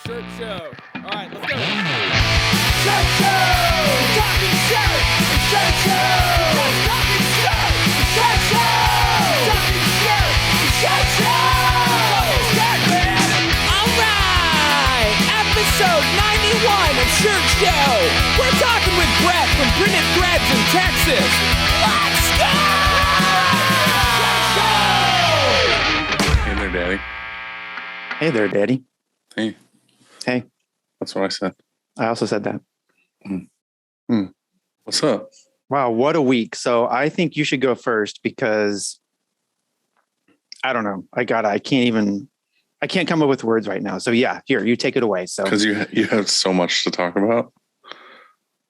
Shirt show. All right, let's go. Shirt show! Talking shirt! Shirt show! Talking shirt! Shirt show! Talking shirt! Shirt show! Shirt, man! All right! Episode 91 of Shirt Show. We're talking with Brett from Printed Threads in Texas. Let's go! Shirt show! Hey there, Daddy. Hey there, Daddy. Hey. Hey. That's what I said. I also said that. What's up? Wow, what a week. So I think you should go first because I don't know. I can't come up with words right now. So yeah, here, you take it away. So Because you have so much to talk about.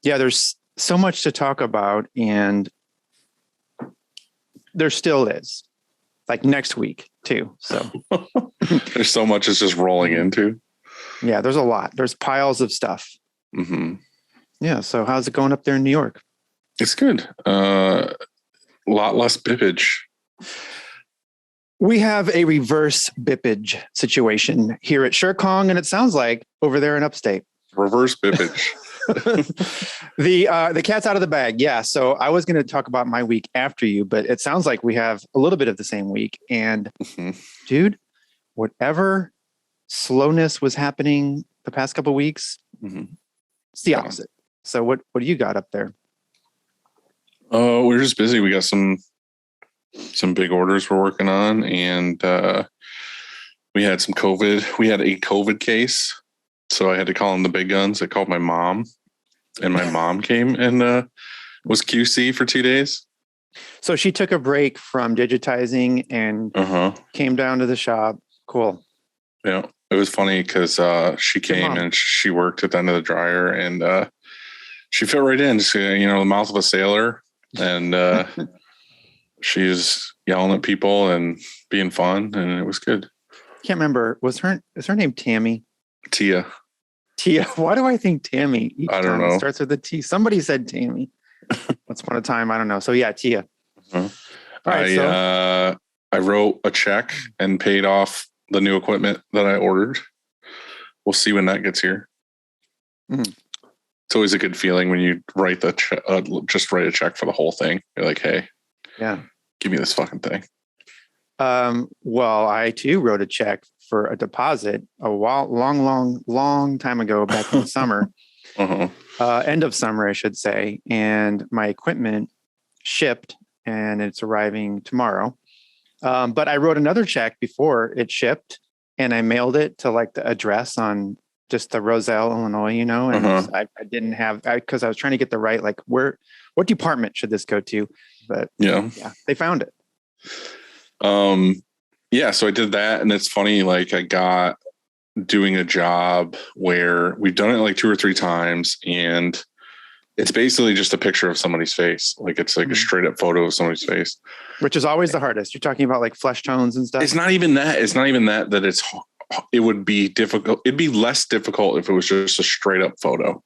yeah, there's so much to talk about and there still is. Like next week too. So There's so much it's just rolling into. yeah, there's a lot. There's piles of stuff. Mm-hmm. Yeah. So how's it going up there in New York? It's good. A lot less bippage. We have a reverse bippage situation here at Shirkong, and it sounds like over there in upstate. Reverse bippage. The cat's out of the bag. Yeah. So I was going to talk about my week after you, but it sounds like we have a little bit of the same week. And dude, whatever slowness was happening the past couple of weeks, it's the opposite. So what do you got up there? We're just busy. We got some big orders we're working on, and we had some COVID. We had a COVID case. So I had to call in the big guns. I called my mom, and my mom came and was QC for 2 days. So she took a break from digitizing and came down to the shop. Cool. Yeah, it was funny because she came and she worked at the end of the dryer, and she fit right in. She, the mouth of a sailor, and she's yelling at people and being fun, and it was good. Can't remember. Is her name Tammy? Tia. Why do I think Tammy? I don't know. It starts with a T. Somebody said Tammy. Once upon a time, I don't know. So yeah, Tia. All right, I wrote a check and paid off the new equipment that I ordered. We'll see when that gets here. It's always a good feeling when you write just write a check for the whole thing. You're like, hey, yeah, give me this fucking thing. Well, I too wrote a check for a deposit a long time ago, back in the summer, end of summer, I should say. And my equipment shipped and it's arriving tomorrow. But I wrote another check before it shipped and I mailed it to like the address on just the Roselle, Illinois, and I didn't have, because I was trying to get the right, like what department should this go to? But yeah, they found it. Yeah, so I did that, and it's funny, like I got doing a job where we've done it like 2 or 3 times, and it's basically just a picture of somebody's face. Like it's like a straight up photo of somebody's face. Which is always the hardest. You're talking about like flesh tones and stuff. It's not even that. It's not even that it would be difficult. It'd be less difficult if it was just a straight up photo.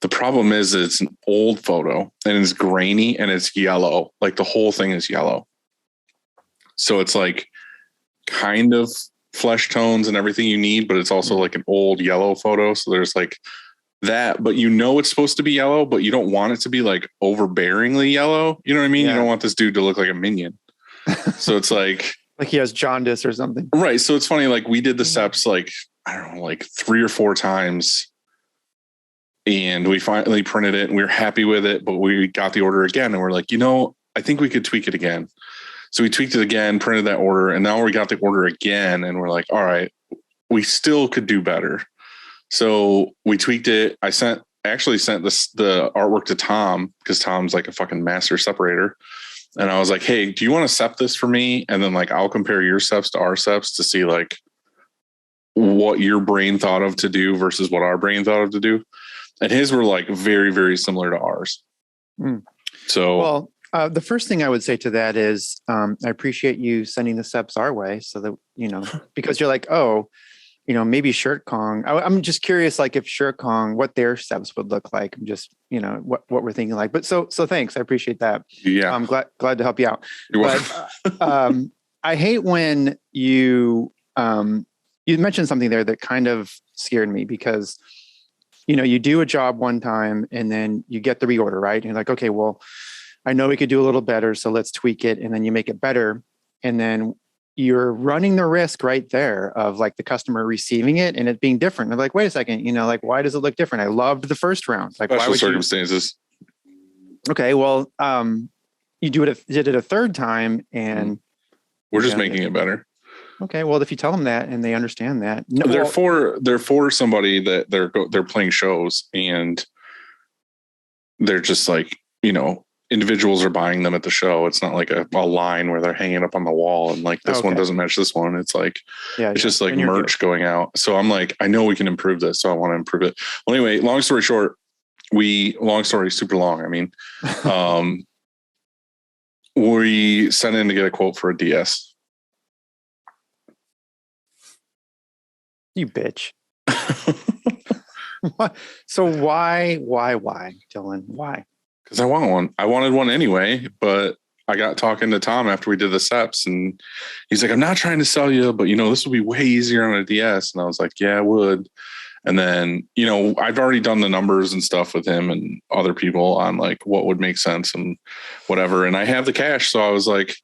The problem is it's an old photo and it's grainy and it's yellow. Like the whole thing is yellow. So it's like kind of flesh tones and everything you need, but it's also like an old yellow photo. So there's like that, but it's supposed to be yellow, but you don't want it to be like overbearingly yellow. You know what I mean? Yeah. You don't want this dude to look like a minion. So it's like he has jaundice or something. Right. So it's funny. Like we did the steps, like, I don't know, like 3 or 4 times. And we finally printed it and we were happy with it, but we got the order again. And we're like, I think we could tweak it again. So we tweaked it again, printed that order, and now we got the order again. And we're like, all right, we still could do better. So we tweaked it. I actually sent the artwork to Tom because Tom's like a fucking master separator. And I was like, hey, do you want to sep this for me? And then like, I'll compare your seps to our seps to see like what your brain thought of to do versus what our brain thought of to do. And his were like very, very similar to ours. So, well, the first thing I would say to that is I appreciate you sending the seps our way so that, because you're like, maybe Shirt Kong. I'm just curious, like if Shirt Kong, what their seps would look like. I'm just, what we're thinking like, but so thanks. I appreciate that. Yeah. I'm glad to help you out. But I hate when you you mentioned something there that kind of scared me because, you know, you do a job one time and then you get the reorder, right? And you're like, okay, well, I know we could do a little better, so let's tweak it. And then you make it better. And then you're running the risk right there of like the customer receiving it and it being different. They're like, wait a second, you know, like, why does it look different? I loved the first round. Like, why Special would circumstances. Okay, well, you did it a third time and We're just making it better. okay, well, if you tell them that and they understand that, no, they're for somebody that they're playing shows and they're just like, you know, individuals are buying them at the show. It's not like a line where they're hanging up on the wall and like this one doesn't match this one. It's like, it's just like merch going out. So I'm like, I know we can improve this. So I want to improve it. Well, anyway, long story short, super long. I mean, we sent in to get a quote for a DS. You bitch. So why, Dylan? Why? Because I want one. I wanted one anyway, but I got talking to Tom after we did the SEPs and he's like, I'm not trying to sell you, but you know, this would be way easier on a DS. And I was like, yeah, it would. And then, you know, I've already done the numbers and stuff with him and other people on like what would make sense and whatever. And I have the cash. So I was like,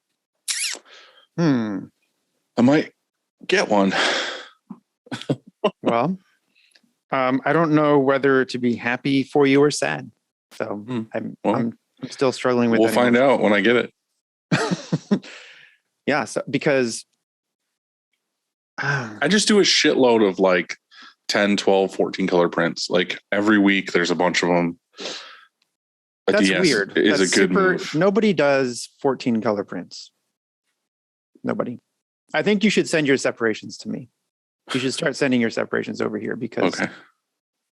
I might get one. Well, I don't know whether to be happy for you or sad. So I'm still struggling with. We'll find out when I get it. Yeah, so because I just do a shitload of like 10, 12, 14 color prints. Like every week there's a bunch of them. That's DS weird. Is That's a good move. Nobody does 14 color prints. Nobody. I think you should send your separations to me. You should start sending your separations over here because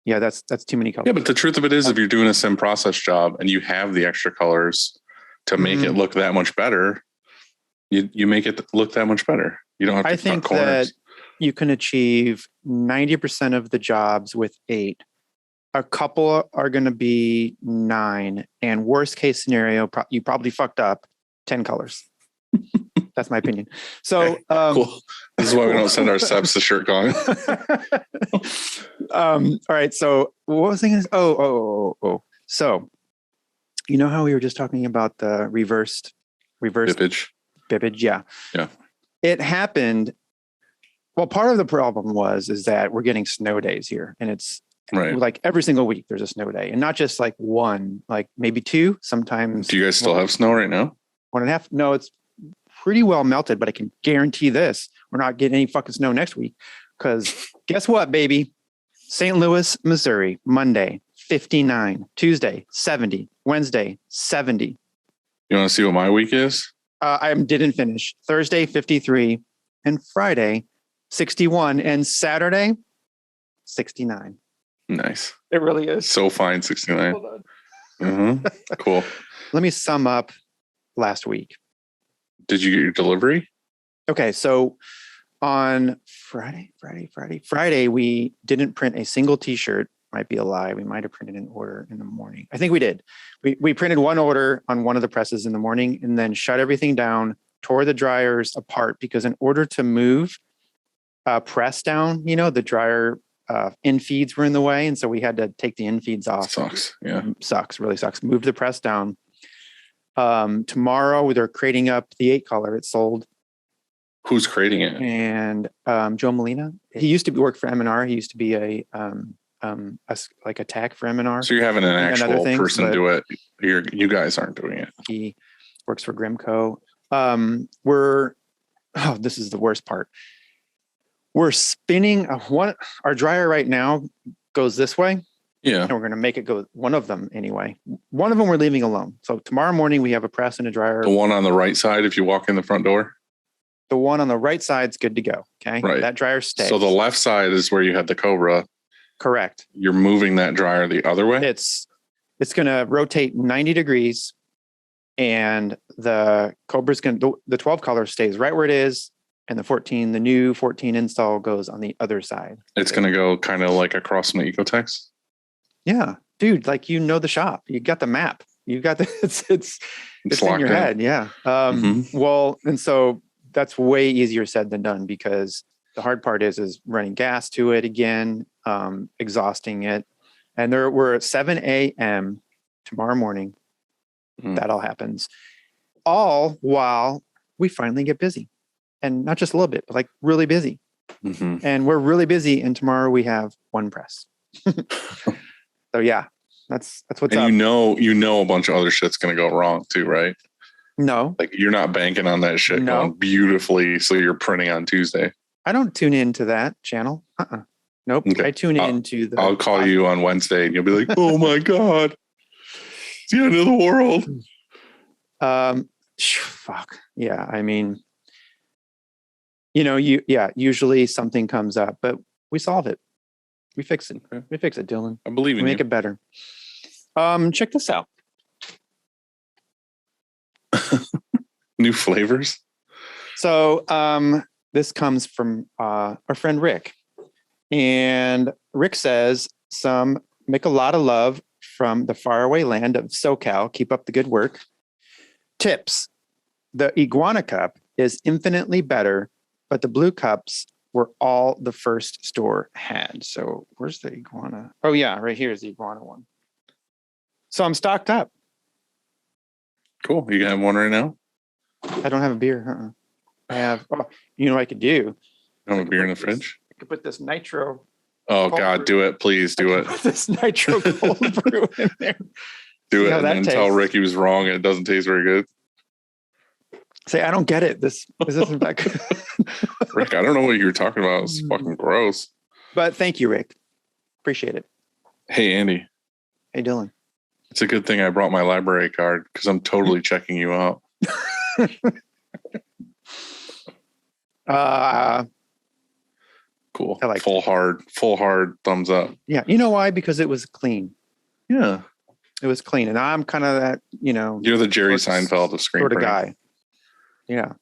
yeah, that's too many colors. Yeah, but the truth of it is if you're doing a sim process job and you have the extra colors to make it look that much better, you make it look that much better. You don't have to I think cut corners. that you can achieve 90% of the jobs with 8. A couple are going to be 9, and worst case scenario, you probably fucked up 10 colors. That's my opinion. So, cool. This is why we don't send our subs the shirt gong. All right. So, what was I going to? Oh. So, you know how we were just talking about the reversed Bippage. Yeah. It happened. Well, part of the problem is that we're getting snow days here, and it's like every single week there's a snow day, and not just like one, like maybe 2 sometimes. Do you guys still have snow right now? 1.5? No, it's pretty well melted, but I can guarantee this: we're not getting any fucking snow next week. Because guess what, baby? St. Louis, Missouri, Monday 59, Tuesday 70, Wednesday 70. You want to see what my week is? I didn't finish. Thursday 53, and Friday 61, and Saturday 69. Nice. It really is. So fine, 69. Hold on. Cool. Let me sum up last week. Did you get your delivery? Okay, so on Friday, we didn't print a single t-shirt. Might be a lie. We might have printed an order in the morning. I think we did. We printed one order on one of the presses in the morning and then shut everything down, tore the dryers apart because in order to move press down, you know, the dryer infeeds were in the way. And so we had to take the infeeds off. Sucks. Yeah. Really sucks. Move the press down. Tomorrow they're crating up the 8 color. It's sold. Who's creating it? And Joe Molina. He used to work for M&R. He used to be a tech for M&R. So you're having an actual person do it. You guys aren't doing it. He works for Grimco. This is the worst part. We're spinning our dryer right now goes this way. Yeah. And we're going to make it go one of them anyway. One of them we're leaving alone. So tomorrow morning we have a press and a dryer. The one on the right side, if you walk in the front door. The one on the right side's good to go. Okay. Right. That dryer stays. So the left side is where you had the Cobra. Correct. You're moving that dryer the other way. It's going to rotate 90 degrees and the Cobra's the 12 color stays right where it is. And the new 14 install goes on the other side. It's going to go kind of like across from the Ecotex. Yeah, dude, like, you know, the shop, you got the map, you got the, it's in your head. Yeah. Well, and so that's way easier said than done because The hard part is running gas to it again, exhausting it. And we're at 7 a.m. tomorrow morning. That all happens. All while we finally get busy. And not just a little bit, but like really busy. Mm-hmm. And we're really busy. And tomorrow we have one press. So yeah, that's what's up. And you know a bunch of other shit's gonna go wrong too, right? No. Like you're not banking on that shit going beautifully, so you're printing on Tuesday. I don't tune into that channel. Nope. Okay. I tune into the. I'll call you on Wednesday and you'll be like, oh my God. It's the end of the world. Fuck. Yeah. I mean, usually something comes up, but we solve it. We fix it. Okay. We fix it, Dylan. I believe in we you. Make it better. Check this out. New flavors. So, this comes from our friend Rick. And Rick says, some make a lot of love from the faraway land of SoCal. Keep up the good work. Tips. The iguana cup is infinitely better, but the blue cups were all the first store had. So where's the iguana? Oh yeah, right here is the iguana one. So I'm stocked up. Cool. You have one right now? I don't have a beer. I have, you know what I could do? You have a beer in the fridge? I could put this nitro. Oh God, do it. Please do it. Put this nitro cold brew in there. Do See it how and that then tell tastes. Rick he was wrong and it doesn't taste very good. Say, I don't get it. This isn't that good. Rick, I don't know what you were talking about. It's fucking gross. But thank you, Rick. Appreciate it. Hey, Andy. Hey, Dylan. It's a good thing I brought my library card because I'm totally checking you out. Cool. I like full hard thumbs up. Yeah. You know why? Because it was clean. Yeah. It was clean. And I'm kind of that, You're the Jerry Seinfeld of screen sort of printing. guy. Yeah.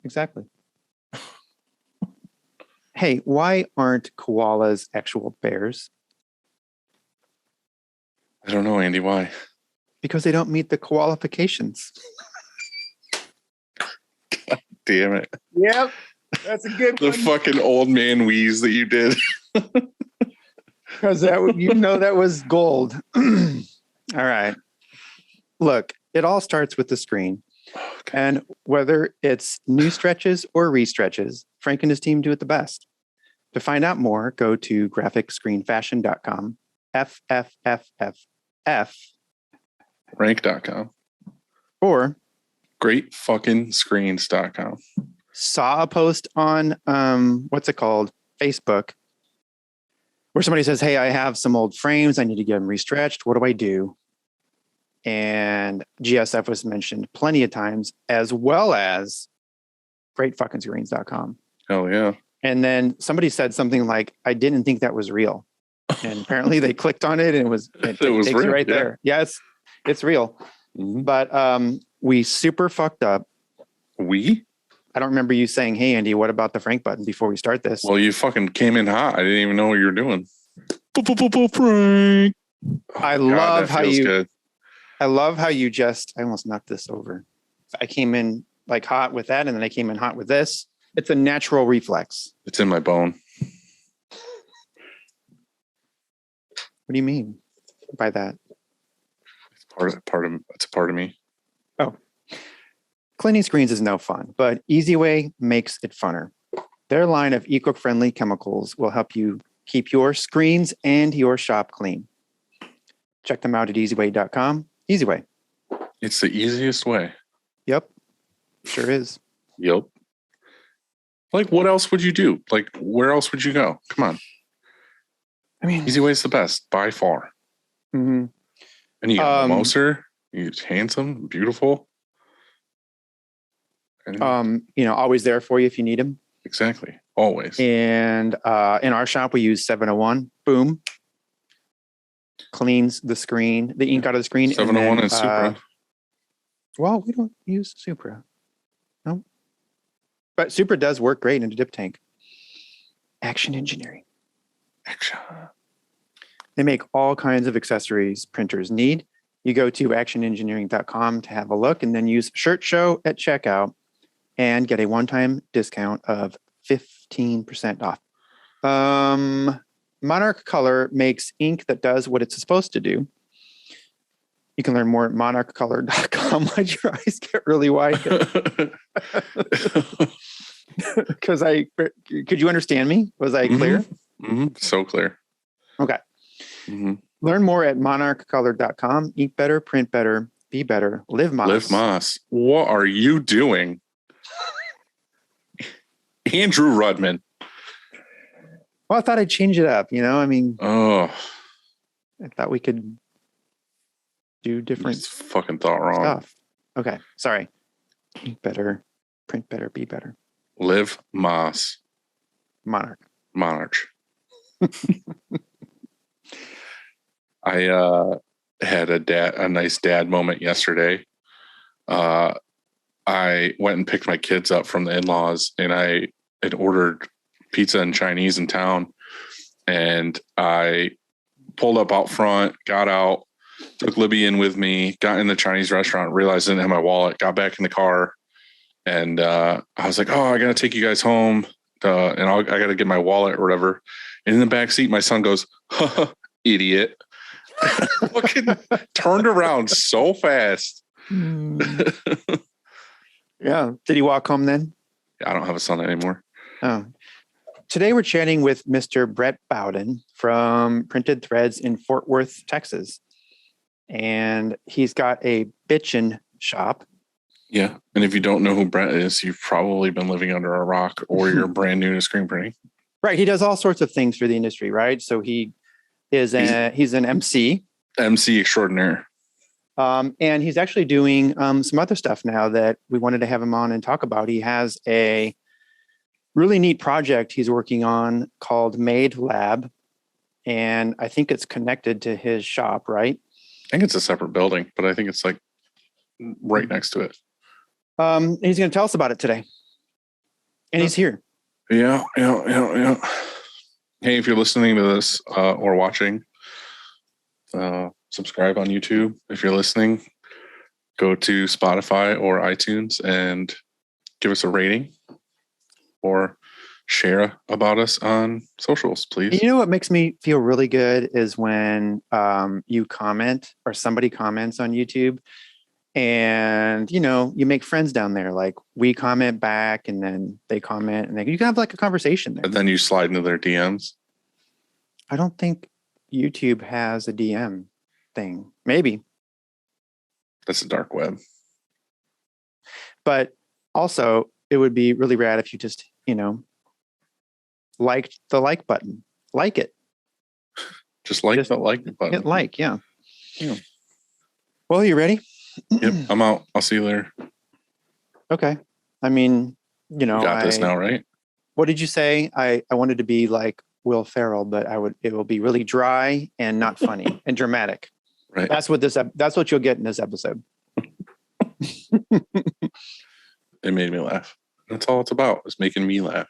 Exactly. Hey, why aren't koalas actual bears? I don't know, Andy. Why? Because they don't meet the qualifications. Damn it. Yep. That's a good The fucking old man wheeze that you did. Because that was gold. All right. Look, it all starts with the screen. Okay. And whether it's new stretches or restretches, Frank and his team do it the best. To find out more, go to graphicscreenfashion.com, FFFFF, Rank.com. or GreatFuckingScreens.com. saw a post on, what's it called? Facebook, where somebody says, hey, I have some old frames. I need to get them restretched. What do I do? And GSF was mentioned plenty of times, as well as greatfuckingscreens.com. Hell yeah. And then somebody said something like, I didn't think that was real. And apparently they clicked on it and it was was takes you real, right yeah. there. Yeah, it's real. Mm-hmm. But we super fucked up. We? I don't remember you saying, hey, Andy, what about the Frank button before we start this? Well, you fucking came in hot. I didn't even know what you were doing. Frank. I love how you good. I love how you I almost knocked this over. I came in like hot with that, and then I came in hot with this. It's a natural reflex. It's in my bone. What do you mean by that? It's it's a part of me. Oh. Cleaning screens is no fun, but EasyWay makes it funner. Their line of eco-friendly chemicals will help you keep your screens and your shop clean. Check them out at easyway.com. EasyWay. It's the easiest way. Yep. Sure is. Yep. Like, what else would you do? Like, where else would you go? Come on. I mean, Easy Way's the best by far. mm-hmm. And you got a Moser. He's handsome, beautiful. And always there for you if you need them. exactly. Always. And in our shop, we use 701. Boom. Cleans the screen, the ink out of the screen. 701 and Supra. Well, we don't use Supra. No. But Supra does work great in a dip tank. Action Engineering. Action. They make all kinds of accessories printers need. You go to actionengineering.com to have a look and then use Shirt Show at checkout and get a one-time discount of 15% off. Monarch Color makes ink that does what it's supposed to do. You can learn more at monarchcolor.com. Why'd your eyes get really wide? Because could you understand me? Was I clear? So clear. Okay. Learn more at monarchcolor.com. Eat better, print better, be better, live Moss. Live Moss. What are you doing? Andrew Rudman. Well, I thought I'd change it up. Oh, I thought we could do different fucking thought wrong stuff. Okay. Sorry. Eat better, print better, be better. Live Moss. Monarch. I had a nice dad moment yesterday. I went and picked my kids up from the in-laws, and I had ordered pizza and Chinese in town, and I pulled up out front, got out, took Libby in with me, got in the Chinese restaurant, realized I didn't have my wallet, got back in the car, and I was like, oh, I got to take you guys home, and I got to get my wallet or whatever. And in the back seat, my son goes, idiot. Fucking turned around so fast. Yeah. Did he walk home then? I don't have a son anymore. Oh. Today we're chatting with Mr. Brett Bowden from Printed Threads in Fort Worth, Texas. And he's got a bitchin' shop. Yeah. And if you don't know who Brett is, you've probably been living under a rock, or you're brand new to screen printing. Right. He does all sorts of things for the industry, right? So he's an MC. MC extraordinaire. And he's actually doing some other stuff now that we wanted to have him on and talk about. He has a really neat project he's working on called Made Lab. And I think it's connected to his shop, right? I think it's a separate building, but I think it's like right next to it. He's going to tell us about it today. And he's here. Yeah. Hey, if you're listening to this or watching, subscribe on YouTube. If you're listening, go to Spotify or iTunes and give us a rating or share about us on socials, please. You know what makes me feel really good is when you comment or somebody comments on YouTube and, you make friends down there. Like we comment back and then they comment and you can have like a conversation there. And then you slide into their DMs. I don't think YouTube has a DM thing. Maybe. That's the dark web. But also it would be really rad if you just, liked the like button. Like it. Just the like button. Hit like, yeah. Well, you ready? Yep, I'm out. I'll see you later. Okay. I mean, You got this now, right? What did you say? I wanted to be like Will Ferrell, but it will be really dry and not funny and dramatic. Right. That's what you'll get in this episode. It made me laugh. That's all it's about, is making me laugh.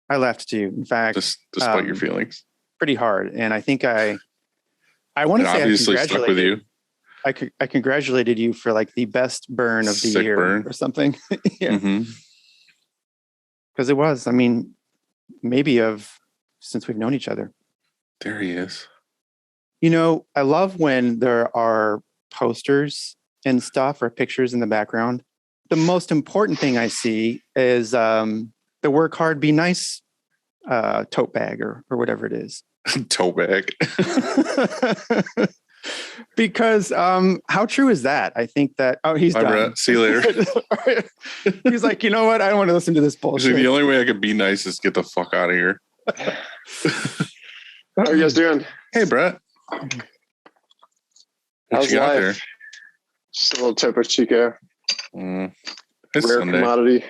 I laughed too. In fact, despite your feelings. Pretty hard. And I think I want to say obviously stuck with you. I congratulated you for like the best burn of the Sick year burn. or something. Yeah. Mm-hmm. Because it was, maybe since we've known each other. There he is. I love when there are posters and stuff or pictures in the background. The most important thing I see is the work hard, be nice tote bag or whatever it is. Tote bag. Because how true is that? I think that, he's Bye, done. Brett. See you later. He's like, you know what? I don't want to listen to this bullshit. The only way I could be nice is get the fuck out of here. How are you guys doing? Hey, Brett. How's life? Just a little Topo Chico. It's Rare Sunday. commodity.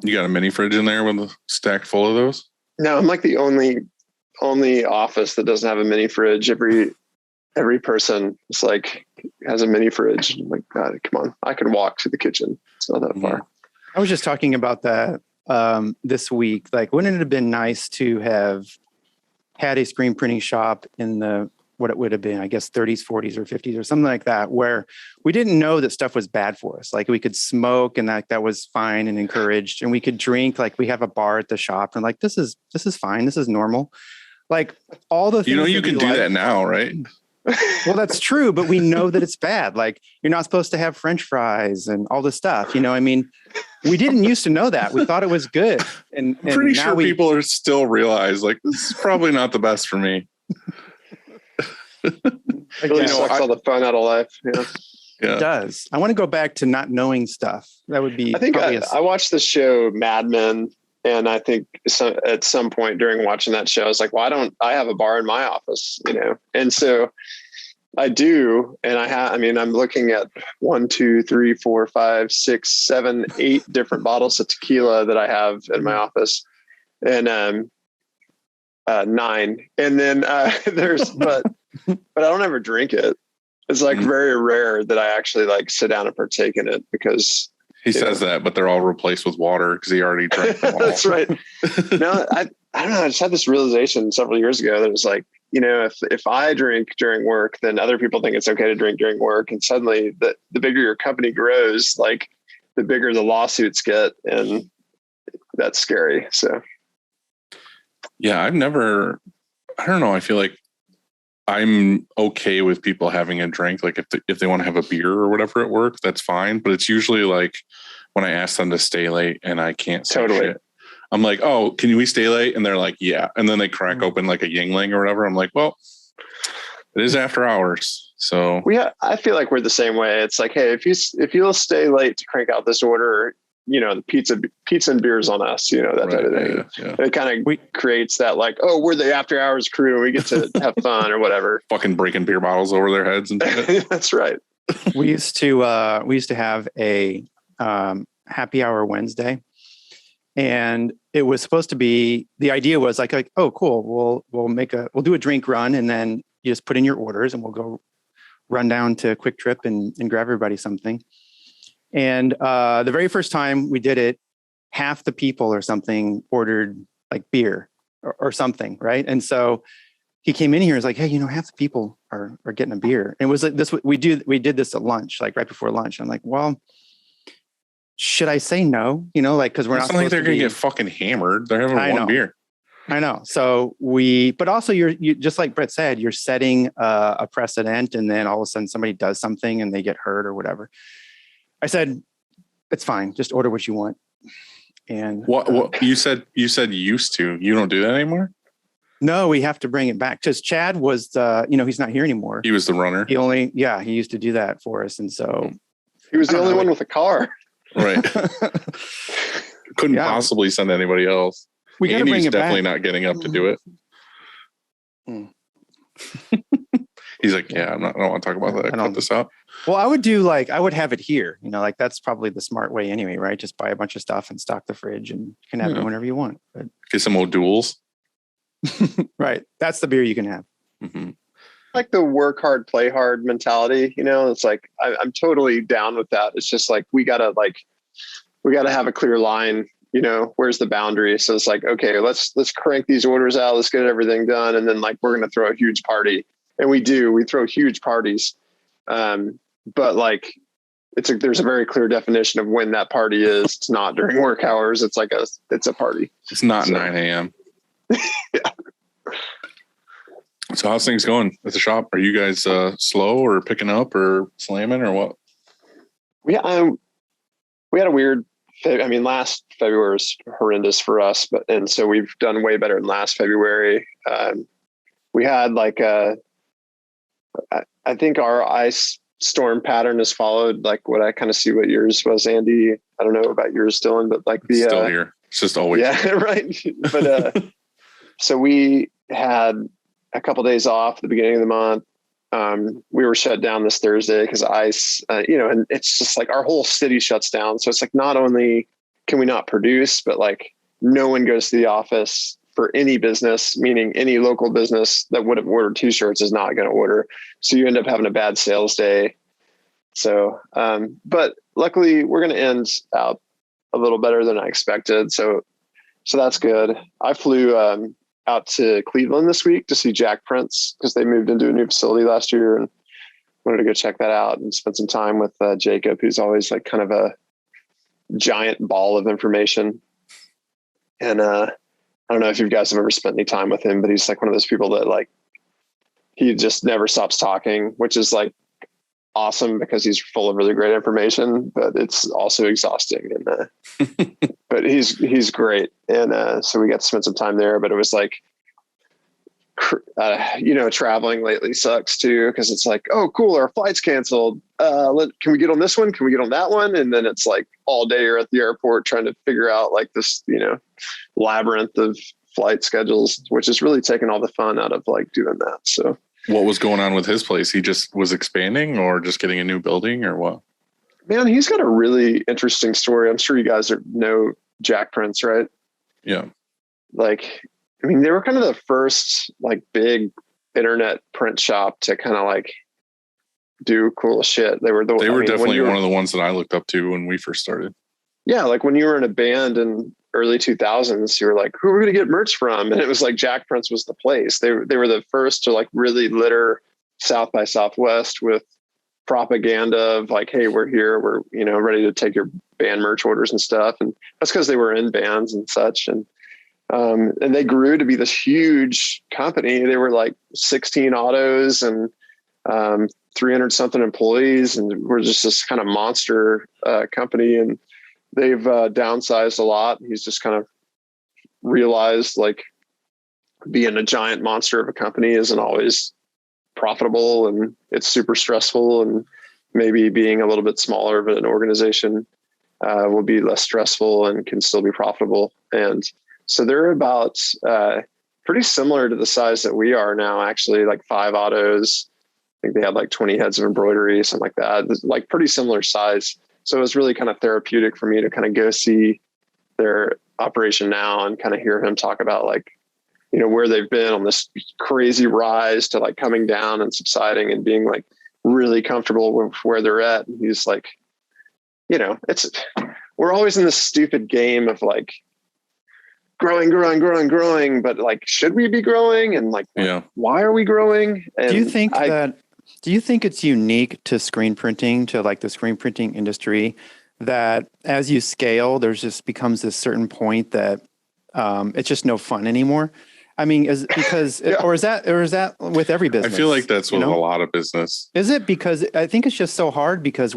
You got a mini fridge in there with a stack full of those? No, I'm like the only office that doesn't have a mini fridge. Every person is like has a mini fridge. I'm like, God, come on. I can walk to the kitchen. It's not that far. I was just talking about that this week. Like, wouldn't it have been nice to have had a screen printing shop in the what it would have been, I guess 30s, 40s, or 50s or something like that, where we didn't know that stuff was bad for us. Like we could smoke and that was fine and encouraged, and we could drink. Like we have a bar at the shop and like, this is fine. This is normal. Like all the things, you can do that now, right? Well, that's true, but we know that it's bad. Like you're not supposed to have French fries and all this stuff. I mean, we didn't used to know that. We thought it was good. And I'm pretty sure people are still realize like, this is probably not the best for me. Really sucks all the fun out of life. Yeah. It does. I want to go back to not knowing stuff. That would be. I think I watched the show Mad Men, and I think at some point during watching that show, I was like, "Why don't I have a bar in my office?" And so I do, and I'm looking at 1, 2, 3, 4, 5, 6, 7, 8 different bottles of tequila that I have in my office, and 9, and then there's but I don't ever drink it. It's like very rare that I actually like sit down and partake in it because he says that, but they're all replaced with water because he already drank them all. That's right. No, I don't know. I just had this realization several years ago that it was like, if I drink during work, then other people think it's okay to drink during work. And suddenly the bigger your company grows, like the bigger the lawsuits get. And that's scary. So. Yeah, I don't know. I feel like I'm okay with people having a drink. Like if they want to have a beer or whatever at work, that's fine. But it's usually like when I ask them to stay late and I can't say shit. I'm like, oh, can we stay late? And they're like, yeah. And then they crack open like a Yingling or whatever. I'm like, well, it is after hours. So I feel like we're the same way. It's like, hey, if you'll stay late to crank out this order, the pizza and beers on us, that type of thing. Yeah. It kind of creates that like, oh, we're the after hours crew. We get to have fun or whatever. Fucking breaking beer bottles over their heads and shit. That's right. We used to have a happy hour Wednesday, and it was supposed to be, the idea was like, oh, cool. We'll do a drink run, and then you just put in your orders and we'll go run down to Quick Trip and grab everybody something. And the very first time we did it, half the people or something ordered like beer or something, right? And so he came in here and was like, hey, half the people are getting a beer. And it was like this, we did this at lunch, like right before lunch. I'm like, well, should I say no? Because we're not like they're going to get fucking hammered. They're having one beer. I know. So but also you just like Brett said, you're setting a precedent, and then all of a sudden somebody does something and they get hurt or whatever. I said, it's fine. Just order what you want. And what you said used to, you don't do that anymore? No, we have to bring it back because Chad was, he's not here anymore. He was the runner. He used to do that for us. And so he was the only one with a car. Right. Couldn't possibly send anybody else. Andy's definitely not getting up to do it. He's like, yeah, I don't want to talk about that. Cut this out. Well, I would have it here. That's probably the smart way anyway, right? Just buy a bunch of stuff and stock the fridge, and you can have it whenever you want. But get some O'Doul's. Right. That's the beer you can have. Mm-hmm. Like the work hard, play hard mentality. It's like, I'm totally down with that. It's just like, we gotta have a clear line. Where's the boundary? So it's like, okay, let's crank these orders out. Let's get everything done. And then like, we're going to throw a huge party. And we throw huge parties. But like, there's a very clear definition of when that party is. It's not during work hours. It's like it's a party. It's not 9 a.m. Yeah. So how's things going at the shop? Are you guys slow or picking up or slamming or what? We had a weird, last February was horrendous for us, and so we've done way better than last February. We had like I think our ice storm pattern has followed like what I kind of see what yours was, Andy. I don't know about yours, Dylan, but like it's still here. It's just always right. But so we had a couple of days off at the beginning of the month. We were shut down this Thursday because ice, and it's just like our whole city shuts down. So it's like, not only can we not produce, but like no one goes to the office for any business, meaning any local business that would have ordered t-shirts is not going to order. So you end up having a bad sales day. So, but luckily we're going to end out a little better than I expected. So that's good. I flew out to Cleveland this week to see Jack Prince because they moved into a new facility last year and wanted to go check that out and spend some time with Jacob, who's always like kind of a giant ball of information. And I don't know if you guys have ever spent any time with him, but he's like one of those people that like, he just never stops talking, which is like awesome because he's full of really great information, but it's also exhausting. And but he's great. And so we got to spend some time there, but it was like, traveling lately sucks too, because it's like, oh cool, our flight's canceled. Can we get on this one? Can we get on that one? And then it's like all day you're at the airport trying to figure out like this, labyrinth of flight schedules, which has really taken all the fun out of like doing that. So what was going on with his place? He just was expanding or just getting a new building or what? Man, he's got a really interesting story. I'm sure you guys know Jack Prince, right? Yeah. Like, I mean, they were kind of the first like big internet print shop to kind of like do cool shit. They were definitely one of the ones that I looked up to when we first started. Yeah. Like when you were in a band in early 2000s, you were like, who are we going to get merch from? And it was like Jack Prince was the place. They were the first to like really litter South by Southwest with propaganda of like, hey, we're here. We're, ready to take your band merch orders and stuff. And that's because they were in bands and such. And they grew to be this huge company. They were like 16 autos and 300 something employees, and we're just this kind of monster company. And they've downsized a lot. He's just kind of realized like being a giant monster of a company isn't always profitable, and it's super stressful, and maybe being a little bit smaller of an organization will be less stressful and can still be profitable. And so they're about pretty similar to the size that we are now, actually, like 5 autos. I think they had like 20 heads of embroidery, something like that. It's like pretty similar size. So it was really kind of therapeutic for me to kind of go see their operation now and kind of hear him talk about like, where they've been on this crazy rise to like coming down and subsiding and being like really comfortable with where they're at. And he's like, we're always in this stupid game of like growing, but like, should we be growing? And like, why are we growing? And do you think it's unique to screen printing, to like the screen printing industry, that as you scale, there's just becomes this certain point that it's just no fun anymore? I mean, or is that with every business? I feel like that's with a lot of business. Is it? Because I think it's just so hard because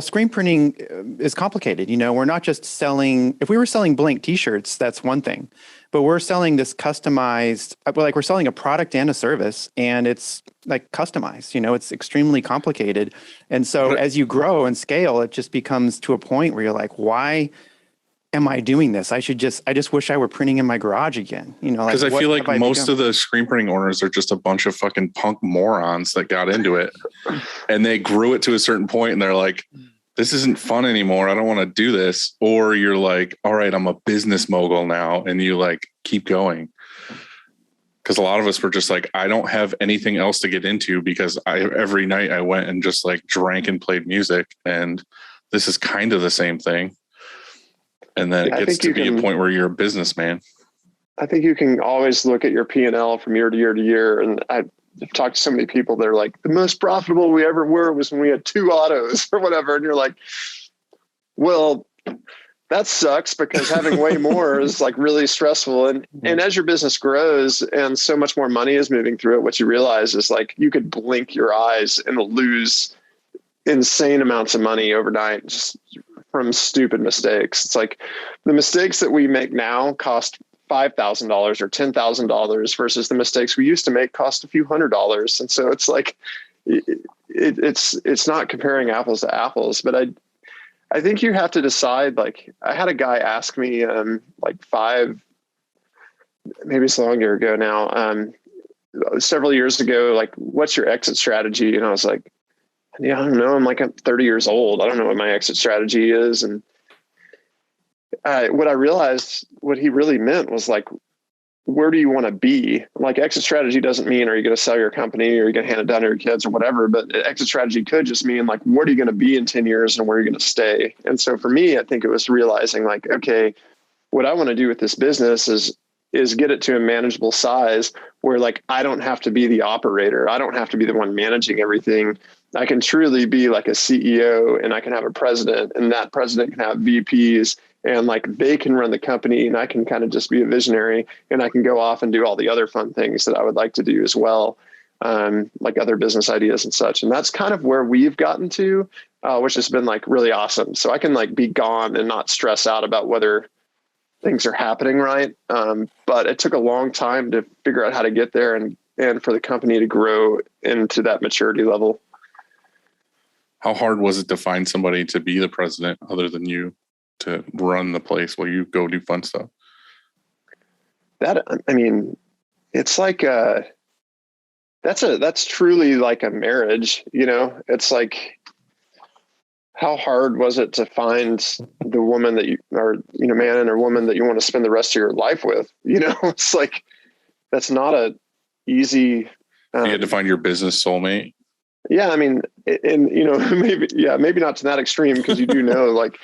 screen printing is complicated. We're not just selling, if we were selling blank t-shirts, that's one thing, but we're selling this customized, like we're selling a product and a service, and it's like customized, it's extremely complicated. And so as you grow and scale, it just becomes to a point where you're like, why am I doing this? I just wish I were printing in my garage again. Because I feel like most of the screen printing owners are just a bunch of fucking punk morons that got into it and they grew it to a certain point and they're like, this isn't fun anymore. I don't want to do this. Or you're like, all right, I'm a business mogul now. And you like keep going. Because a lot of us were just like, I don't have anything else to get into because every night I went and just like drank and played music. And this is kind of the same thing. And then it gets to be a point where you're a businessman. I think you can always look at your P&L from year to year to year. And I've talked to so many people that are like, the most profitable we ever were was when we had 2 autos or whatever. And you're like, well, that sucks because having way more is like really stressful. And as your business grows and so much more money is moving through it, what you realize is like, you could blink your eyes and lose insane amounts of money overnight just from stupid mistakes. It's like the mistakes that we make now cost $5,000 or $10,000 versus the mistakes we used to make cost a few $100s. And so it's like, it's not comparing apples to apples, but I think you have to decide. Like I had a guy ask me like 5, maybe it's longer ago now, several years ago, like, what's your exit strategy? And I was like, yeah, I don't know. I'm 30 years old. I don't know what my exit strategy is. And what I realized, what he really meant was like, where do you want to be? Like exit strategy doesn't mean, are you going to sell your company or are you going to hand it down to your kids or whatever? But exit strategy could just mean like, where are you going to be in 10 years and where are you going to stay? And so for me, I think it was realizing like, okay, what I want to do with this business is is get it to a manageable size where like, I don't have to be the operator. I don't have to be the one managing everything. I can truly be like a CEO, and I can have a president, and that president can have VPs, and like they can run the company, and I can kind of just be a visionary, and I can go off and do all the other fun things that I would like to do as well. Like other business ideas and such. And that's kind of where we've gotten to, which has been like really awesome. So I can like be gone and not stress out about whether things are happening right. But it took a long time to figure out how to get there and for the company to grow into that maturity level. How hard was it to find somebody to be the president other than you to run the place while you go do fun stuff? I mean, it's like, that's truly like a marriage, you know. It's like, how hard was it to find the woman that you, or, you know, man or woman that you want to spend the rest of your life with? You know, it's like, that's not a easy. You had to find your business soulmate. Yeah. I mean, and you know, maybe not to that extreme, because you do know, like,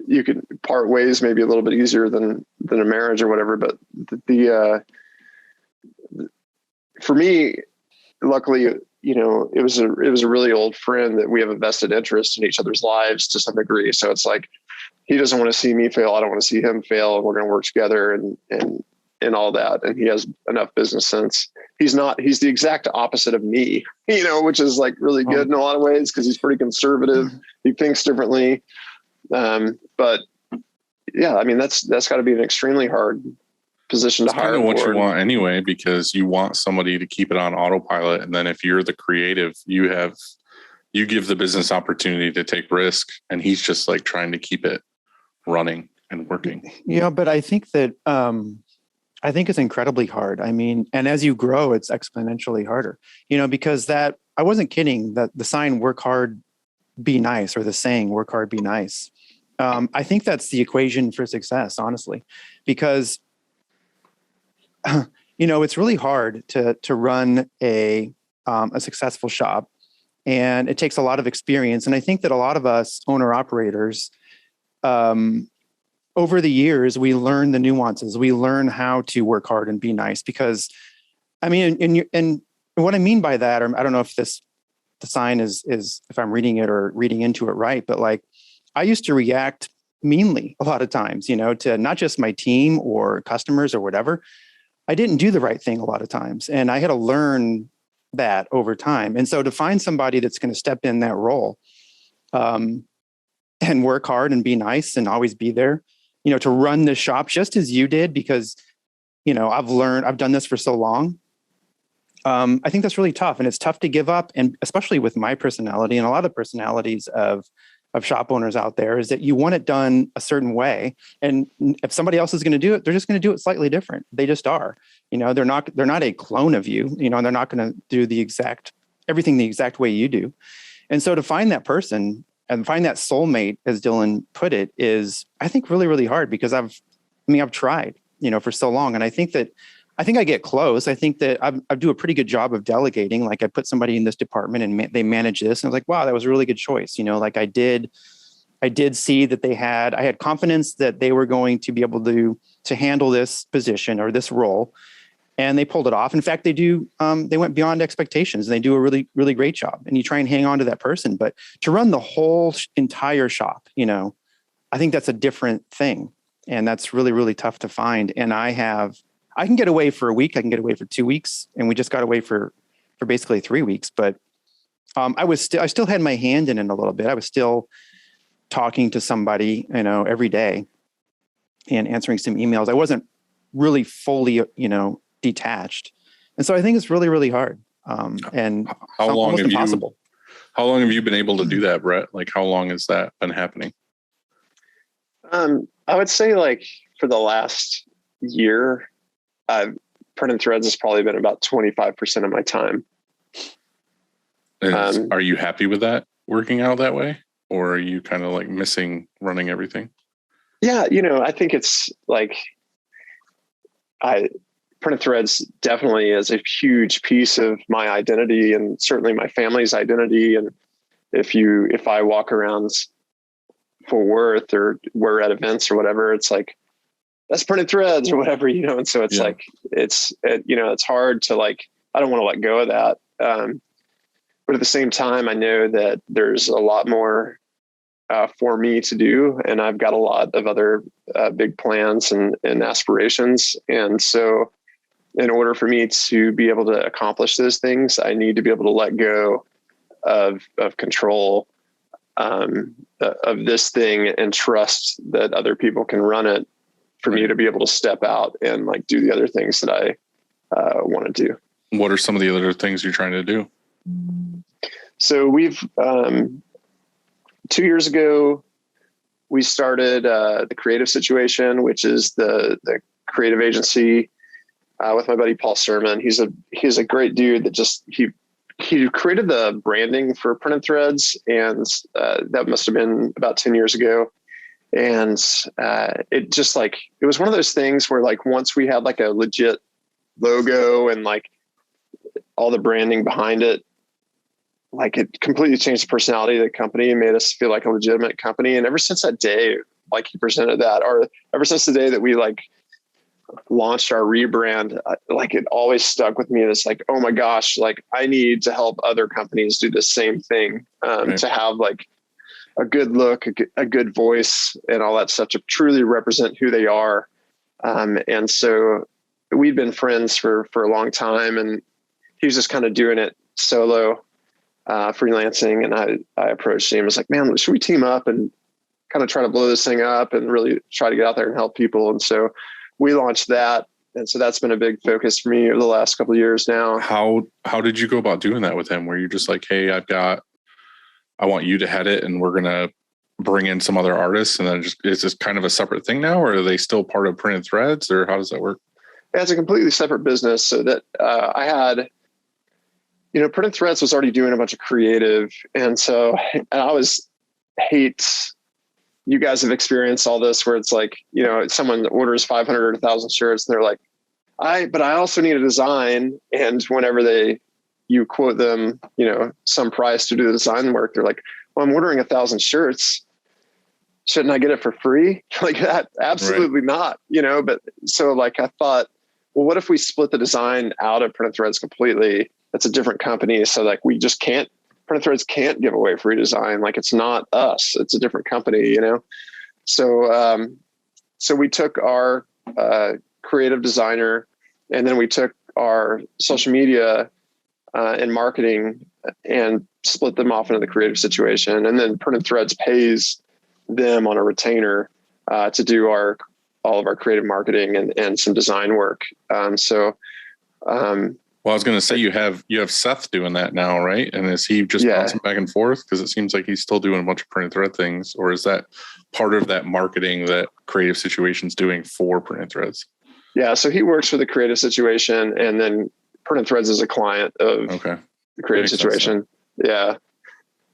you could part ways maybe a little bit easier than a marriage or whatever. But for me, luckily, you know, it was a really old friend that we have a vested interest in each other's lives to some degree. So it's like, he doesn't want to see me fail. I don't want to see him fail. And we're going to work together and all that. And he has enough business sense. He's the exact opposite of me, you know, which is like really good in a lot of ways, because he's pretty conservative. He thinks differently. But yeah, I mean, that's got to be an extremely hard position to hire. Kind of what you want anyway, because you want somebody to keep it on autopilot. And then if you're the creative, you give the business opportunity to take risk, and he's just like trying to keep it running and working. Yeah. But I think that, I think it's incredibly hard. I mean, and as you grow, it's exponentially harder, you know, because I wasn't kidding, that the sign "work hard, be nice," or the saying "work hard, be nice." I think that's the equation for success, honestly, because you know, it's really hard to run a successful shop, and it takes a lot of experience. And I think that a lot of us owner operators, over the years, we learn the nuances. We learn how to work hard and be nice, because I mean, and what I mean by that, or I don't know if the sign is if I'm reading it or reading into it right, but like, I used to react meanly a lot of times, you know, to not just my team or customers or whatever. I didn't do the right thing a lot of times, and I had to learn that over time. And so to find somebody that's going to step in that role, and work hard and be nice and always be there, you know, to run the shop just as you did, because, you know, I've done this for so long. I think that's really tough, and it's tough to give up. And especially with my personality and a lot of personalities of shop owners out there, is that you want it done a certain way. And if somebody else is going to do it, they're just going to do it slightly different. They just are, you know, they're not a clone of you, you know, and they're not going to do everything the exact way you do. And so to find that person and find that soulmate, as Dylan put it, is, I think, really, really hard, because I've tried, you know, for so long. And I think I get close. I think that I do a pretty good job of delegating. Like, I put somebody in this department and they manage this. And I was like, wow, that was a really good choice. You know, like I did see that I had confidence that they were going to be able to handle this position or this role. And they pulled it off. In fact, they went beyond expectations, and they do a really, really great job. And you try and hang on to that person, but to run the whole entire shop, you know, I think that's a different thing. And that's really, really tough to find. And I can get away for a week. I can get away for 2 weeks. And we just got away for basically 3 weeks. But I still had my hand in it a little bit. I was still talking to somebody, you know, every day and answering some emails. I wasn't really fully, you know, detached. And so I think it's really, really hard. And how long have impossible. How long have you been able to do that, Brett? Like, how long has that been happening? I would say, like, for the last year, printing threads has probably been about 25% of my time. Are you happy with that working out that way? Or are you kind of like missing running everything? Yeah. You know, I think it's like, printed threads definitely is a huge piece of my identity, and certainly my family's identity. And if I walk around Fort Worth or we're at events or whatever, it's like, that's printed threads or whatever, And so it's Yeah. like, it's hard to like, I don't want to let go of that. But at the same time, I know that there's a lot more for me to do. And I've got a lot of other big plans and aspirations. And so in order for me to be able to accomplish those things, I need to be able to let go of control of this thing and trust that other people can run it for me to be able to step out and like do the other things that I want to do. What are some of the other things you're trying to do? So we've 2 years ago, we started the Creative Situation, which is the creative agency with my buddy Paul Sermon. He's a great dude that just he created the branding for Printed Threads, and that must have been about 10 years ago. And it just like, it was one of those things where like once we had like a legit logo and like all the branding behind it, like it completely changed the personality of the company and made us feel like a legitimate company. And ever since that day, like he presented that, or ever since the day that we like launched our rebrand, like it always stuck with me. And it's like, oh my gosh, like I need to help other companies do the same thing, Right. to have like a good look, a good voice and all that stuff to truly represent who they are. And so we've been friends for a long time, and he was just kind of doing it solo, freelancing. And I approached him. I was like, man, should we team up and kind of try to blow this thing up and really try to get out there and help people? And so we launched that. And so that's been a big focus for me over the last couple of years now. How did you go about doing that with him? Were you just like, hey, I want you to head it and we're going to bring in some other artists, and then is this kind of a separate thing now, or are they still part of Printed Threads, or how does that work? Yeah, it's a completely separate business. So that I had, Printed Threads was already doing a bunch of creative. And so, and I you guys have experienced all this where it's like, someone orders 500 or 1,000 shirts and they're like, but I also need a design. And whenever you quote them, some price to do the design work, they're like, well, I'm ordering 1,000 shirts. Shouldn't I get it for free? Like that? Absolutely not, but so like, I thought, well, what if we split the design out of Printed Threads completely? That's a different company. So like, Printed Threads can't give away free design. Like it's not us, it's a different company, So, so we took our creative designer, and then we took our social media and marketing and split them off into the Creative Situation. And then Printed Threads pays them on a retainer to do all of our creative marketing and some design work. Well, I was going to say you have Seth doing that now, right? And is he just bouncing back and forth? Because it seems like he's still doing a bunch of Printed Thread things, or is that part of that marketing that Creative Situation's doing for Printed Threads? Yeah, so he works for the Creative Situation, and then Printed Threads is a client of the Creative Situation. Yeah.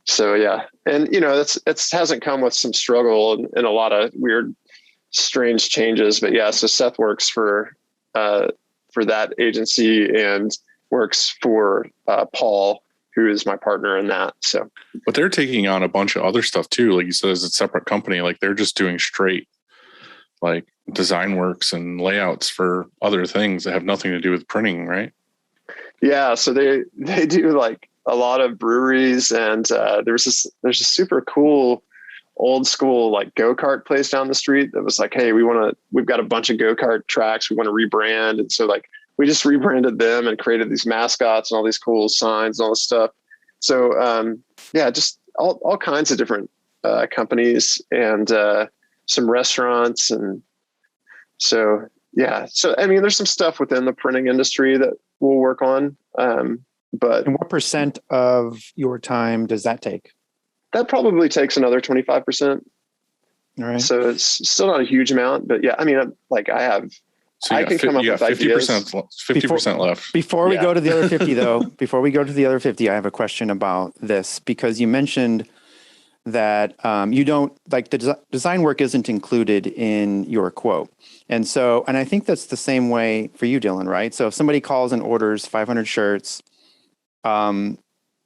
So yeah, and it hasn't come with some struggle and a lot of weird, strange changes. But yeah, so Seth works for that agency and works for Paul, who is my partner in that. So, but they're taking on a bunch of other stuff too. Like you said, as a separate company, like they're just doing straight like design works and layouts for other things that have nothing to do with printing, right? Yeah. So they do like a lot of breweries, and there's a super cool old school like go-kart place down the street that was like, hey, we've got a bunch of go-kart tracks we want to rebrand. And so like we just rebranded them and created these mascots and all these cool signs and all this stuff. So just all kinds of different companies and some restaurants. And so so I mean there's some stuff within the printing industry that we'll work on, but and what % of your time does that take? That probably takes another 25%. All right. So it's still not a huge amount, but yeah, I mean, like I can come up with 50% left. Before we go to the other 50 though, I have a question about this, because you mentioned that you don't like the design work isn't included in your quote. And I think that's the same way for you, Dylan, right? So if somebody calls and orders 500 shirts,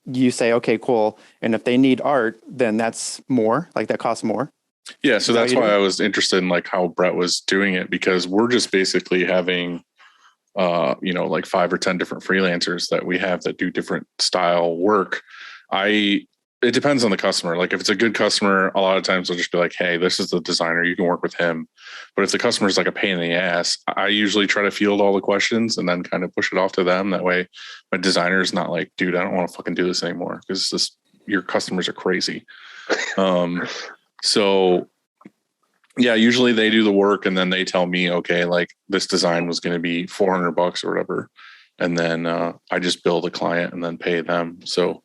you say, okay, cool. And if they need art, then that's more, like that costs more. Yeah. So Is that that's what you why do? I was interested in like how Brett was doing it, because we're just basically having, like 5 or 10 different freelancers that we have that do different style work. It depends on the customer. Like if it's a good customer, a lot of times I'll just be like, hey, this is the designer, you can work with him. But if the customer is like a pain in the ass, I usually try to field all the questions and then kind of push it off to them. That way my designer is not like, dude, I don't want to fucking do this anymore, because your customers are crazy. So yeah, usually they do the work and then they tell me, okay, like this design was going to be $400 or whatever. And then I just bill the client and then pay them. So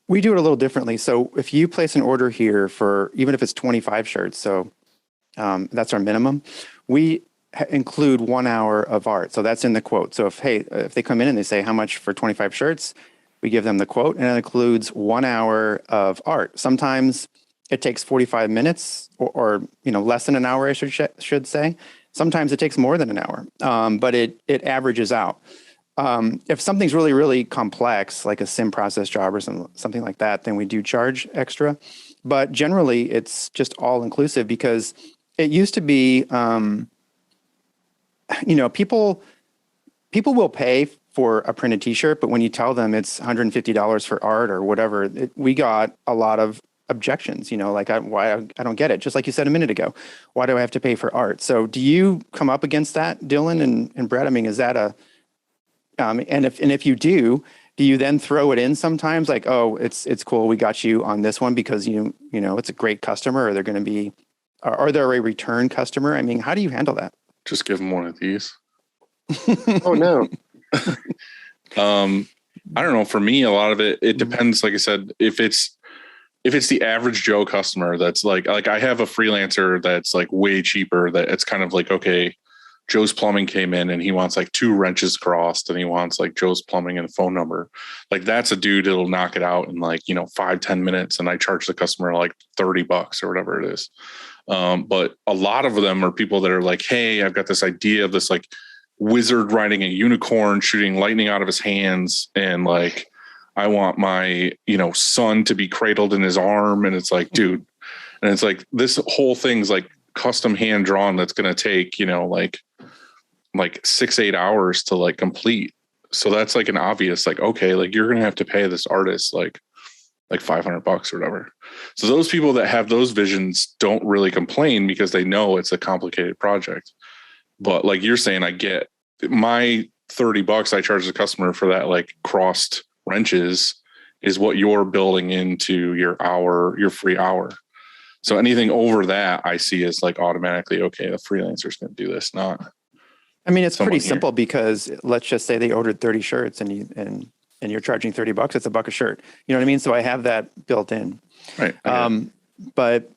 We do it a little differently. So if you place an order here for, even if it's 25 shirts, so that's our minimum, we include 1 hour of art. So that's in the quote. So if they come in and they say how much for 25 shirts, we give them the quote, and it includes 1 hour of art. Sometimes it takes 45 minutes or less than an hour, I should say. Sometimes it takes more than an hour, but it averages out. If something's really, really complex, like a sim process job or something like that, then we do charge extra. But generally, it's just all inclusive, because it used to be, people will pay for a printed T-shirt, but when you tell them it's $150 for art or whatever, we got a lot of objections. Like I don't get it. Just like you said a minute ago, why do I have to pay for art? So do you come up against that, Dylan and Brett? I mean, is that and if you do you then throw it in sometimes, like, oh, it's cool, we got you on this one because it's a great customer, or they're going to be, are they a return customer? I mean, how do you handle that? just give them one of these. Oh no. I don't know. For me, a lot of it depends. Like I said, if it's the average Joe customer, that's like I have a freelancer that's like way cheaper, that it's kind of like, okay, Joe's Plumbing came in and he wants like 2 wrenches crossed and he wants like Joe's Plumbing and a phone number. Like that's a dude that'll knock it out in like, 5-10 minutes. And I charge the customer like $30 or whatever it is. But a lot of them are people that are like, hey, I've got this idea of this like wizard riding a unicorn, shooting lightning out of his hands. And like, I want my, son to be cradled in his arm. And it's like, dude, and it's like, this whole thing's like custom hand drawn. That's going to take, like 6-8 hours to like complete. So that's like an obvious, like, okay, like you're going to have to pay this artist like $500 or whatever. So those people that have those visions don't really complain because they know it's a complicated project. But like you're saying, I get my $30 I charge the customer for that, like crossed wrenches, is what you're building into your free hour. So anything over that I see is like automatically, okay, the freelancer's going to do this, not. I mean, it's pretty here. simple, because let's just say they ordered 30 shirts and you're charging $30. It's $1 a shirt. You know what I mean? So I have that built in. Right. But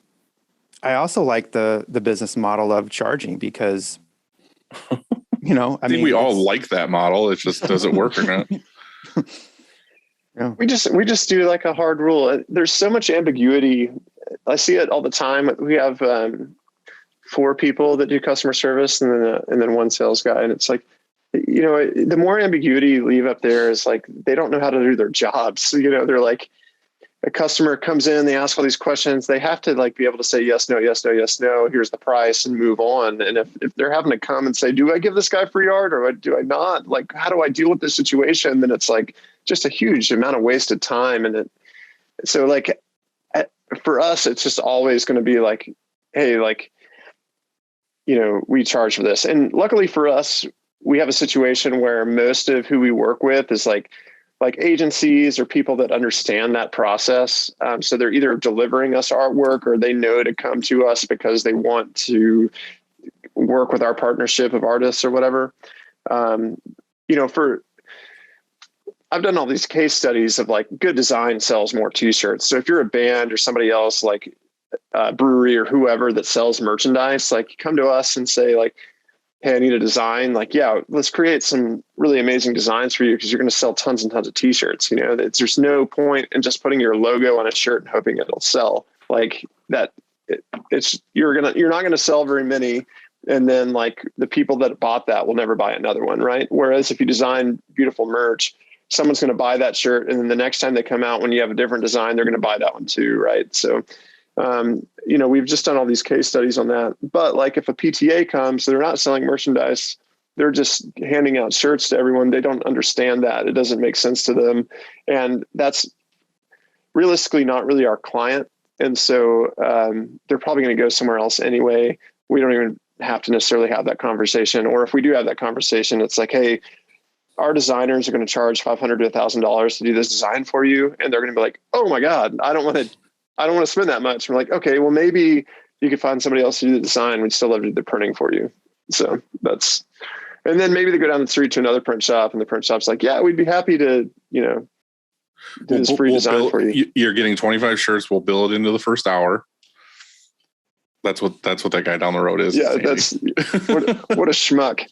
I also like the business model of charging, because, I think we all like that model. It just, does it work or not? Yeah. We just do like a hard rule. There's so much ambiguity. I see it all the time. We have 4 people that do customer service and then 1 sales guy. And it's like, the more ambiguity you leave up there is like, they don't know how to do their jobs. So, they're like, a customer comes in, they ask all these questions. They have to like be able to say yes, no, yes, no, yes, no. Here's the price, and move on. And if they're having to come and say, do I give this guy free art or do I not? Like, how do I deal with this situation? Then it's like just a huge amount of wasted time. And so like for us, it's just always going to be like, hey, like, we charge for this. And luckily for us, we have a situation where most of who we work with is like agencies or people that understand that process. So they're either delivering us artwork, or they know to come to us because they want to work with our partnership of artists or whatever. I've done all these case studies of like good design sells more T-shirts. So if you're a band or somebody else, like a brewery or whoever that sells merchandise, like come to us and say like, hey, I need a design. Like, yeah, let's create some really amazing designs for you, because you're going to sell tons and tons of T-shirts. There's no point in just putting your logo on a shirt and hoping it'll sell. Like that, you're not going to sell very many, and then like the people that bought that will never buy another one, right? Whereas if you design beautiful merch, someone's going to buy that shirt, and then the next time they come out when you have a different design, they're going to buy that one too, right? So We've just done all these case studies on that. But like if a PTA comes, they're not selling merchandise. They're just handing out shirts to everyone. They don't understand that. It doesn't make sense to them. And that's realistically not really our client. And so they're probably going to go somewhere else anyway. We don't even have to necessarily have that conversation. Or if we do have that conversation, it's like, hey, our designers are going to charge $500 to $1,000 to do this design for you. And they're going to be like, oh my God, I don't want to spend that much. And we're like, okay, well, maybe you could find somebody else to do the design. We'd still love to do the printing for you. So and then maybe they go down the street to another print shop and the print shop's like, yeah, we'd be happy to, do this free design for you. You're getting 25 shirts. We'll bill it into the first hour. That's what that guy down the road is. Yeah, that's what a schmuck.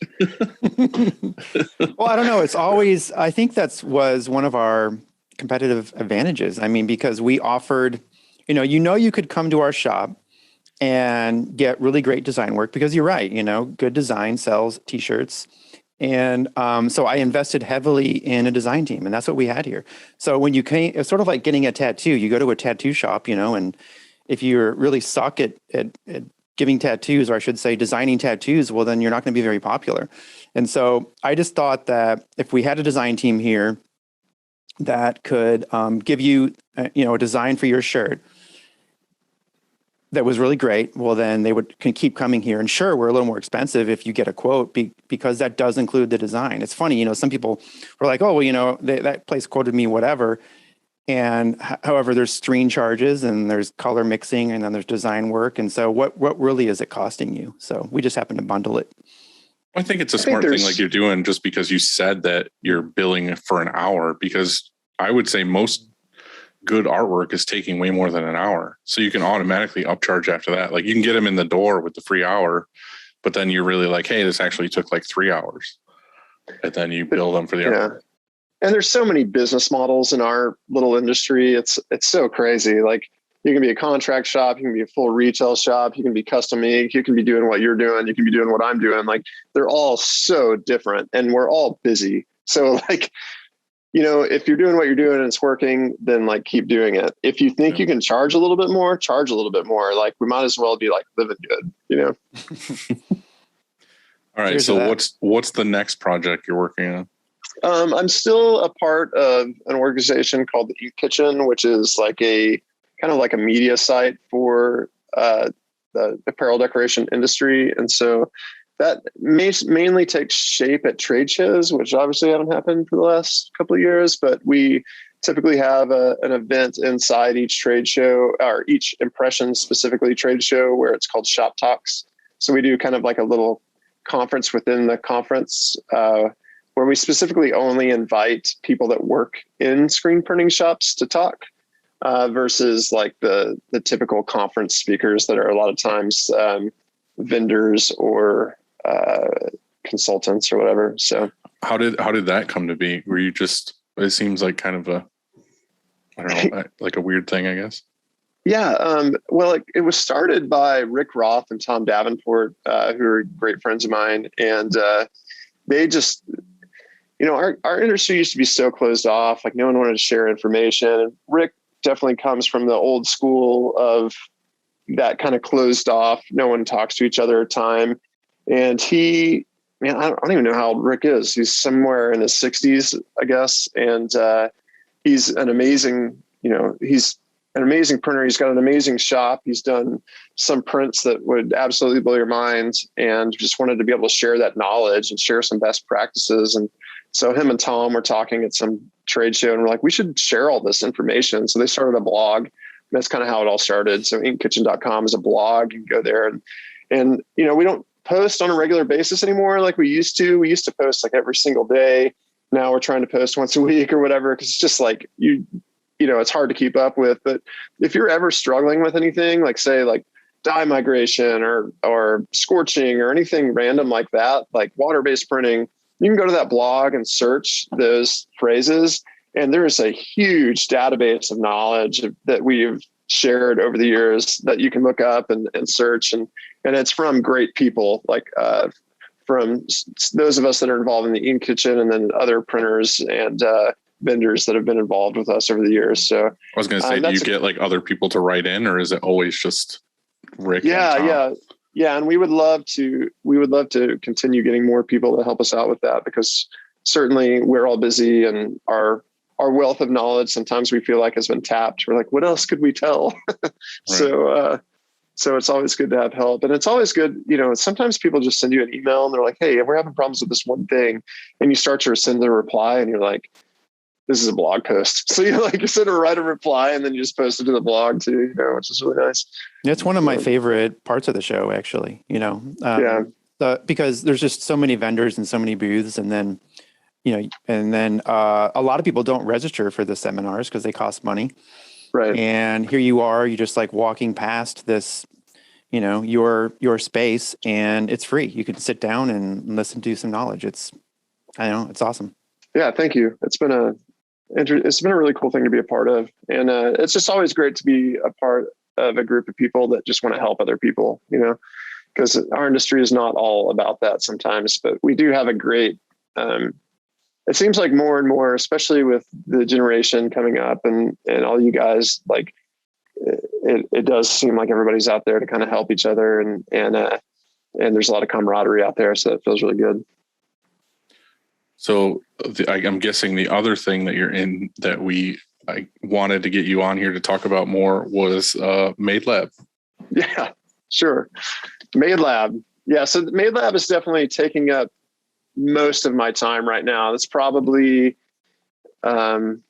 Well, I don't know. It's always, I think was one of our competitive advantages. I mean, because we offered, you could come to our shop and get really great design work because you're right, good design sells t-shirts. And so I invested heavily in a design team, and that's what we had here. So when you came, it's sort of like getting a tattoo. You go to a tattoo shop, and if you're really suck at giving tattoos, or I should say designing tattoos, well, then you're not going to be very popular. And so I just thought that if we had a design team here that could give you, a design for your shirt that was really great, well, then they can keep coming here. And sure, we're a little more expensive if you get a quote because that does include the design. It's funny, some people were like, oh, well, that place quoted me whatever. And however, there's screen charges and there's color mixing and then there's design work. And so what really is it costing you? So we just happen to bundle it. I think it's a smart thing like you're doing just because you said that you're billing for an hour, because I would say most good artwork is taking way more than an hour. So you can automatically upcharge after that. Like you can get them in the door with the free hour, but then you're really like, hey, this actually took like 3 hours. And then you bill them for the hour. And there's so many business models in our little industry. It's so crazy. Like you can be a contract shop, you can be a full retail shop, you can be custom ink, you can be doing what you're doing, you can be doing what I'm doing. Like they're all so different and we're all busy. So like, if you're doing what you're doing and it's working, then like keep doing it. If you think you can charge a little bit more, charge a little bit more. Like we might as well be like living good, All right. So what's the next project you're working on? I'm still a part of an organization called the Ink Kitchen, which is like a kind of like a media site for the apparel decoration industry. And so that mainly takes shape at trade shows, which obviously haven't happened for the last couple of years, but we typically have an event inside each trade show or each impression specifically trade show where it's called Shop Talks. So we do kind of like a little conference within the conference, where we specifically only invite people that work in screen printing shops to talk, versus like the typical conference speakers that are a lot of times vendors or consultants or whatever. So how did that come to be? Were you just, it seems like kind of I don't know, like a weird thing, I guess. Yeah. Well, it was started by Rick Roth and Tom Davenport, who are great friends of mine. And they just, our industry used to be so closed off, like no one wanted to share information. And Rick definitely comes from the old school of that kind of closed off. No one talks to each other at time. And I don't even know how old Rick is. He's somewhere in his 60s, I guess. And he's an amazing, he's an amazing printer. He's got an amazing shop. He's done some prints that would absolutely blow your mind, and just wanted to be able to share that knowledge and share some best practices. And so him and Tom were talking at some trade show and we're like, we should share all this information. So they started a blog. That's kind of how it all started. So inkkitchen.com is a blog. You can go there and we don't post on a regular basis anymore like we used to. We used to post like every single day. Now we're trying to post once a week or whatever, because it's just like it's hard to keep up with. But if you're ever struggling with anything, like say like dye migration or scorching or anything random like that, like water-based printing, you can go to that blog and search those phrases. And there is a huge database of knowledge that we've shared over the years that you can look up and search. And it's from great people, like from those of us that are involved in the Ink Kitchen and then other printers and vendors that have been involved with us over the years. So I was going to say, do you get like other people to write in, or is it always just Rick? Yeah. And we would love to continue getting more people to help us out with that, because certainly we're all busy, and our wealth of knowledge sometimes we feel like has been tapped. We're like, what else could we tell? Right. So it's always good to have help. And it's always good, sometimes people just send you an email and they're like, hey, we're having problems with this one thing. And you start to send a reply and you're like, this is a blog post. So you send write a reply and then you just post it to the blog too, which is really nice. It's one of my favorite parts of the show, actually, because there's just so many vendors and so many booths. And then, a lot of people don't register for the seminars because they cost money. Right. And here you are, you're just like walking past this, your space, and it's free. You can sit down and listen to some knowledge. It's awesome. Yeah. Thank you. It's been a really cool thing to be a part of. And it's just always great to be a part of a group of people that just want to help other people, because our industry is not all about that sometimes, but we do have a great, it seems like more and more, especially with the generation coming up and all you guys, like it does seem like everybody's out there to kind of help each other, and there's a lot of camaraderie out there. So it feels really good. So I'm guessing the other thing that you're in that I wanted to get you on here to talk about more was Made Lab. Yeah, sure. Made Lab. Yeah. So Made Lab is definitely taking up most of my time right now. It's probably, certainly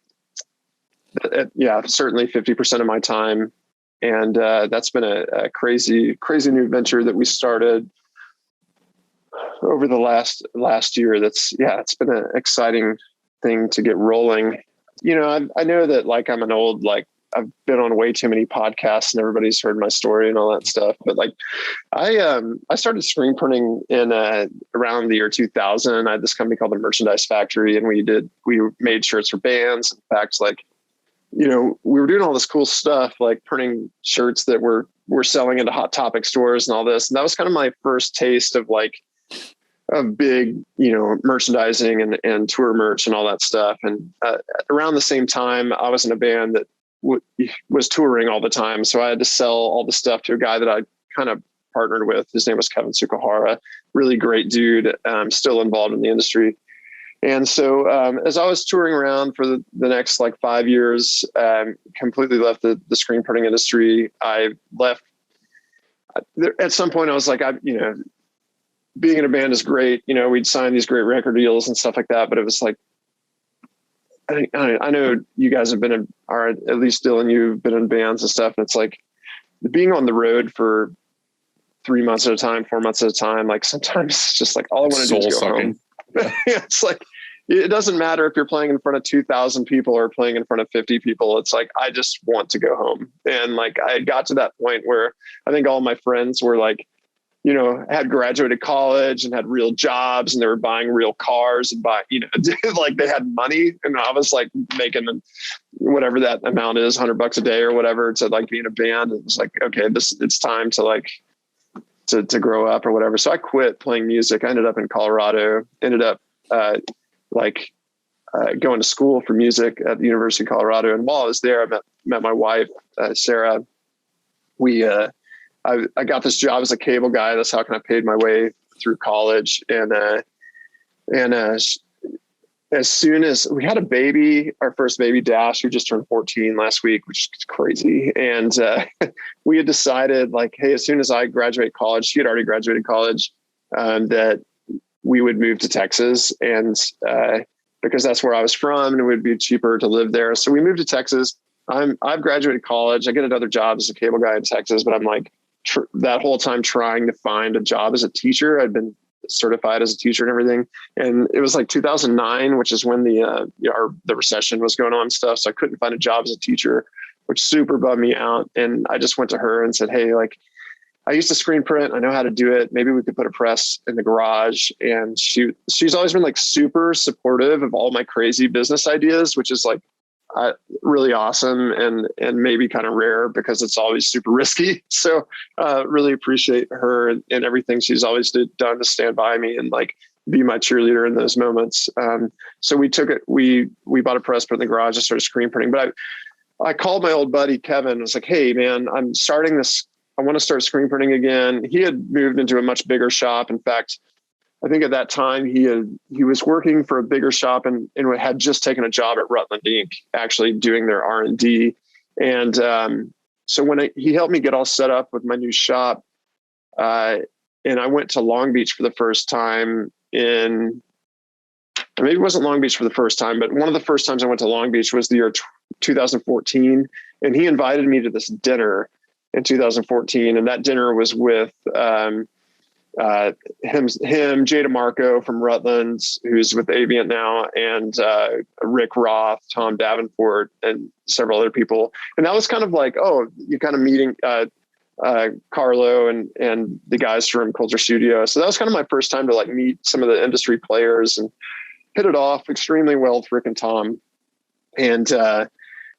50% of my time. And that's been a crazy new venture that we started over the last year. It's been an exciting thing to get rolling. I know that I'm an old, I've been on way too many podcasts and everybody's heard my story and all that stuff. But I started screen printing in around the year 2000. I had this company called the Merchandise Factory, and we made shirts for bands. In fact, we were doing all this cool stuff, like printing shirts that we're selling into Hot Topic stores and all this. And that was kind of my first taste of big, merchandising and tour merch and all that stuff. And around the same time, I was in a band that was touring all the time. So I had to sell all the stuff to a guy that I kind of partnered with. His name was Kevin Sukahara, really great dude, still involved in the industry. And so as I was touring around for the next 5 years, completely left the screen printing industry. I left at some point. I was like, being in a band is great. We'd sign these great record deals and stuff like that, but it was like, I know you guys have been or at least Dylan, you've been in bands and stuff. And it's like being on the road for 3 months at a time, 4 months at a time. Sometimes it's just all I want to do is go home. It's it doesn't matter if you're playing in front of 2,000 people or playing in front of 50 people. It's I just want to go home. And I got to that point where I think all my friends were had graduated college and had real jobs, and they were buying real cars and they had money. And I was making whatever that amount is, $100 a day or whatever, to be in a band. It was okay, it's time to to grow up or whatever. So I quit playing music. I ended up in Colorado, ended up going to school for music at the University of Colorado. And while I was there, I met my wife, Sarah. I got this job as a cable guy. That's how I paid my way through college. And as soon as we had a baby, our first baby, Dash, who just turned 14 last week, which is crazy. And we had decided hey, as soon as I graduate college, she had already graduated college, that we would move to Texas. And because that's where I was from and it would be cheaper to live there. So we moved to Texas. I've graduated college. I get another job as a cable guy in Texas, but I'm that whole time trying to find a job as a teacher. I'd been certified as a teacher and everything. And it was 2009, which is when the recession was going on and stuff. So I couldn't find a job as a teacher, which super bummed me out. And I just went to her and said, hey, I used to screen print. I know how to do it. Maybe we could put a press in the garage. And she's always been super supportive of all my crazy business ideas, which is really awesome and maybe kind of rare because it's always super risky. So really appreciate her and everything she's always done to stand by me and like be my cheerleader in those moments. So we took it, we bought a press print in the garage and started screen printing. But I called my old buddy, Kevin. I was like, hey man, I'm starting this. I want to start screen printing again. He had moved into a much bigger shop. In fact, I think at that time he was working for a bigger shop and had just taken a job at Rutland Inc., actually doing their R&D. And so when he helped me get all set up with my new shop, and I went to Long Beach for the first time maybe it wasn't Long Beach for the first time, but one of the first times I went to Long Beach was the year 2014. And he invited me to this dinner in 2014. And that dinner was with him, Jay DeMarco from Rutland, who's with Avient now, and Rick Roth, Tom Davenport, and several other people. And that was kind of like, oh, you're kind of meeting Carlo and the guys from Culture Studio. So that was kind of my first time to like meet some of the industry players and hit it off extremely well with Rick and Tom. And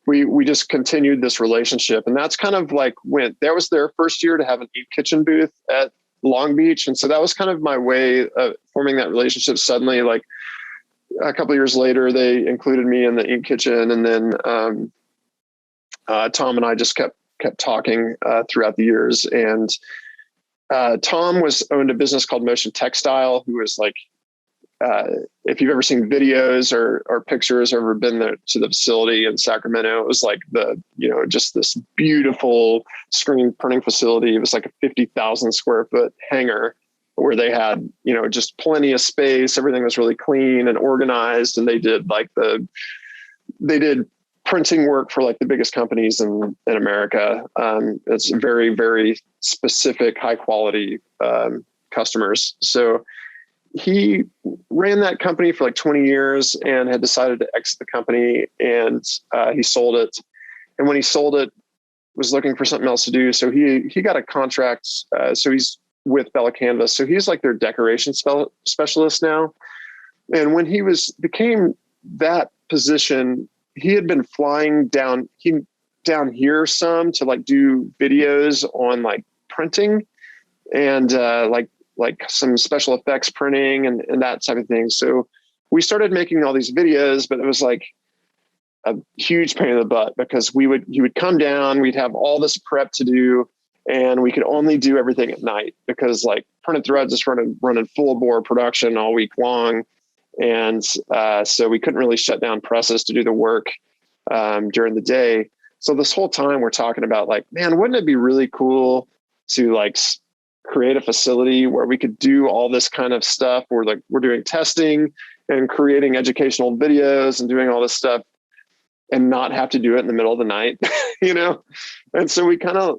we just continued this relationship. And that's kind of like that was their first year to have an Ink Kitchen booth at Long Beach. And so that was kind of my way of forming that relationship. Suddenly, like a couple of years later, they included me in the Ink Kitchen. And then Tom and I just kept talking throughout the years. And Tom owned a business called Motion Textile, who was like, if you've ever seen videos or pictures or ever been there to the facility in Sacramento, it was like just this beautiful screen printing facility. It was like a 50,000 square foot hangar where they had, just plenty of space. Everything was really clean and organized. And they did printing work for like the biggest companies in America. It's very, very specific, high quality customers. So he ran that company for like 20 years and had decided to exit the company, and he sold it. And when he sold it, was looking for something else to do. So he got a contract. So he's with Bella Canvas. So he's like their decoration specialist now. And when he became that position, he had been flying down here some to like do videos on like printing and like some special effects printing and that type of thing. So we started making all these videos, but it was like a huge pain in the butt because he would come down, we'd have all this prep to do, and we could only do everything at night because like Printed Threads is running full bore production all week long. And so we couldn't really shut down presses to do the work during the day. So this whole time we're talking about like, man, wouldn't it be really cool to like create a facility where we could do all this kind of stuff where like we're doing testing and creating educational videos and doing all this stuff and not have to do it in the middle of the night, And so we kind of,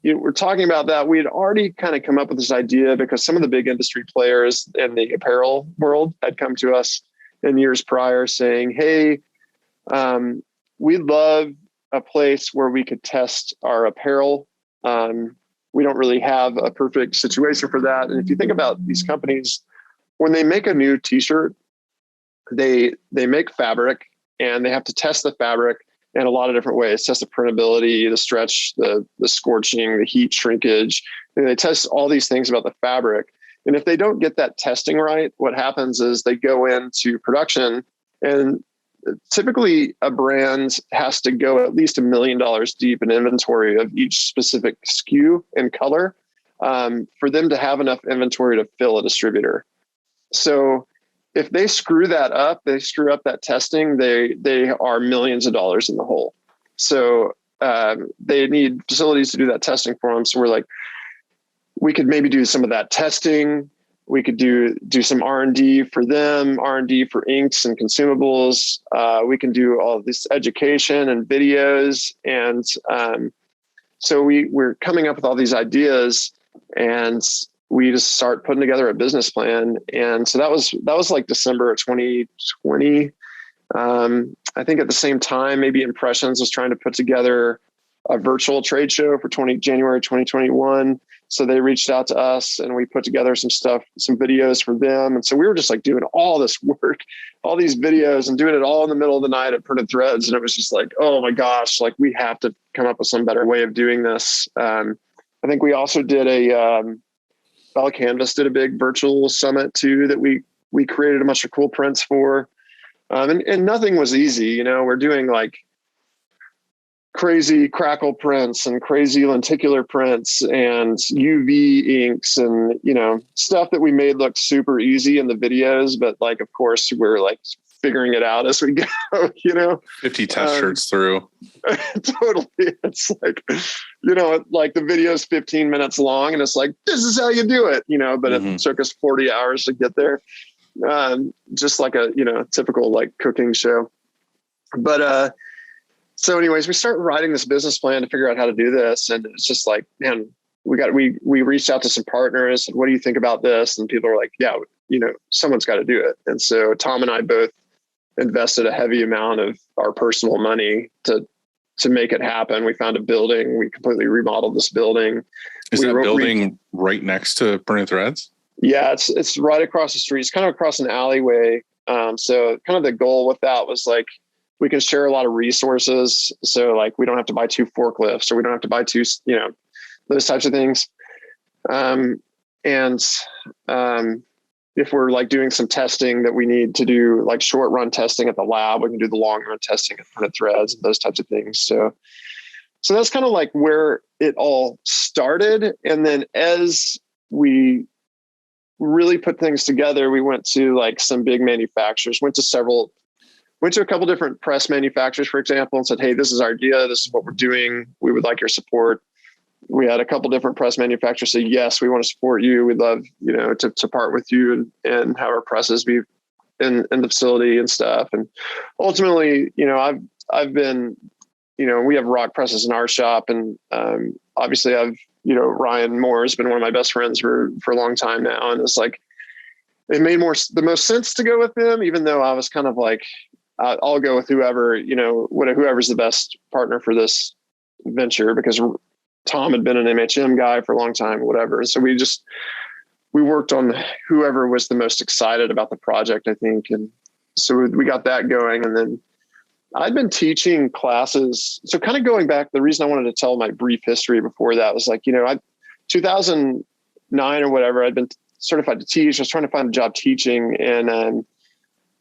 we're talking about that. We had already kind of come up with this idea because some of the big industry players in the apparel world had come to us in years prior saying, hey, we'd love a place where we could test our apparel. We don't really have a perfect situation for that. And if you think about these companies, when they make a new t-shirt, they make fabric and they have to test the fabric in a lot of different ways. Test the printability, the stretch, the scorching, the heat shrinkage. And they test all these things about the fabric. And if they don't get that testing right, what happens is they go into production, and typically a brand has to go at least $1 million deep in inventory of each specific SKU and color for them to have enough inventory to fill a distributor. So if they screw that up, they screw up that testing, they are millions of dollars in the hole. So they need facilities to do that testing for them. So we're like, we could maybe do some of that testing. We could do some R&D for them, R&D for inks and consumables. We can do all of this education and videos. And so we're coming up with all these ideas, and we just start putting together a business plan. And so that was like December of 2020. I think at the same time, maybe Impressions was trying to put together a virtual trade show for January 2021. So they reached out to us and we put together some stuff, some videos for them. And so we were just like doing all this work, all these videos and doing it all in the middle of the night at Printed Threads. And it was just like, oh my gosh, like we have to come up with some better way of doing this. I think we also did Bella Canvas did a big virtual summit too, that we created a bunch of cool prints for. And nothing was easy. You know, we're doing like crazy crackle prints and crazy lenticular prints and UV inks and, you know, stuff that we made look super easy in the videos. But like, of course, we're like figuring it out as we go, you know, 50 test shirts through. Totally. It's like, you know, like the video is 15 minutes long and it's like, this is how you do it, you know, but it took us 40 hours to get there. Just like a, you know, typical like cooking show. But, so anyways, we started writing this business plan to figure out how to do this. And it's just like, man, we reached out to some partners and what do you think about this? And people are like, yeah, you know, someone's got to do it. And so Tom and I both invested a heavy amount of our personal money to make it happen. We found a building. We completely remodeled this building. Is that building right next to Printed Threads? Yeah, it's right across the street. It's kind of across an alleyway. So kind of the goal with that was like, we can share a lot of resources. So like, we don't have to buy 2 forklifts or we don't have to buy 2, you know, those types of things. If we're like doing some testing that we need to do like short run testing at the lab, we can do the long run testing at Printed Threads and those types of things. So that's kind of like where it all started. And then as we really put things together, we went to like some big manufacturers, went to a couple different press manufacturers, for example, and said, hey, this is our idea. This is what we're doing. We would like your support. We had a couple different press manufacturers say, yes, we want to support you. We'd love, you know, to part with you and have our presses be in the facility and stuff. And ultimately, you know, I've been, you know, we have rock presses in our shop. And obviously you know, Ryan Moore has been one of my best friends for a long time now. And it's like, it made the most sense to go with them, even though I was kind of like, I'll go with whoever, you know, whoever's the best partner for this venture, because Tom had been an MHM guy for a long time, whatever. So we worked on whoever was the most excited about the project, I think. And so we got that going. And then I'd been teaching classes. So kind of going back, the reason I wanted to tell my brief history before that was like, you know, 2009 or whatever, I'd been certified to teach. I was trying to find a job teaching. And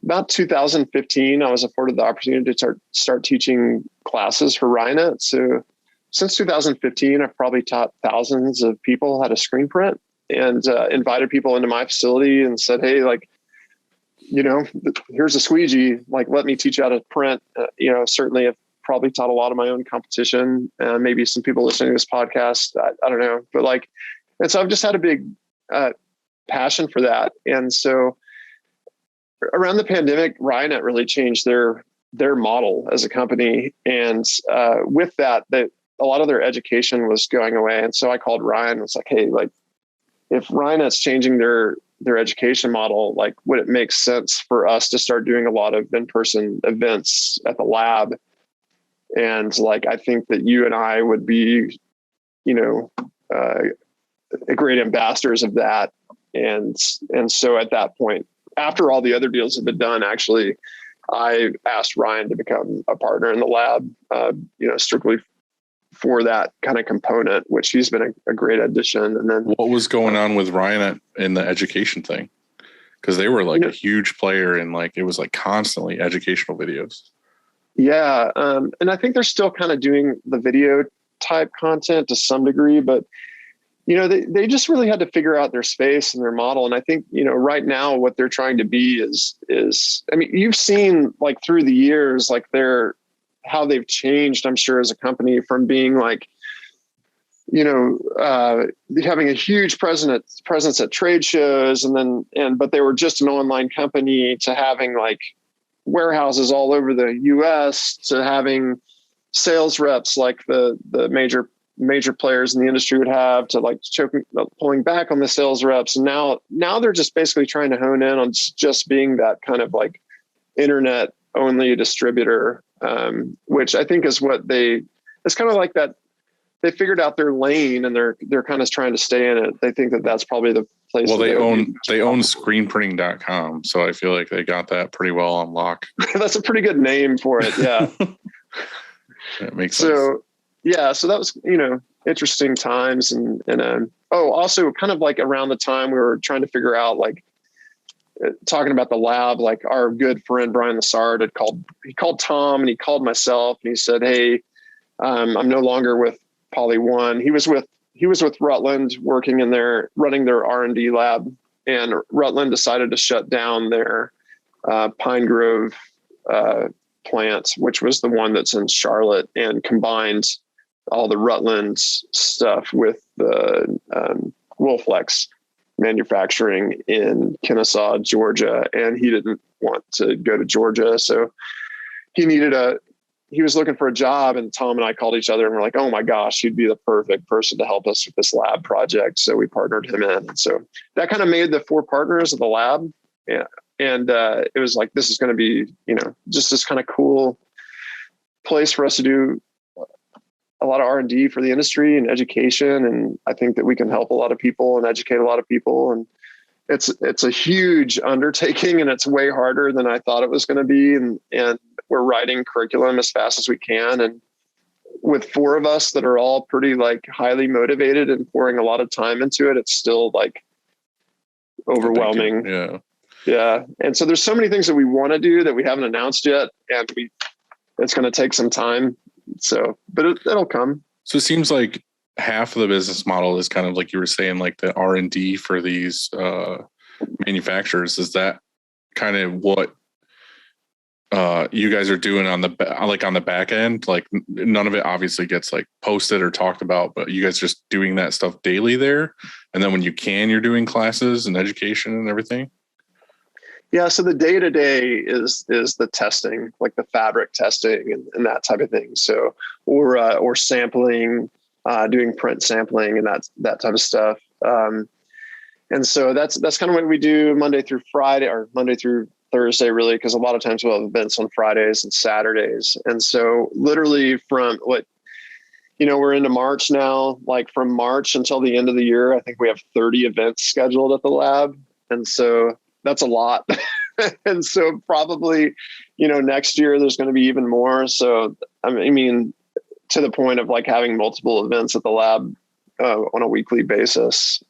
about 2015, I was afforded the opportunity to start teaching classes for Rhinet. So since 2015, I've probably taught thousands of people how to screen print and invited people into my facility and said, hey, like, you know, here's a squeegee, like, let me teach you how to print. You know, certainly I've probably taught a lot of my own competition, maybe some people listening to this podcast. I don't know, but like, and so I've just had a big passion for that. And so around the pandemic, Rhinet really changed their model as a company. And with that, a lot of their education was going away. And so I called Ryan and was like, hey, like, if Rhinet's changing their education model, like, would it make sense for us to start doing a lot of in-person events at the lab? And like, I think that you and I would be, you know, great ambassadors of that. And so at that point, after all the other deals have been done, actually, I asked Ryan to become a partner in the lab, you know, strictly for that kind of component, which he's been a great addition. And then what was going on with Ryan in the education thing? Because they were like a huge player and like, it was like constantly educational videos. Yeah. And I think they're still kind of doing the video type content to some degree, but you know, they just really had to figure out their space and their model. And I think, you know, right now what they're trying to be is, I mean, you've seen like through the years, like how they've changed, I'm sure, as a company from being like, you know, having a huge presence at trade shows but they were just an online company to having like warehouses all over the US to having sales reps like the major players in the industry would have to like pulling back on the sales reps. And now they're just basically trying to hone in on just being that kind of like internet only distributor, which I think is what it's kind of like that. They figured out their lane and they're kind of trying to stay in it. They think that that's probably the place. Well, they own screenprinting.com. So I feel like they got that pretty well on lock. That's a pretty good name for it. Yeah. That makes sense. So, yeah, so that was, interesting times. And also kind of like around the time we were trying to figure out, like, talking about the lab, like our good friend, Brian Lassard he called Tom and he called myself and he said, hey, I'm no longer with Poly One. He was with Rutland working running their R&D lab, and Rutland decided to shut down their Pine Grove plant, which was the one that's in Charlotte, and combined all the Rutland stuff with the Wolflex manufacturing in Kennesaw, Georgia. And he didn't want to go to Georgia. So he was looking for a job, and Tom and I called each other and we're like, oh my gosh, he'd be the perfect person to help us with this lab project. So we partnered him in. And so that kind of made the 4 partners of the lab. Yeah. And it was like, this is going to be, just this kind of cool place for us to do a lot of R&D for the industry and education. And I think that we can help a lot of people and educate a lot of people. And it's a huge undertaking, and it's way harder than I thought it was going to be. And we're writing curriculum as fast as we can. And with 4 of us that are all pretty like highly motivated and pouring a lot of time into it, it's still like overwhelming. Yeah. Yeah. And so there's so many things that we want to do that we haven't announced yet. And it's going to take some time. So, but it'll come. So it seems like half of the business model is kind of like you were saying, like the R&D for these manufacturers. Is that kind of what you guys are doing on the back end? Like none of it obviously gets like posted or talked about, but you guys just doing that stuff daily there. And then when you're doing classes and education and everything. Yeah. So the day-to-day is the testing, like the fabric testing and that type of thing. So, or sampling, doing print sampling and that type of stuff. And so that's kind of what we do Monday through Friday, or Monday through Thursday, really, because a lot of times we'll have events on Fridays and Saturdays. And so literally from we're into March now, like from March until the end of the year, I think we have 30 events scheduled at the lab. And so that's a lot. And so probably, next year there's going to be even more. So, I mean, to the point of like having multiple events at the lab on a weekly basis.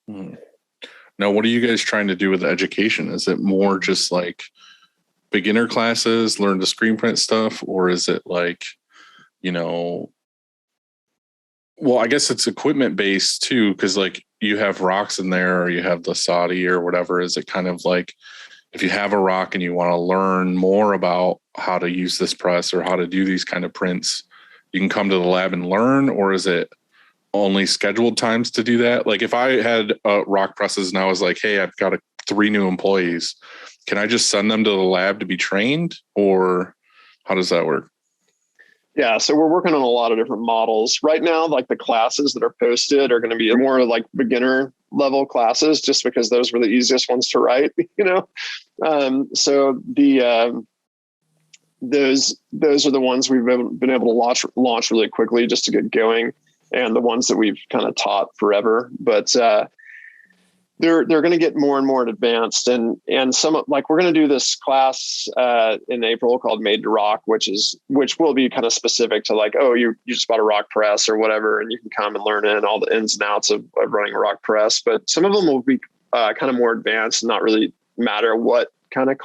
Now, what are you guys trying to do with education? Is it more just like beginner classes, learn to screen print stuff? Or is it like, well, I guess it's equipment based too, because like you have rocks in there or you have the Saudi or whatever. Is it kind of like if you have a rock and you want to learn more about how to use this press or how to do these kind of prints, you can come to the lab and learn? Or is it only scheduled times to do that? Like if I had rock presses and I was like, hey, I've got 3 new employees, can I just send them to the lab to be trained, or how does that work? Yeah. So we're working on a lot of different models right now. Like the classes that are posted are going to be more like beginner level classes, just because those were the easiest ones to write, so those are the ones we've been able to launch really quickly just to get going, and the ones that we've kind of taught forever. But they're going to get more and more advanced, and some, like, we're going to do this class in April called Made to Rock, which will be kind of specific to like, oh, you just bought a rock press or whatever, and you can come and learn all the ins and outs of running a rock press. But some of them will be kind of more advanced, and not really matter what kind of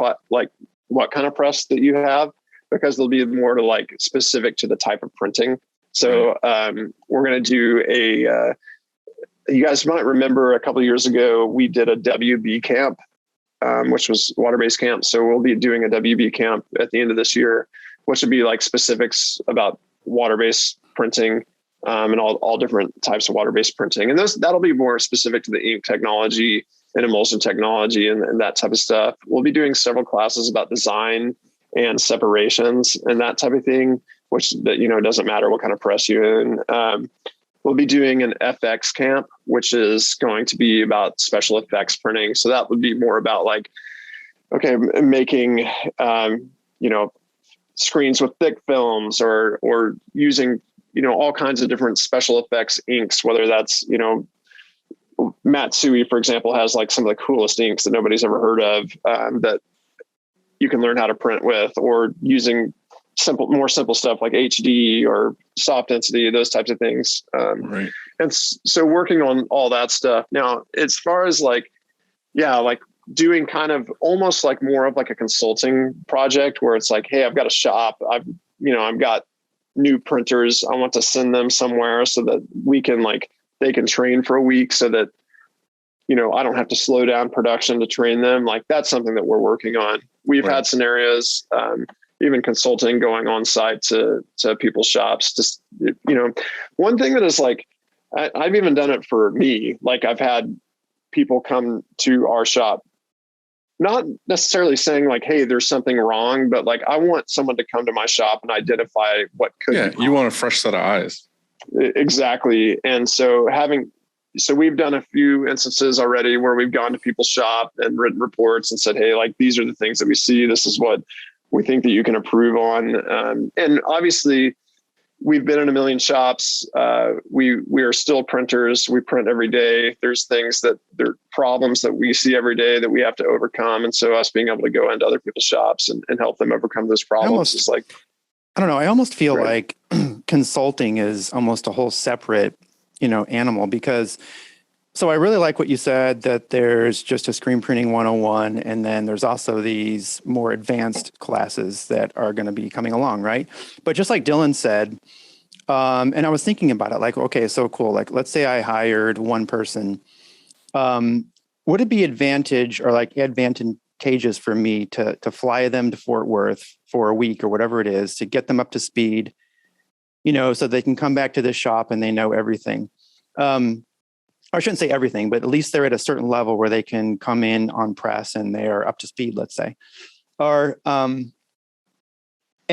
what kind of press that you have, because they'll be more to like specific to the type of printing. So we're going to do you guys might remember a couple of years ago, we did a WB camp, which was water-based camp. So we'll be doing a WB camp at the end of this year, which would be like specifics about water-based printing and all different types of water-based printing. And that'll be more specific to the ink technology and emulsion technology and that type of stuff. We'll be doing several classes about design and separations and that type of thing, which doesn't matter what kind of press you're in. We'll be doing an FX camp, which is going to be about special effects printing. So that would be more about like, okay, making, screens with thick films or using all kinds of different special effects inks, whether that's, Matsui, for example, has like some of the coolest inks that nobody's ever heard of, that you can learn how to print with, or using more simple stuff like HD or soft density, those types of things. Right. And so working on all that stuff. Now, as far as like doing kind of almost like more of like a consulting project where it's like, hey, I've got a shop. I've got new printers. I want to send them somewhere so that we can they can train for a week so that, I don't have to slow down production to train them. Like that's something that we're working on. We've had scenarios, even consulting, going on site to people's shops. Just, one thing that is like, I've even done it for me. Like I've had people come to our shop, not necessarily saying like, hey, there's something wrong, but like, I want someone to come to my shop and identify what could be wrong. You want a fresh set of eyes. Exactly. And so we've done a few instances already where we've gone to people's shop and written reports and said, hey, like, these are the things that we see. This is what we think that you can improve on. And obviously we've been in a million shops. We are still printers. We print every day. There's problems that we see every day that we have to overcome. And so us being able to go into other people's shops and help them overcome those problems is like, I don't know. I almost feel like consulting is almost a whole separate, animal, because so I really like what you said, that there's just a screen printing 101. And then there's also these more advanced classes that are going to be coming along. Right. But just like Dylan said, and I was thinking about it, like, okay, so cool. Like, let's say I hired one person. Would it be advantageous for me to fly them to Fort Worth for a week or whatever it is, to get them up to speed, so they can come back to the shop and they know everything. I shouldn't say everything, but at least they're at a certain level where they can come in on press and they are up to speed, let's say. Or, and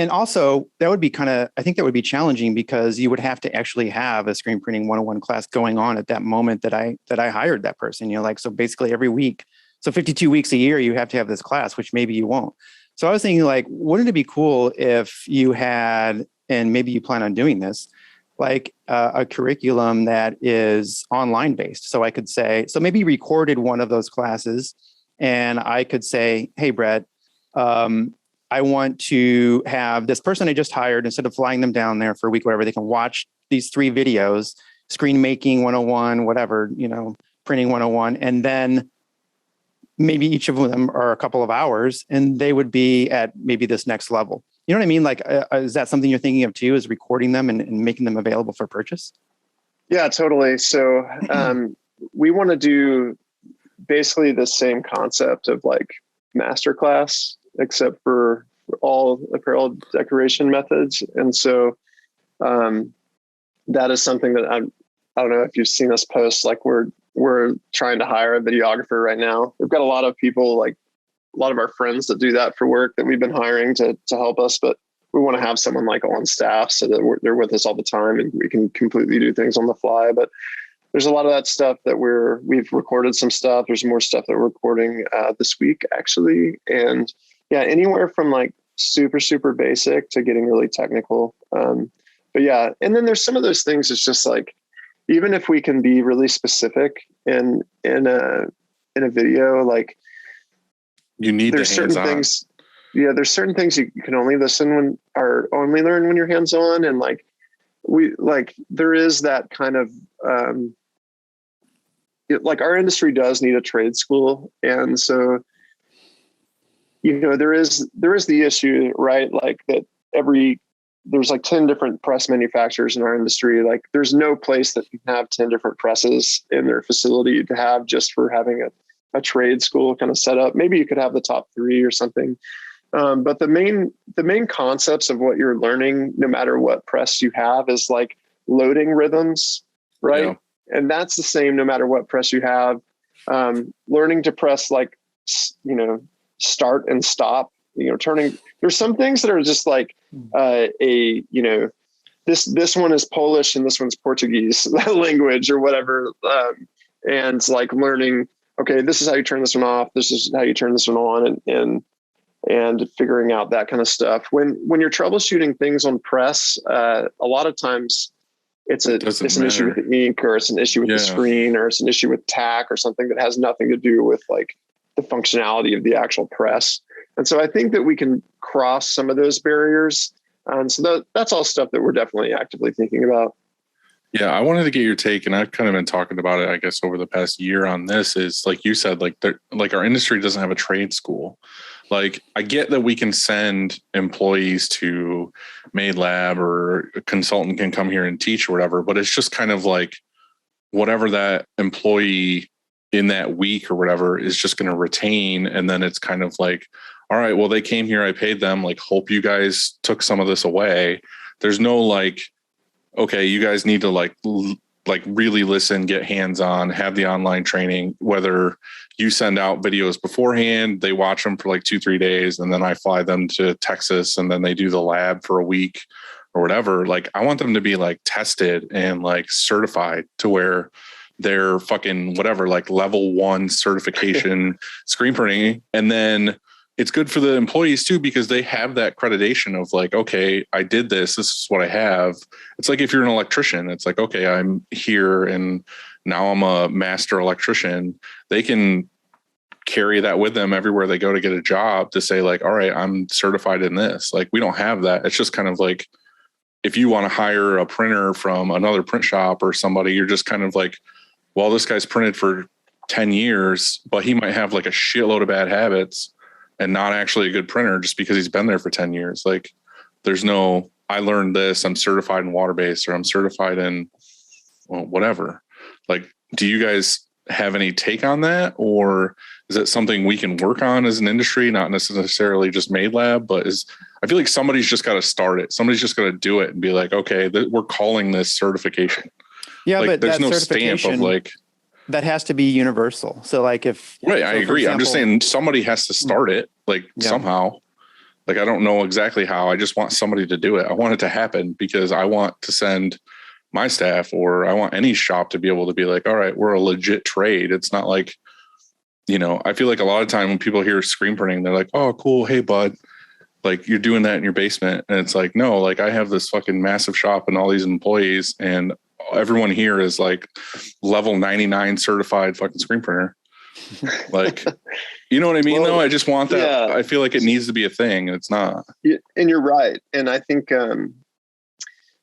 also that would be I think that would be challenging, because you would have to actually have a screen printing 101 class going on at that moment that I hired that person, so basically every week. So 52 weeks a year, you have to have this class, which maybe you won't. So I was thinking, like, wouldn't it be cool if you had, and maybe you plan on doing this, like a curriculum that is online based. So I could say, so maybe recorded one of those classes, and I could say, hey, Brett, I want to have this person I just hired, instead of flying them down there for a week, whatever, they can watch these 3 videos, screen making 101, whatever, printing 101. And then maybe each of them are a couple of hours, and they would be at maybe this next level. You know what I mean? Like, is that something you're thinking of too, is recording them and making them available for purchase? Yeah, totally. So we want to do basically the same concept of like masterclass, except for all apparel decoration methods. And so that is something that I don't know if you've seen us post, like we're trying to hire a videographer right now. We've got a lot of people, like a lot of our friends that do that for work, that we've been hiring to help us, but we want to have someone like on staff so that they're with us all the time and we can completely do things on the fly. But there's a lot of that stuff that we've recorded some stuff. There's more stuff that we're recording this week, actually. And yeah, anywhere from like super, super basic to getting really technical. But yeah, and then there's some of those things. It's just like, even if we can be really specific in a video, like you need there's certain things. Yeah, there's certain things you can only only learn when you're hands-on. And there is that kind of, like our industry does need a trade school. And so, there is the issue, right? Like that there's like 10 different press manufacturers in our industry. Like there's no place that can have 10 different presses in their facility to have just for having a trade school kind of set up. Maybe you could have the top 3 or something. But the main concepts of what you're learning, no matter what press you have, is like loading rhythms, right? Yeah. And that's the same no matter what press you have. Learning to press, like, start and stop, turning. There's some things that are just like this one is Polish and this one's Portuguese language or whatever. And it's like learning, okay, this is how you turn this one off. This is how you turn this one on. And and figuring out that kind of stuff. When you're troubleshooting things on press, a lot of times it's an issue with the ink, or it's an issue with the screen, or it's an issue with tack or something that has nothing to do with like the functionality of the actual press. And so I think that we can cross some of those barriers. And so that's all stuff that we're definitely actively thinking about. Yeah, I wanted to get your take, and I've kind of been talking about it, I guess, over the past year on this. Is like you said, like our industry doesn't have a trade school. Like, I get that we can send employees to Made Lab, or a consultant can come here and teach or whatever, but it's just kind of like whatever that employee in that week or whatever is just going to retain. And then it's kind of like, all right, well, they came here, I paid them, like, hope you guys took some of this away. There's no like, okay, you guys need to like really listen, get hands-on, have the online training, whether you send out videos beforehand, they watch them for like 2-3 days, and then I fly them to Texas, and then they do the lab for a week or whatever. Like, I want them to be like tested and like certified to where they're fucking whatever, like level 1 certification screen printing. And then it's good for the employees too, because they have that accreditation of like, okay, I did this. This is what I have. It's like if you're an electrician, it's like, okay, I'm here and now I'm a master electrician. They can carry that with them everywhere they go to get a job to say like, all right, I'm certified in this. Like, we don't have that. It's just kind of like, if you want to hire a printer from another print shop or somebody, you're just kind of like, well, this guy's printed for 10 years, but he might have like a shitload of bad habits and not actually a good printer just because he's been there for 10 years. Like, there's no, I learned this, I'm certified in water-based, or I'm certified in whatever. Like, do you guys have any take on that? Or is it something we can work on as an industry? Not necessarily just Made Lab, but I feel like somebody's just got to start it. Somebody's just got to do it and be like, okay, we're calling this certification. Yeah, like, but there's that no stamp of like, that has to be universal. So like if, right, so I agree. example, I'm just saying somebody has to start it, like somehow. Like, I don't know exactly how. I just want somebody to do it. I want it to happen because I want to send my staff, or I want any shop to be able to be like, all right, we're a legit trade. It's not like, I feel like a lot of time when people hear screen printing, they're like, oh, cool. Hey, bud, like, you're doing that in your basement. And it's like, no, like, I have this fucking massive shop and all these employees, and everyone here is like level 99 certified fucking screen printer. Like, you know what I mean? Though, I just want that. Yeah. I feel like it needs to be a thing, and it's not. And you're right. And I think,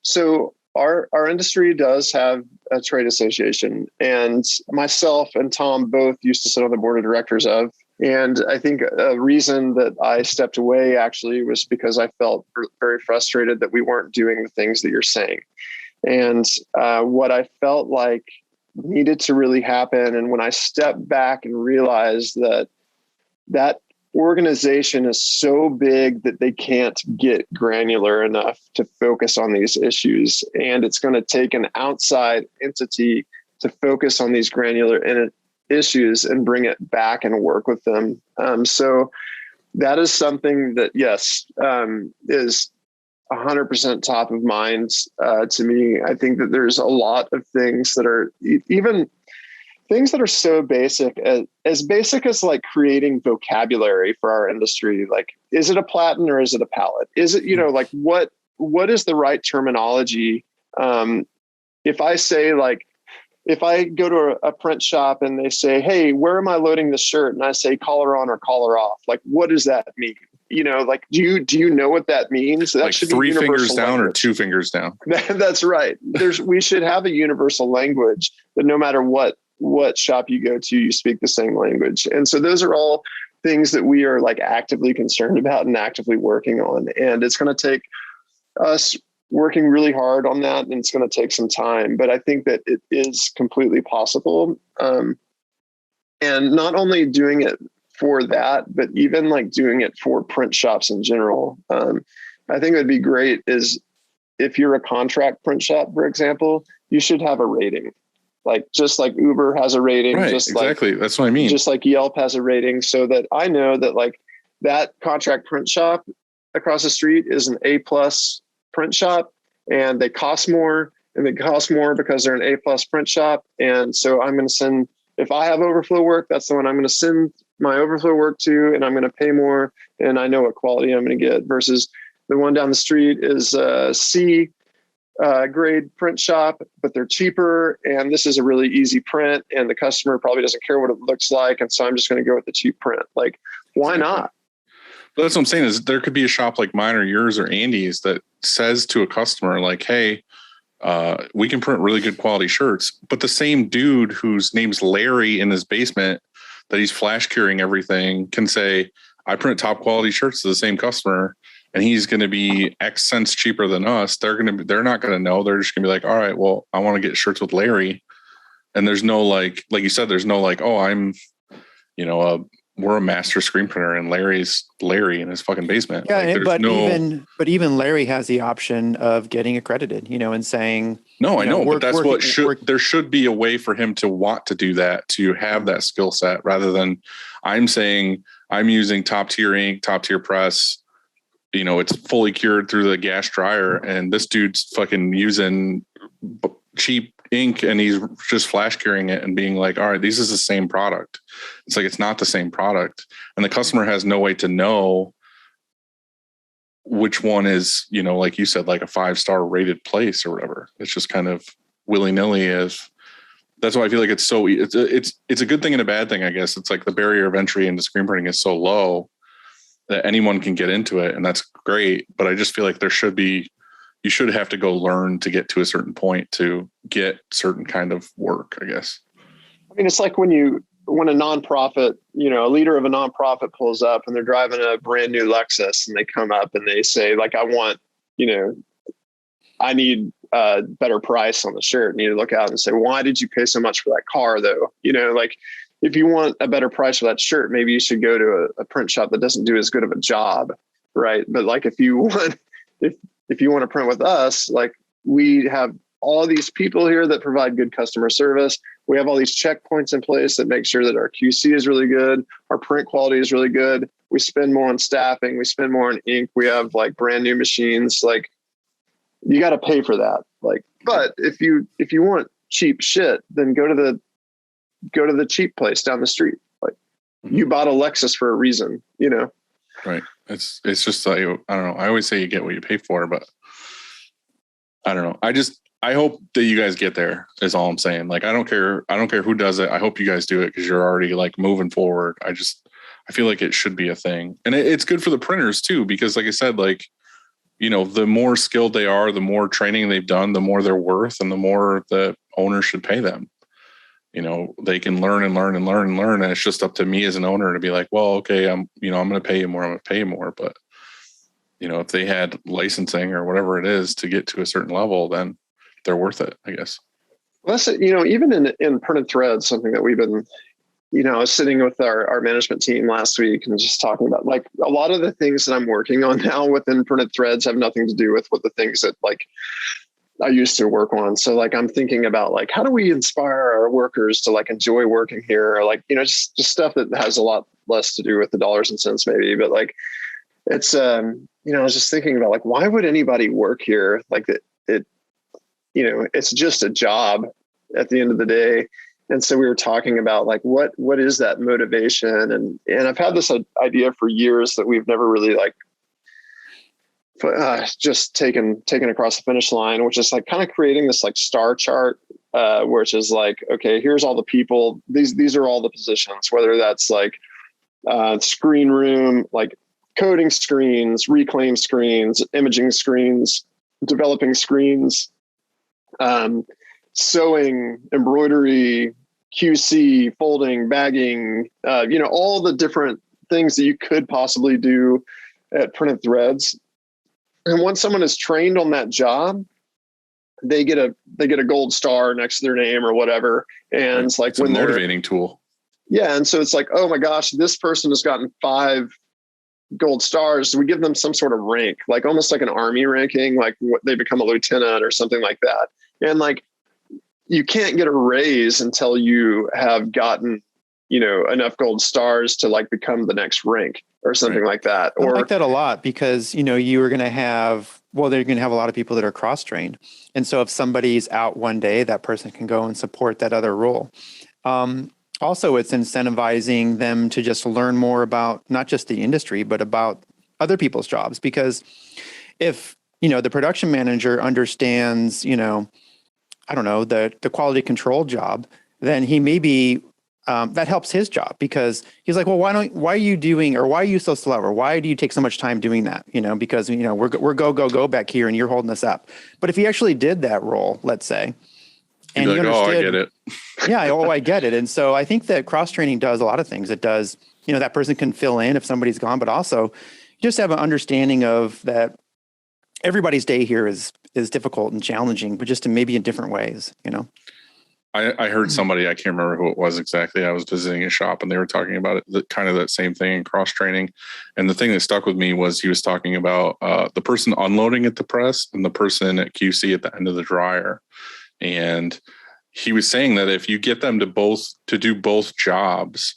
so our industry does have a trade association, and myself and Tom both used to sit on the board of directors of. And I think a reason that I stepped away actually was because I felt very frustrated that we weren't doing the things that you're saying. And what I felt like needed to really happen, and when I stepped back and realized that organization is so big that they can't get granular enough to focus on these issues, and it's going to take an outside entity to focus on these granular issues and bring it back and work with them. So that is something that, yes, is 100% top of mind to me. I think that there's a lot of things that are even things that are so basic as like creating vocabulary for our industry. Like, is it a platen or is it a pallet? Is it, like what is the right terminology? If I say, like, if I go to a print shop and they say, hey, where am I loading this shirt? And I say collar on or collar off, like, what does that mean? Like, do you know what that means? That like should 3 be fingers down language. Or 2 fingers down. That's right. We should have a universal language that no matter what shop you go to, you speak the same language. And so those are all things that we are like actively concerned about and actively working on. And it's going to take us working really hard on that, and it's going to take some time, but I think that it is completely possible. And not only doing it for that, but even like doing it for print shops in general. I think it'd be great is if you're a contract print shop, for example, you should have a rating, like just like Uber has a rating. Right, just exactly. That's what I mean. Just like Yelp has a rating, so that I know that like that contract print shop across the street is an A+ print shop, and they cost more, and they cost more because they're an A+ print shop. And so I'm going to send, if I have overflow work, that's the one I'm going to send my overflow work to, and I'm going to pay more, and I know what quality I'm going to get, versus the one down the street is C grade print shop, but they're cheaper. And this is a really easy print, and the customer probably doesn't care what it looks like. And so I'm just going to go with the cheap print. Like, why not? But that's what I'm saying is there could be a shop like mine or yours or Andy's that says to a customer like, hey, we can print really good quality shirts, but the same dude whose name's Larry in his basement that he's flash carrying everything can say, I print top quality shirts to the same customer, and he's going to be X cents cheaper than us. They're not going to know. They're just going to be like, all right, well, I want to get shirts with Larry. And there's no like you said, there's no like, oh, I'm, we're a master screen printer and Larry's Larry in his fucking basement. Yeah, like, but even Larry has the option of getting accredited, and saying, no, I know, but that's there should be a way for him to want to do that, to have that skill set, rather than I'm saying I'm using top tier ink, top tier press. It's fully cured through the gas dryer, and this dude's fucking using cheap ink and he's just flash carrying it and being like, all right, this is the same product. It's like, it's not the same product. And the customer has no way to know which one is, like you said, like a 5-star rated place or whatever. It's just kind of willy-nilly. That's why I feel like it's so, it's a good thing and a bad thing, I guess. It's like the barrier of entry into screen printing is so low that anyone can get into it, and that's great. But I just feel like you should have to go learn to get to a certain point to get certain kind of work, I guess. I mean, it's like when a nonprofit, a leader of a nonprofit pulls up and they're driving a brand new Lexus, and they come up and they say, like, I want, I need a better price on the shirt. And you look out and say, why did you pay so much for that car though? Like, if you want a better price for that shirt, maybe you should go to a print shop that doesn't do as good of a job. Right. But like, if you want to print with us, like, we have all these people here that provide good customer service. We have all these checkpoints in place that make sure that our QC is really good. Our print quality is really good. We spend more on staffing. We spend more on ink. We have like brand new machines. Like, you got to pay for that. Like, but if you want cheap shit, then go to the cheap place down the street. Like, you bought a Lexus for a reason, Right. It's just like, I don't know. I always say you get what you pay for, but I don't know. I hope that you guys get there is all I'm saying. Like, I don't care who does it. I hope you guys do it, because you're already like moving forward. I feel like it should be a thing. And it's good for the printers too, because like I said, like, the more skilled they are, the more training they've done, the more they're worth, and the more the owner should pay them. They can learn and learn and learn and learn. And it's just up to me as an owner to be like, well, okay, I'm going to pay you more. I'm going to pay you more. But, if they had licensing or whatever it is to get to a certain level, then they're worth it, I guess. Well, that's, even in printed threads, something that we've been, I was sitting with our management team last week and just talking about, like, a lot of the things that I'm working on now within printed threads have nothing to do with what the things that like I used to work on. So like, I'm thinking about like, how do we inspire our workers to like enjoy working here? Or like, just stuff that has a lot less to do with the dollars and cents maybe, but like, it's, I was just thinking about like, why would anybody work here? Like it's just a job at the end of the day. And so we were talking about like, what is that motivation? And I've had this idea for years that we've never really like, just taken across the finish line, which is like kind of creating this like star chart, which is like, okay, here's all the people, these are all the positions, whether that's like screen room, like coding screens, reclaim screens, imaging screens, developing screens, sewing, embroidery, QC, folding, bagging, all the different things that you could possibly do at Printed Threads. And once someone is trained on that job, they get a gold star next to their name or whatever. And right. It's like, it's a motivating tool. Yeah. And so it's like, oh my gosh, this person has gotten 5 gold stars. We give them some sort of rank, like almost like an army ranking, like they become a lieutenant or something like that. And like, you can't get a raise until you have gotten, enough gold stars to like become the next rank or something like that. Or I like that a lot because, they're going to have a lot of people that are cross-trained. And so if somebody's out one day, that person can go and support that other role. Also, it's incentivizing them to just learn more about not just the industry, but about other people's jobs. Because if, the production manager understands, I don't know, the quality control job, then he may be, that helps his job, because he's like, well, why are you so slow? Or why do you take so much time doing that? Because, we're go back here and you're holding us up. But if he actually did that role, let's say, and You'd be like, oh, I get it. Yeah. Oh, I get it. And so I think that cross training does a lot of things. It does, that person can fill in if somebody's gone, but also you just have an understanding of that everybody's day here is difficult and challenging, but just maybe in different ways, I heard somebody, I can't remember who it was exactly. I was visiting a shop and they were talking about it, kind of that same thing in cross training. And the thing that stuck with me was he was talking about the person unloading at the press and the person at QC at the end of the dryer. And he was saying that if you get them to do both jobs,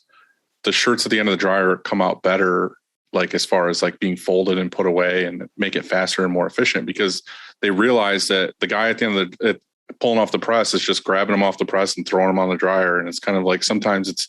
the shirts at the end of the dryer come out better, like as far as like being folded and put away, and make it faster and more efficient, because they realize that the guy at the end of pulling off the press is just grabbing them off the press and throwing them on the dryer. And it's kind of like, sometimes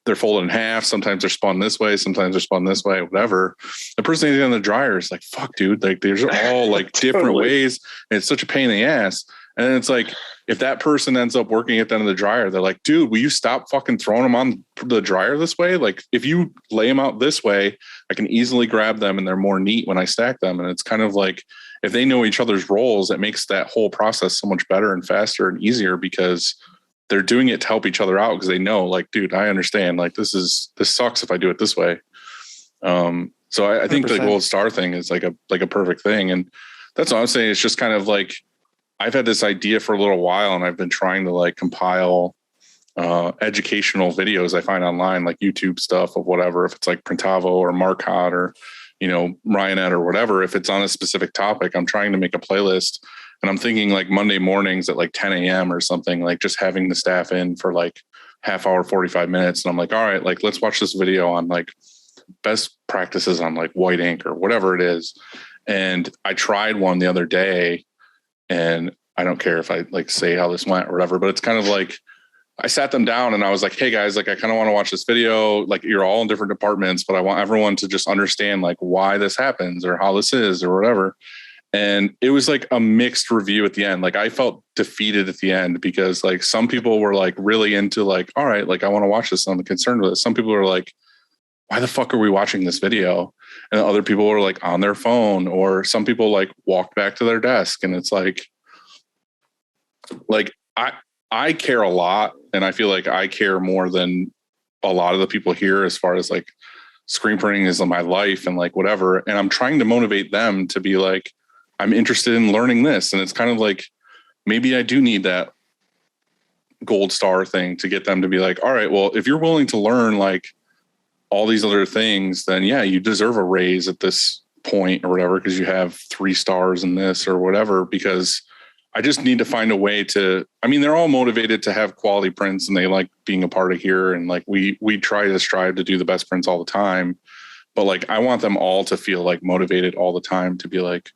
they're folded in half. Sometimes they're spun this way. Sometimes they're spun this way, whatever. The person at the end of the dryer is like, fuck dude. Like there's all like different ways. And it's such a pain in the ass. And then it's like, if that person ends up working at the end of the dryer, they're like, dude, will you stop fucking throwing them on the dryer this way? Like if you lay them out this way, I can easily grab them and they're more neat when I stack them. And it's kind of like, if they know each other's roles, it makes that whole process so much better and faster and easier, because they're doing it to help each other out, because they know, like, dude, I understand, like, this sucks if I do it this way. So I think the gold star thing is like a perfect thing. And that's what I'm saying. It's just kind of like, I've had this idea for a little while and I've been trying to like compile educational videos I find online, like YouTube stuff of whatever, if it's like Printavo or Marcotte or, Ryanette or whatever, if it's on a specific topic, I'm trying to make a playlist. And I'm thinking like Monday mornings at like 10 a.m. or something, like just having the staff in for like half hour, 45 minutes. And I'm like, all right, like, let's watch this video on like best practices on like white ink or whatever it is. And I tried one the other day, and I don't care if I like say how this went or whatever, but it's kind of like, I sat them down and I was like, hey guys, like, I kind of want to watch this video. Like, you're all in different departments, but I want everyone to just understand like why this happens or how this is or whatever. And it was like a mixed review at the end. Like I felt defeated at the end, because like some people were like really into like, all right, like I want to watch this. I'm concerned with it. Some people were like, why the fuck are we watching this video? And other people were like on their phone, or some people like walked back to their desk. And it's like I care a lot, and I feel like I care more than a lot of the people here as far as like screen printing is my life and like whatever. And I'm trying to motivate them to be like, I'm interested in learning this. And it's kind of like, maybe I do need that gold star thing to get them to be like, all right, well, if you're willing to learn like all these other things, then yeah, you deserve a raise at this point or whatever, because you have 3 stars in this or whatever. Because I just need to find a way to, I mean, they're all motivated to have quality prints and they like being a part of here. And like, we try to strive to do the best prints all the time, but like, I want them all to feel like motivated all the time to be like,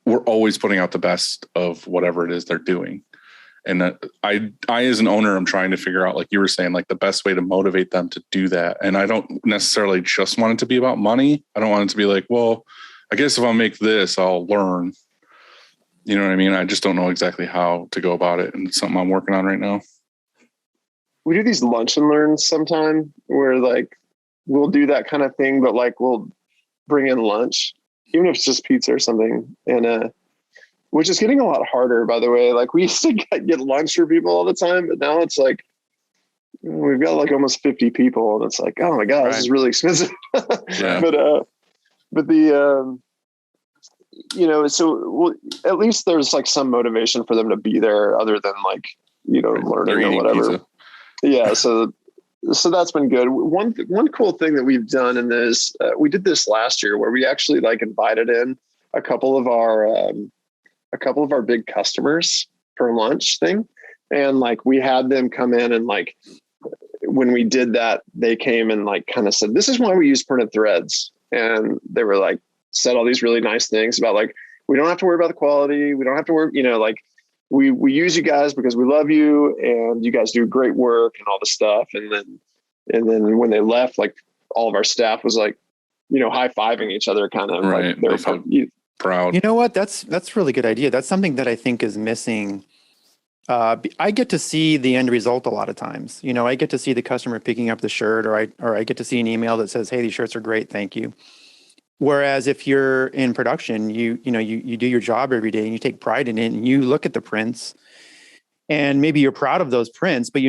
we're always putting out the best of whatever it is they're doing. And that I, as an owner, I'm trying to figure out, like you were saying, like the best way to motivate them to do that. And I don't necessarily just want it to be about money. I don't want it to be like, well, I guess if I'll make this, I'll learn. You know what I mean? I just don't know exactly how to go about it. And it's something I'm working on right now. We do these lunch and learns sometime where like, we'll do that kind of thing, but like we'll bring in lunch, even if it's just pizza or something. And, which is getting a lot harder, by the way. Like we used to get lunch for people all the time, but now it's like, we've got like almost 50 people and it's like, oh my God, This is really expensive. Yeah. But the, so at least there's like some motivation for them to be there other than like, learning or whatever. Pizza. Yeah. So that's been good. One cool thing that we've done in this, we did this last year where we actually like invited in a couple of our big customers for lunch thing. And like, we had them come in and like, when we did that, they came and like kind of said, this is why we use printed threads. And they were like, said all these really nice things about like, we don't have to worry about the quality. We don't have to worry, like we use you guys because we love you and you guys do great work and all the stuff. And then when they left, like all of our staff was like, high-fiving each other kind of Right. like they're felt proud. You know what? That's a really good idea. That's something that I think is missing. I get to see the end result a lot of times. I get to see the customer picking up the shirt, or I get to see an email that says, "Hey, these shirts are great, thank you." Whereas if you're in production, you do your job every day and you take pride in it, and you look at the prints, and maybe you're proud of those prints, but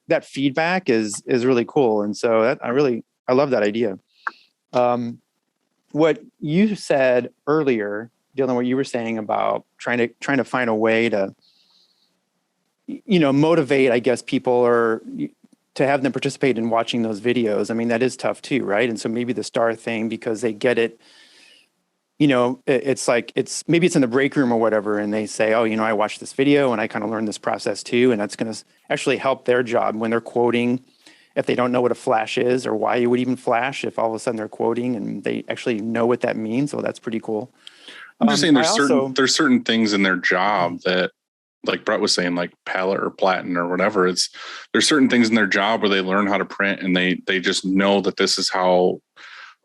that feedback is really cool. And so I love that idea. What you said earlier, Dylan, what you were saying about trying to find a way to, motivate, I guess, people, or to have them participate in watching those videos. I mean, that is tough too, right? And so maybe the star thing, because they get it, it's like, maybe it's in the break room or whatever, and they say, "Oh, I watched this video and I kind of learned this process too." And that's going to actually help their job when they're quoting. If they don't know what a flash is or why you would even flash, if all of a sudden they're quoting and they actually know what that means. So that's pretty cool. I'm just saying there's certain things in their job that, like Brett was saying, like palette or platen or whatever, there's certain things in their job where they learn how to print, and they just know that this is how,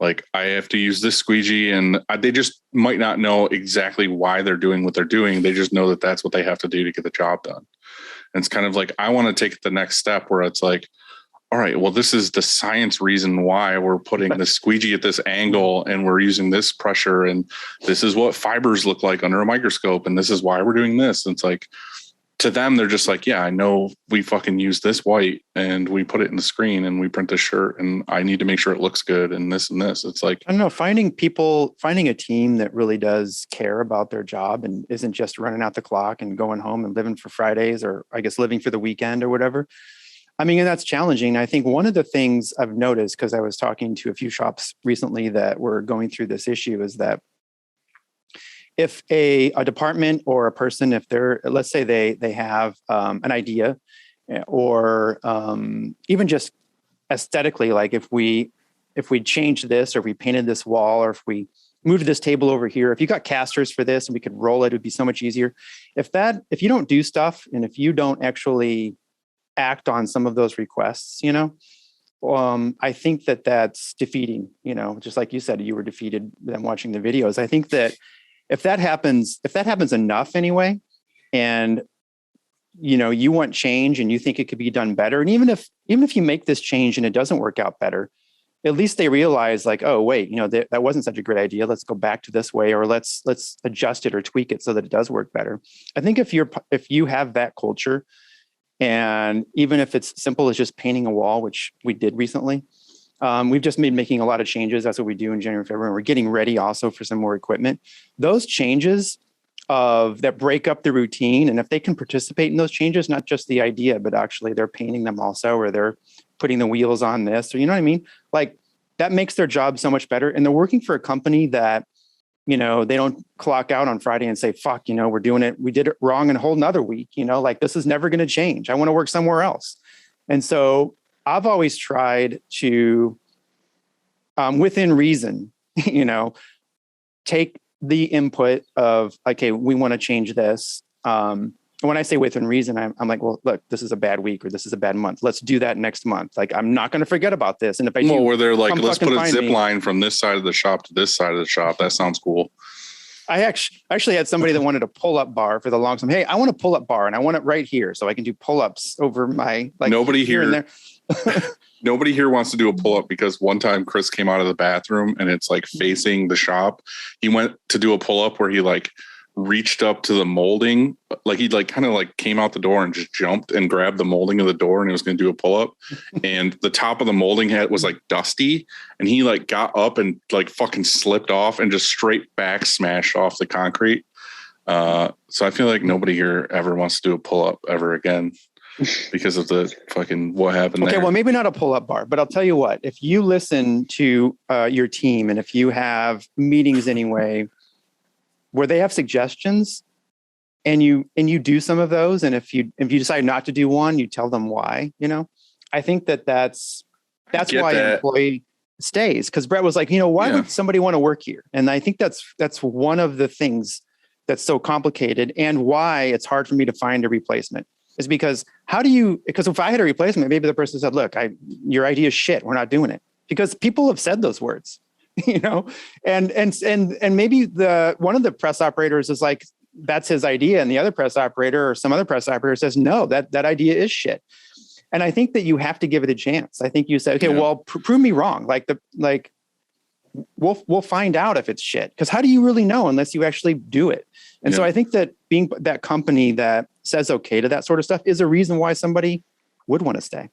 like, I have to use this squeegee, and they just might not know exactly why they're doing what they're doing. They just know that that's what they have to do to get the job done. And it's kind of like, I want to take the next step where it's like, all right, well, this is the science reason why we're putting the squeegee at this angle and we're using this pressure, and this is what fibers look like under a microscope, and this is why we're doing this. And it's like, to them, they're just like, yeah, I know we fucking use this white and we put it in the screen and we print this shirt, and I need to make sure it looks good and this and this. It's like, I don't know, finding a team that really does care about their job and isn't just running out the clock and going home and living for Fridays, or I guess living for the weekend or whatever. I mean, and that's challenging. I think one of the things I've noticed, because I was talking to a few shops recently that were going through this issue, is that if a department or a person, if they're, let's say they have an idea, or even just aesthetically, like if we change this, or we painted this wall, or if we moved this table over here, if you got casters for this and we could roll it, it would be so much easier. If you don't do stuff, and if you don't actually act on some of those requests, I think that's defeating, just like you said, you were defeated them watching the videos. I think that if that happens enough anyway, and, you want change and you think it could be done better. And even if you make this change and it doesn't work out better, at least they realize, like, oh, wait, that wasn't such a great idea. Let's go back to this way, or let's adjust it or tweak it so that it does work better. I think if you have that culture, and even if it's simple as just painting a wall, which we did recently, we've just been making a lot of changes. That's what we do in January, February. We're getting ready also for some more equipment. Those changes that break up the routine, and if they can participate in those changes, not just the idea, but actually they're painting them also, or they're putting the wheels on this, or you know what I mean? Like, that makes their job so much better. And they're working for a company that, they don't clock out on Friday and say, fuck, we're doing it. We did it wrong in a whole nother week, like, this is never going to change. I want to work somewhere else. And so I've always tried to, within reason, take the input of, okay, we want to change this. When I say within reason, I'm like, well, look, this is a bad week, or this is a bad month. Let's do that next month. Like, I'm not going to forget about this. And if I do, where they're like, let's put a zip line from this side of the shop to this side of the shop. That sounds cool. I actually had somebody that wanted a pull-up bar for the long time. Hey, I want a pull-up bar, and I want it right here so I can do pull-ups over my, like, nobody here and there. Nobody here wants to do a pull-up, because one time Chris came out of the bathroom and it's like facing the shop. He went to do a pull-up where he like reached up to the molding, like he like kind of like came out the door and just jumped and grabbed the molding of the door, and he was going to do a pull-up. And the top of the molding head was like dusty, and he like got up and like fucking slipped off and just straight back smashed off the concrete. So I feel like nobody here ever wants to do a pull-up ever again because of the fucking what happened there. Okay, well, maybe not a pull-up bar, but I'll tell you what, if you listen to your team, and if you have meetings anyway where they have suggestions, and you do some of those, and if you decide not to do one, you tell them why, I think that's why an employee stays. Because Brett was like, why would somebody want to work here? And I think that's one of the things that's so complicated and why it's hard for me to find a replacement is because because if I had a replacement, maybe the person said, look, your idea is shit. We're not doing it, because people have said those words, and maybe one of the press operators is like, that's his idea. And the other press operator or some other press operator says, no, that idea is shit. And I think that you have to give it a chance. I think you say, okay, well, prove me wrong. We'll find out if it's shit. Because how do you really know unless you actually do it? And so I think that being that company that says okay to that sort of stuff is a reason why somebody would want to stay.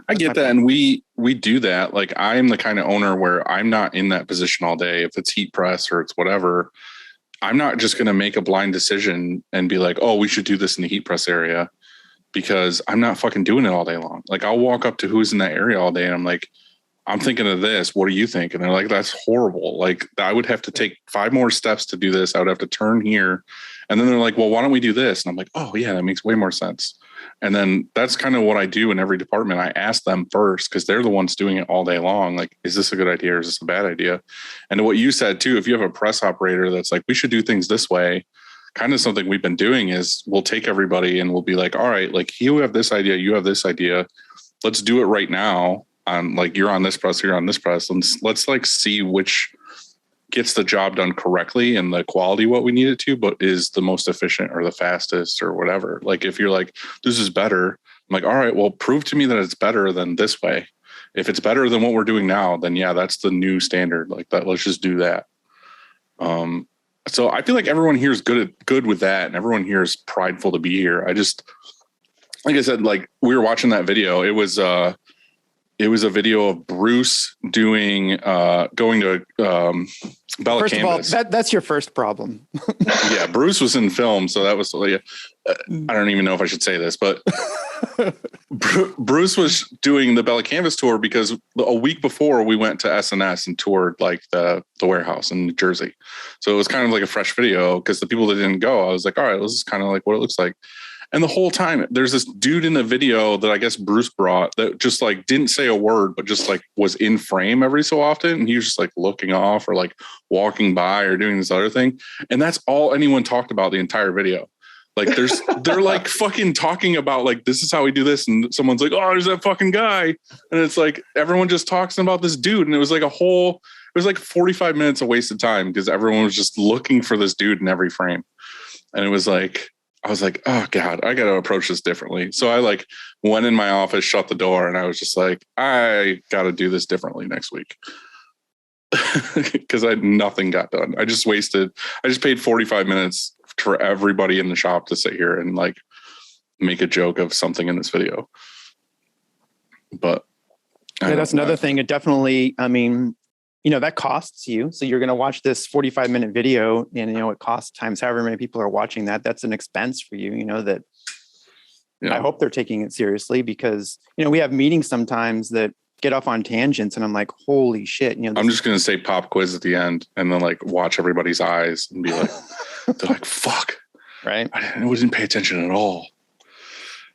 I get that. And we do that. Like, I'm the kind of owner where I'm not in that position all day. If it's heat press or it's whatever, I'm not just going to make a blind decision and be like, oh, we should do this in the heat press area, because I'm not fucking doing it all day long. Like, I'll walk up to who's in that area all day and I'm like, I'm thinking of this. What do you think? And they're like, that's horrible. Like, I would have to take 5 more steps to do this. I would have to turn here. And then they're like, well, why don't we do this? And I'm like, oh yeah, that makes way more sense. And then that's kind of what I do in every department. I ask them first, because they're the ones doing it all day long. Like, is this a good idea or is this a bad idea? And what you said too, if you have a press operator that's like, we should do things this way, kind of something we've been doing is we'll take everybody and we'll be like, all right, like, you have this idea, you have this idea. Let's do it right now. Like, you're on this press, you're on this press. Let's like see which gets the job done correctly and the quality what we need it to, but is the most efficient or the fastest or whatever. Like, if you're like, this is better, I'm like, all right, well, prove to me that it's better than this way. If it's better than what we're doing now, then yeah, that's the new standard. Like that, let's just do that. So I feel like everyone here is good with that, and everyone here is prideful to be here. I just, like I said, like, we were watching that video. It was a video of Bruce doing going to Bella First Canvas. of all, that's your first problem. Yeah, Bruce was in film, so that was like, I don't even know if I should say this, but Bruce was doing the Bella Canvas tour because a week before we went to SNS and toured like the warehouse in New Jersey. So it was kind of like a fresh video, because the people that didn't go, I was like, all right, this is kind of like what it looks like. And the whole time there's this dude in the video that I guess Bruce brought that just like didn't say a word, but just like was in frame every so often. And he was just like looking off or like walking by or doing this other thing. And that's all anyone talked about the entire video. Like they're like fucking talking about like, this is how we do this. And someone's like, oh, there's that fucking guy. And it's like, everyone just talks about this dude. And it was like it was like 45 minutes of wasted time because everyone was just looking for this dude in every frame. And it was like, I was like, oh God, I got to approach this differently. So I like went in my office, shut the door, and I was just like, I got to do this differently next week. Because nothing got done. I just paid 45 minutes for everybody in the shop to sit here and like make a joke of something in this video. But yeah, that's another thing. It definitely, I mean, that costs you. So you're going to watch this 45-minute video and, it costs times however many people are watching that. That's an expense for you, that I hope they're taking it seriously, because, we have meetings sometimes that get off on tangents and I'm like, holy shit. I'm just going to say pop quiz at the end and then like watch everybody's eyes and be like, they're like, fuck. Right. I didn't pay attention at all.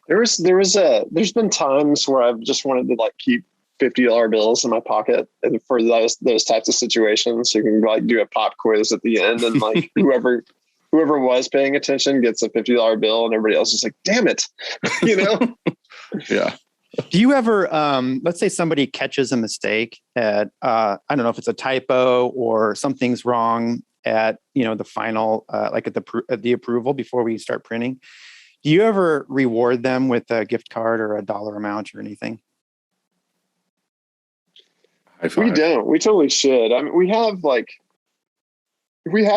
There's been times where I've just wanted to like keep $50 bills in my pocket and for those types of situations. You can like do a pop quiz at the end and like whoever was paying attention gets a $50 bill and everybody else is like, damn it. Yeah. Do you ever, let's say somebody catches a mistake at, I don't know if it's a typo or something's wrong at, the final, like at the approval before we start printing. Do you ever reward them with a gift card or a dollar amount or anything? We don't. We totally should. I mean, we have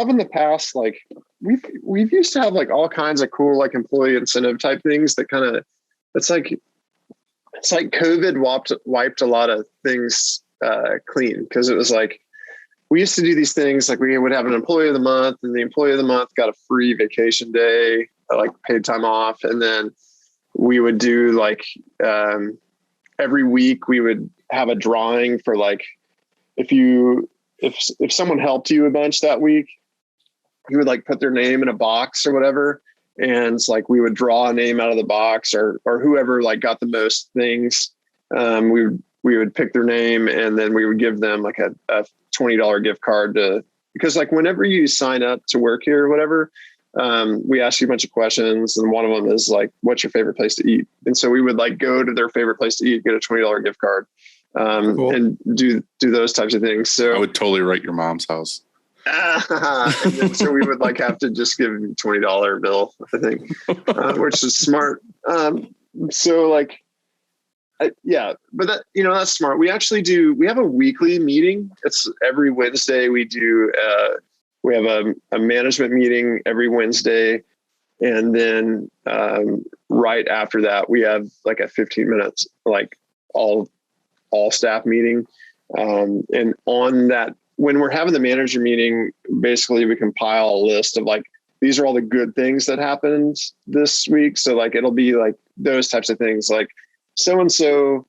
in the past, like we've used to have like all kinds of cool like employee incentive type things that kind of it's like COVID wiped a lot of things clean, because it was like we used to do these things like we would have an employee of the month, and the employee of the month got a free vacation day, like paid time off, and then we would do like every week we would have a drawing for like, if someone helped you a bunch that week, you would like put their name in a box or whatever. And it's like, we would draw a name out of the box or whoever like got the most things. We would pick their name and then we would give them like a $20 gift card because like whenever you sign up to work here or whatever, we ask you a bunch of questions, and one of them is like, what's your favorite place to eat? And so we would like go to their favorite place to eat, get a $20 gift card, Cool. and do those types of things. So I would totally write your mom's house. and then, so we would like have to just give you $20 bill, I think, which is smart. So like, yeah, but that, that's smart. We have a weekly meeting. It's every Wednesday. We have a management meeting every Wednesday. And then right after that, we have like a 15 minutes, like all staff meeting. And on that, when we're having the manager meeting, basically we compile a list of like, these are all the good things that happened this week. So like, it'll be like those types of things, like so-and-so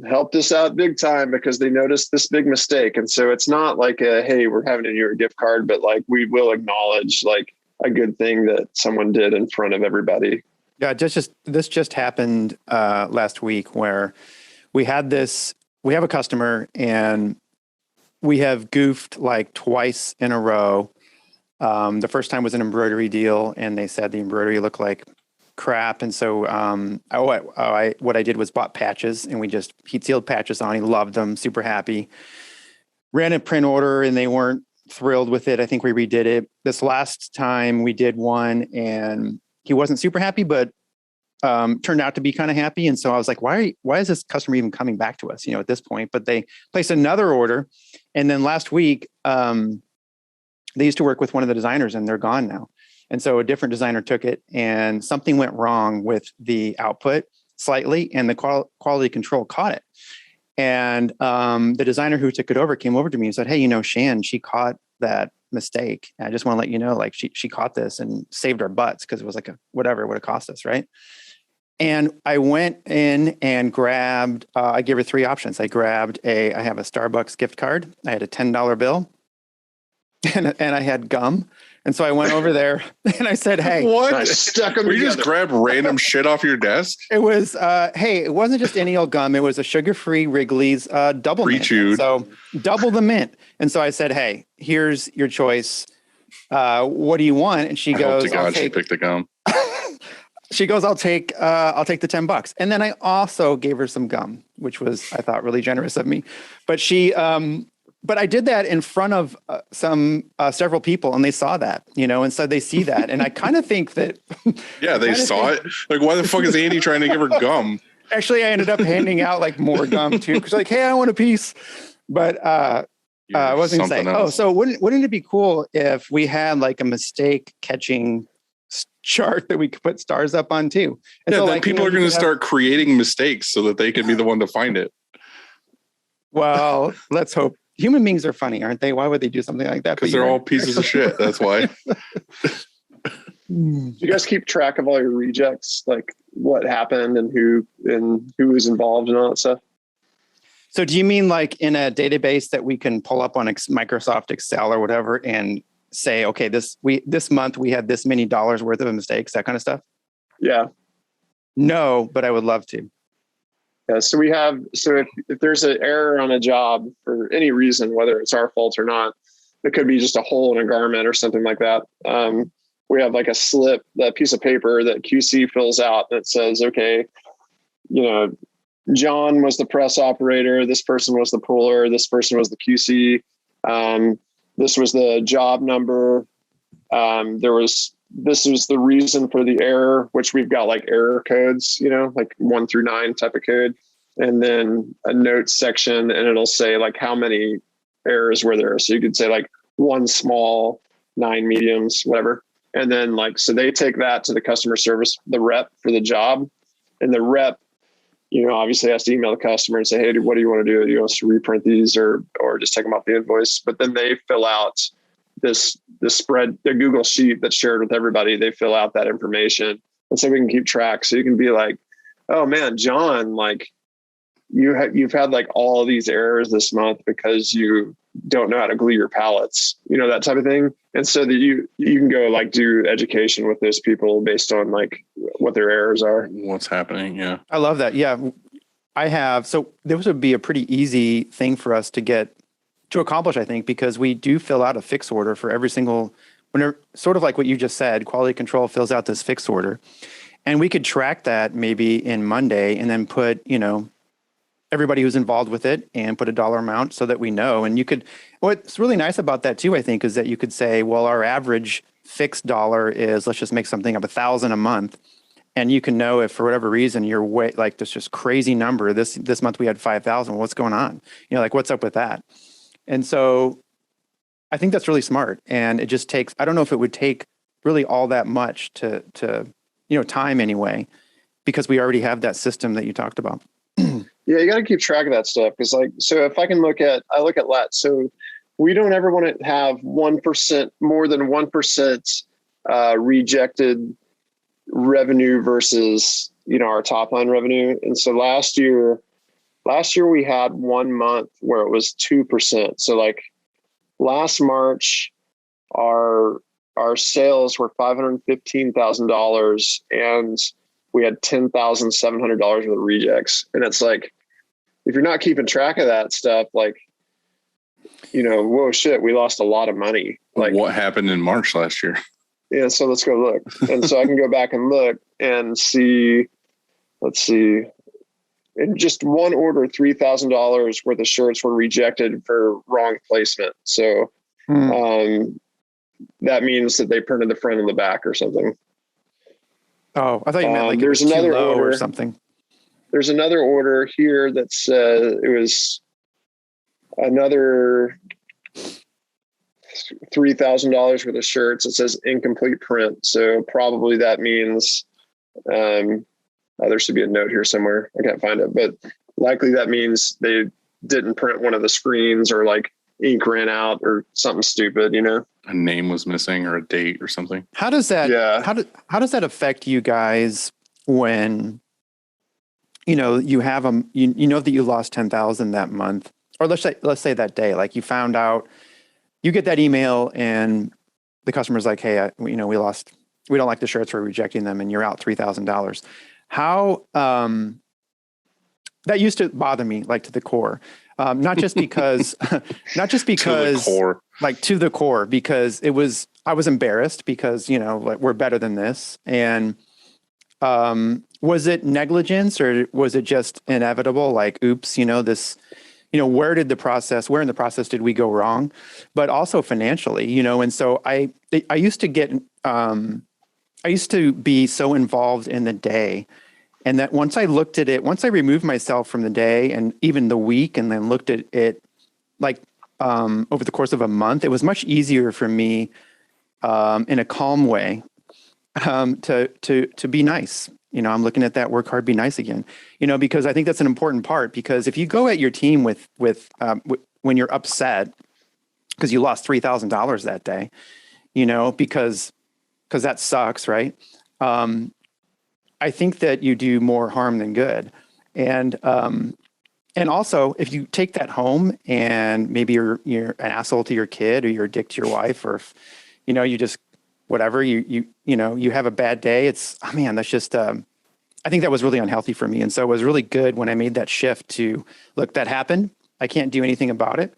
helped us out big time because they noticed this big mistake. And so it's not like hey, we're having a year gift card, but like we will acknowledge like a good thing that someone did in front of everybody. Yeah, this just happened last week where we have a customer and we have goofed like twice in a row. The first time was an embroidery deal, and they said the embroidery looked like crap. And so what I did was bought patches, and we just heat sealed patches on. He loved them, super happy. Ran a print order, and they weren't thrilled with it. I think we redid it. This last time we did one, and he wasn't super happy, but turned out to be kind of happy. And so I was like, why is this customer even coming back to us, at this point? But they placed another order. And then last week, they used to work with one of the designers, and they're gone now. And so a different designer took it, and something went wrong with the output slightly, and the quality control caught it. And the designer who took it over came over to me and said, hey, Shan, she caught that mistake. And I just want to let you know, like she caught this and saved our butts, because it was like whatever it would have cost us, right? And I went in and grabbed, I gave her three options. I have a Starbucks gift card. I had a $10 bill, and I had gum. And so I went over there and I said, hey. What? I stuck them We together. just grab random shit off your desk? It was, hey, it wasn't just any old gum. It was a sugar-free Wrigley's double mint. Pre-chewed. So double the mint. And so I said, hey, here's your choice. What do you want? And she I goes, hope to God she picked the gum. she goes, I'll take the $10. And then I also gave her some gum, which was, I thought, really generous of me. But but I did that in front of several people, and they saw that, and so they see that. And I kind of think that. Yeah, they saw it. Like, why the fuck is Andy trying to give her gum? Actually, I ended up handing out like more gum too, because like, hey, I want a piece. But I wasn't going to say, so wouldn't it be cool if we had like a mistake catching chart that we could put stars up on too? And yeah, so, then like, people are going to start creating mistakes so that they can be the one to find it. Well, let's hope. Human beings are funny, aren't they? Why would they do something like that? Because they're all pieces of shit. That's why. Do you guys keep track of all your rejects, like what happened and who was involved and all that stuff? So do you mean like in a database that we can pull up on Microsoft Excel or whatever and say, okay, this month we had this many dollars worth of mistakes, that kind of stuff? Yeah. No, but I would love to. Yeah, so if there's an error on a job for any reason, whether it's our fault or not, it could be just a hole in a garment or something like that. We have like a slip, that piece of paper that QC fills out that says, okay, John was the press operator. This person was the puller. This person was the QC. This was the job number. This was the reason for the error, which we've got like error codes, like 1 through 9 type of code, and then a notes section, and it'll say like how many errors were there. So you could say like 1 small, 9 mediums, whatever. And then like, so they take that to the customer service, the rep for the job, and the rep, obviously has to email the customer and say, hey, what do you want to do? Do you want us to reprint these or just take them off the invoice? But then they fill out this spread, the Google sheet that's shared with everybody. They fill out that information, and so we can keep track. So you can be like, oh man, John, like you've had like all of these errors this month because you don't know how to glue your pallets, that type of thing. And so that you can go like do education with those people based on like what their errors are. What's happening. Yeah. I love that. Yeah. I have. So this would be a pretty easy thing for us to accomplish, I think, because we do fill out a fix order for every single whenever, sort of like what you just said, quality control fills out this fixed order, and we could track that maybe in Monday and then put, everybody who's involved with it and put a dollar amount so that we know. And you could, what's really nice about that too, I think, is that you could say, well, our average fixed dollar is, let's just make something up, $1,000 a month. And you can know if for whatever reason you're way like this just crazy number, this month we had 5,000. What's going on? Like what's up with that? And so I think that's really smart. And it just takes, I don't know if it would take really all that much to time anyway, because we already have that system that you talked about. Yeah, you got to keep track of that stuff. Because so if I look at LAT, so we don't ever want to have 1%, more than 1% rejected revenue versus, our top line revenue. And so last year we had 1 month where it was 2%. So like last March, our sales were $515,000 and we had $10,700 worth of rejects. And it's like, if you're not keeping track of that stuff, like, whoa, shit, we lost a lot of money. Like what happened in March last year? Yeah. So let's go look. And so I can go back and look and see, let's see, in just one order, $3,000 worth of shirts were rejected for wrong placement. So, that means that they printed the front and the back or something. Oh, I thought you meant like there's it was another too low order or something. There's another order here that's it was another $3,000 worth of shirts. It says incomplete print, so probably that means there should be a note here somewhere. I can't find it, but likely that means they didn't print one of the screens, or like ink ran out or something stupid. A name was missing or a date or something. How does that? Yeah. How does that affect you guys when? You have you know that you lost 10,000 that month, or let's say that day, like you found out, you get that email and the customer's like, hey, we don't like the shirts, we're rejecting them, and you're out $3,000. How, that used to bother me, like to the core, not just because, To the core. like to the core, because I was embarrassed because, like we're better than this. And, was it negligence or was it just inevitable? Like, oops, this, where in the process did we go wrong? But also financially, and so I used to get, I used to be so involved in the day, and that once I looked at it, once I removed myself from the day and even the week, and then looked at it like, over the course of a month, it was much easier for me, in a calm way, to be nice. I'm looking at that, work hard, be nice again, because I think that's an important part, because if you go at your team with when you're upset because you lost $3,000 that day, because that sucks. Right. I think that you do more harm than good. And also if you take that home and maybe you're an asshole to your kid, or you're a dick to your wife, or if, you just, whatever, you have a bad day. That's just, I think that was really unhealthy for me. And so it was really good when I made that shift to, look, that happened. I can't do anything about it.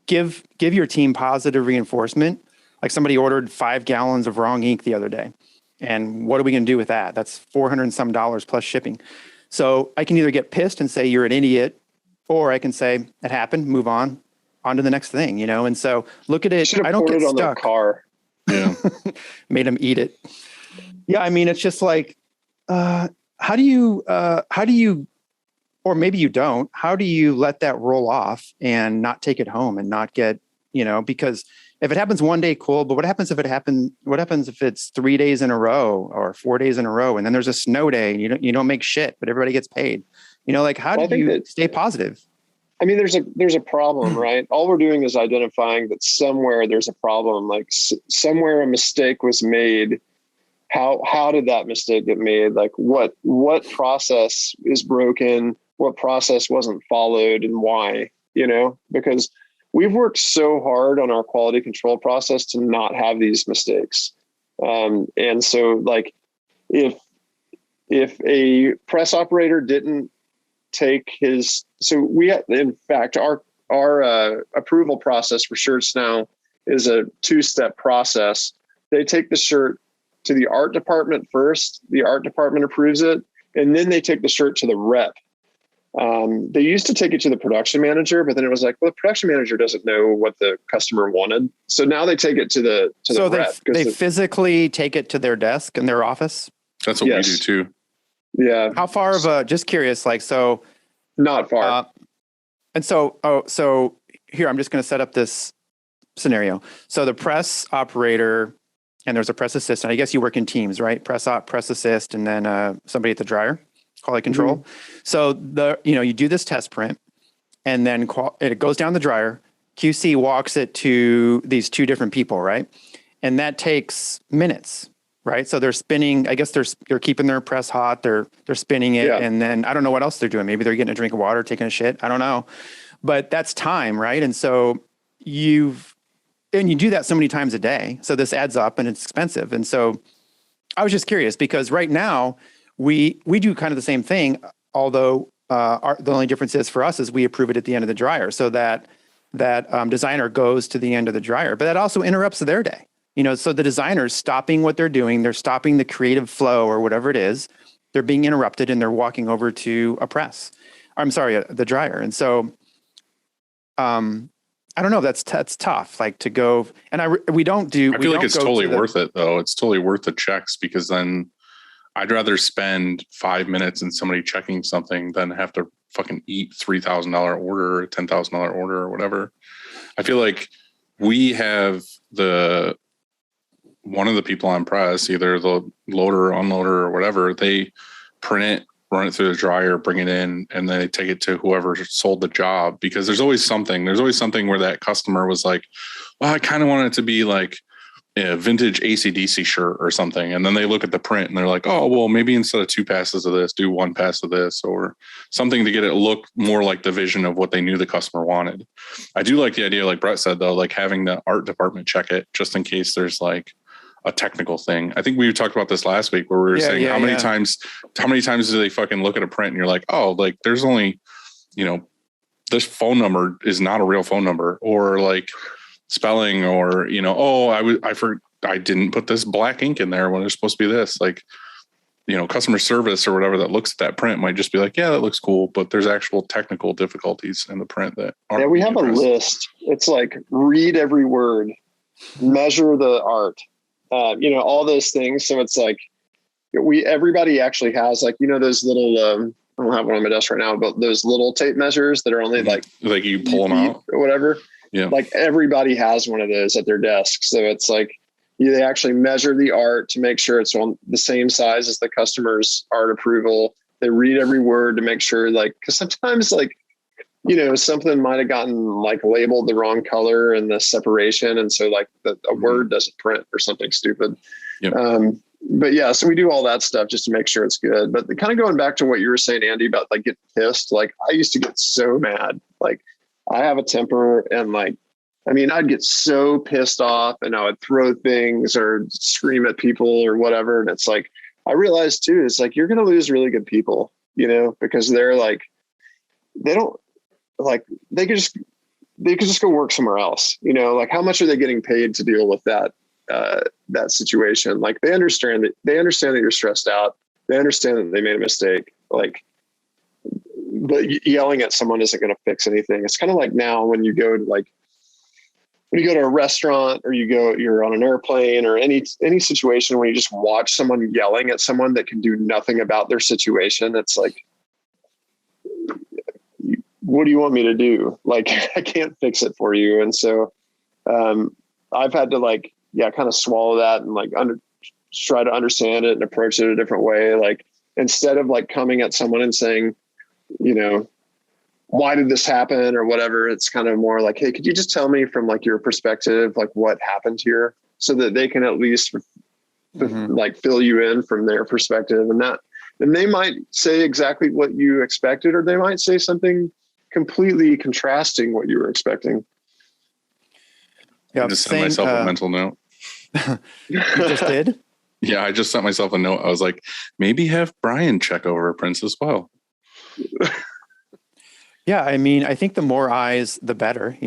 Give your team positive reinforcement. Like somebody ordered 5 gallons of wrong ink the other day. And what are we going to do with that? That's $400 and some plus shipping. So I can either get pissed and say you're an idiot, or I can say it happened, move on to the next thing, And so look at it. I don't get it on stuck. the car. Yeah. Made them eat it. Yeah. It's just like, how do you, or maybe you don't, how do you let that roll off and not take it home and not get, because if it happens one day, cool. But what happens if it's 3 days in a row or 4 days in a row, and then there's a snow day and you don't make shit, but everybody gets paid, how do you stay positive? There's a problem, right? All we're doing is identifying that somewhere there's a problem, like somewhere a mistake was made. How did that mistake get made? Like what process is broken? What process wasn't followed, and why? Because we've worked so hard on our quality control process to not have these mistakes. And so like if a press operator didn't take his, so we, in fact, our approval process for shirts now is a 2-step process. They take the shirt to the art department first. The art department approves it. And then they take the shirt to the rep. They used to take it to the production manager, but then it was like, well, the production manager doesn't know what the customer wanted. So now they take it to the rep. They physically take it to their desk in their office? That's what we do too. Yeah. How far of just curious, like, so. Not far. So here, I'm just going to set up this scenario. So the press operator, and there's a press assistant. I guess you work in teams, right? Press op, press assist, and then somebody at the dryer, quality control. Mm-hmm. So you do this test print, and then it goes down the dryer. QC walks it to these 2 different people, right? And that takes minutes, right? So they're spinning. I guess they're keeping their press hot. They're spinning it, and then I don't know what else they're doing. Maybe they're getting a drink of water, taking a shit. I don't know, but that's time, right? And so you do that so many times a day. So this adds up, and it's expensive. And so I was just curious because right now we do kind of the same thing, although the only difference is for us is we approve it at the end of the dryer. So that designer goes to the end of the dryer, but that also interrupts their day. So the designer's stopping what they're doing. They're stopping the creative flow or whatever it is. They're being interrupted and they're walking over to the dryer. And so, I don't know. That's tough. Like to go, and I feel like it's totally worth it though. It's totally worth the checks because then I'd rather spend 5 minutes in somebody checking something than have to fucking eat $3,000 order or $10,000 order or whatever. I feel like we have one of the people on press, either the loader or unloader or whatever, they print it, run it through the dryer, bring it in, and then they take it to whoever sold the job because there's always something where that customer was like, well, I kind of want it to be like a vintage AC/DC shirt or something. And then they look at the print and they're like, oh, well, maybe instead of 2 passes of this, do 1 pass of this or something to get it look more like the vision of what they knew the customer wanted. I do like the idea, like Brett said, though, like having the art department check it just in case there's like a technical thing. I think we talked about this last week where we were saying how many times do they fucking look at a print and you're like, oh, like there's only, this phone number is not a real phone number or like spelling or, I didn't put this black ink in there when it's supposed to be this, like, customer service or whatever that looks at that print might just be like, yeah, that looks cool. But there's actual technical difficulties in the print that aren't. Yeah, we have a list. It's like read every word, measure the art, all those things. So it's like everybody actually has like, those little, I don't have one on my desk right now, but those little tape measures that are only like you pull them out or whatever. Yeah. Like everybody has one of those at their desk. So it's like they actually measure the art to make sure it's on the same size as the customer's art approval. They read every word to make sure because sometimes something might've gotten like labeled the wrong color and the separation. And so like a word doesn't print or something stupid. Yep. But yeah, so we do all that stuff just to make sure it's good. But kind of going back to what you were saying, Andy, about like getting pissed, like I used to get so mad. Like I have a temper and I'd get so pissed off and I would throw things or scream at people or whatever. And it's like, I realized too, it's like, you're going to lose really good people, because they're like, they don't like, they could just go work somewhere else, like how much are they getting paid to deal with that situation? Like they understand that you're stressed out. They understand that they made a mistake. Like, but yelling at someone isn't going to fix anything. It's kind of like now when you go to a restaurant or you're on an airplane or any situation where you just watch someone yelling at someone that can do nothing about their situation. It's like, what do you want me to do? Like, I can't fix it for you. And so, I've had to kind of swallow that and try to understand it and approach it a different way. Like, instead of coming at someone and saying, why did this happen or whatever, it's kind of more like, hey, could you just tell me from your perspective, what happened here, so that they can at least fill you in from their perspective. And they might say exactly what you expected, or they might say something completely contrasting what you were expecting. Yeah, I just sent myself a mental note. You just did? Yeah, I just sent myself a note. I was like, maybe have Brian check over prints as well. Yeah, I think the more eyes, the better,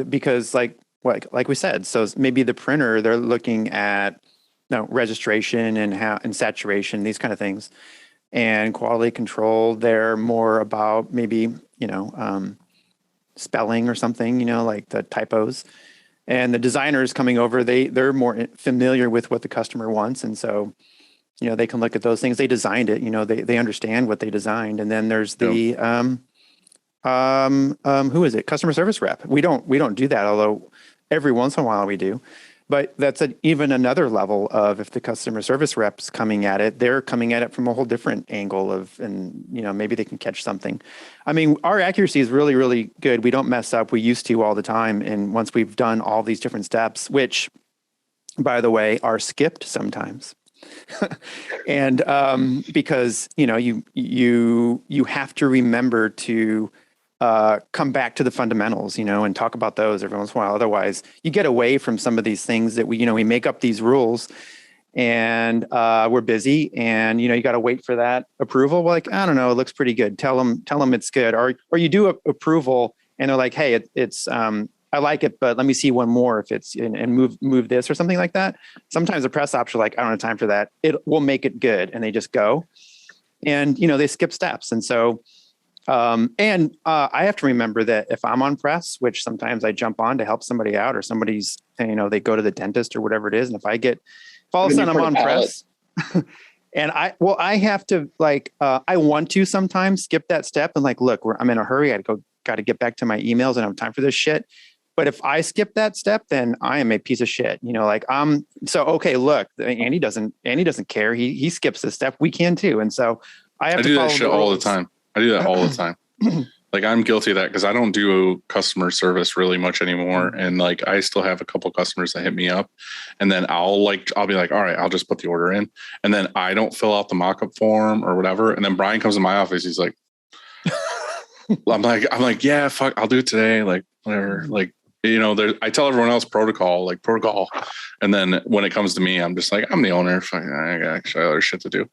because like we said, so maybe the printer, they're looking at registration and saturation, these kind of things, and quality control. They're more about maybe, spelling or something, like the typos. And the designers coming over, they're more familiar with what the customer wants. And so, they can look at those things. They designed it, they understand what they designed. And then there's the, who is it? Customer service rep. We don't do that, although every once in a while we do. But that's even another level of, if the customer service rep's coming at it, they're coming at it from a whole different angle and maybe they can catch something. I mean, our accuracy is really, really good. We don't mess up. We used to all the time. And once we've done all these different steps, which, by the way, are skipped sometimes. And because, you have to remember to come back to the fundamentals, and talk about those every once in a while. Otherwise, you get away from some of these things that we make up these rules, and we're busy, and you got to wait for that approval. We're like, I don't know, it looks pretty good. Tell them it's good, or you do approval, and they're like, hey, it's I like it, but let me see one more if it's and move this or something like that. Sometimes the press ops are like, I don't have time for that. We'll make it good, and they just go, and they skip steps, and so. I have to remember that if I'm on press, which sometimes I jump on to help somebody out, or somebody's, they go to the dentist or whatever it is. And if all of a sudden I'm on press and I have to I want to sometimes skip that step and look, I'm in a hurry. Got to get back to my emails and I don't have time for this shit. But if I skip that step, then I am a piece of shit. Okay, look, Andy doesn't care. He skips this step. We can too. And so I have to do follow that shit all the time. I do that all the time. I'm guilty of that because I don't do customer service really much anymore. And I still have a couple customers that hit me up, and then I'll be like, all right, I'll just put the order in. And then I don't fill out the mock-up form or whatever. And then Brian comes in my office. He's like, I'm like, yeah, fuck, I'll do it today. Whatever. I tell everyone else protocol. And then when it comes to me, I'm just like, I'm the owner. Fuck, I got actually other shit to do.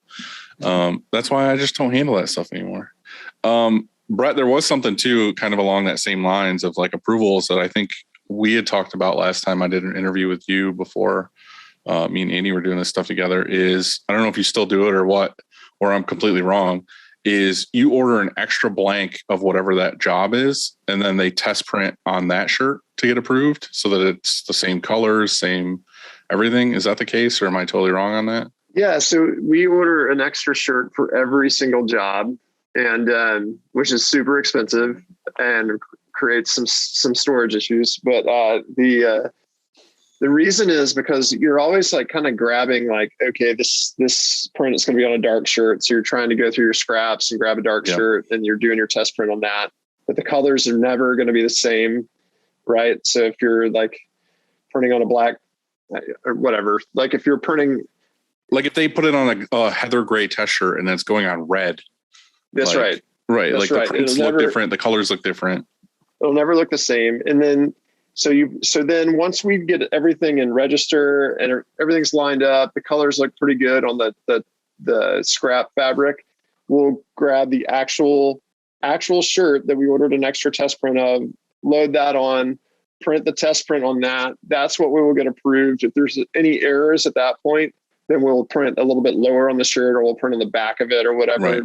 That's why I just don't handle that stuff anymore. Brett, there was something too, kind of along that same lines of approvals that I think we had talked about last time I did an interview with you before me and Andy were doing this stuff together. Is, I don't know if you still do it or what, or I'm completely wrong, is you order an extra blank of whatever that job is, and then they test print on that shirt to get approved so that it's the same colors, same everything. Is that the case, or am I totally wrong on that? Yeah. So we order an extra shirt for every single job, and which is super expensive and creates some storage issues. But the reason is because you're always kind of grabbing okay, this print is going to be on a dark shirt. So you're trying to go through your scraps and grab a dark shirt, and you're doing your test print on that. But the colors are never going to be the same, right? So if you're printing on a black or whatever, if you're printing, if they put it on a heather gray test shirt and it's going on red. That's right. Right. That's the prints look different. The colors look different. It'll never look the same. And then, so then once we get everything in register and everything's lined up, the colors look pretty good on the scrap fabric, we'll grab the actual shirt that we ordered an extra test print of, load that on, print the test print on that. That's what we will get approved. If there's any errors at that point, then we'll print a little bit lower on the shirt, or we'll print on the back of it or whatever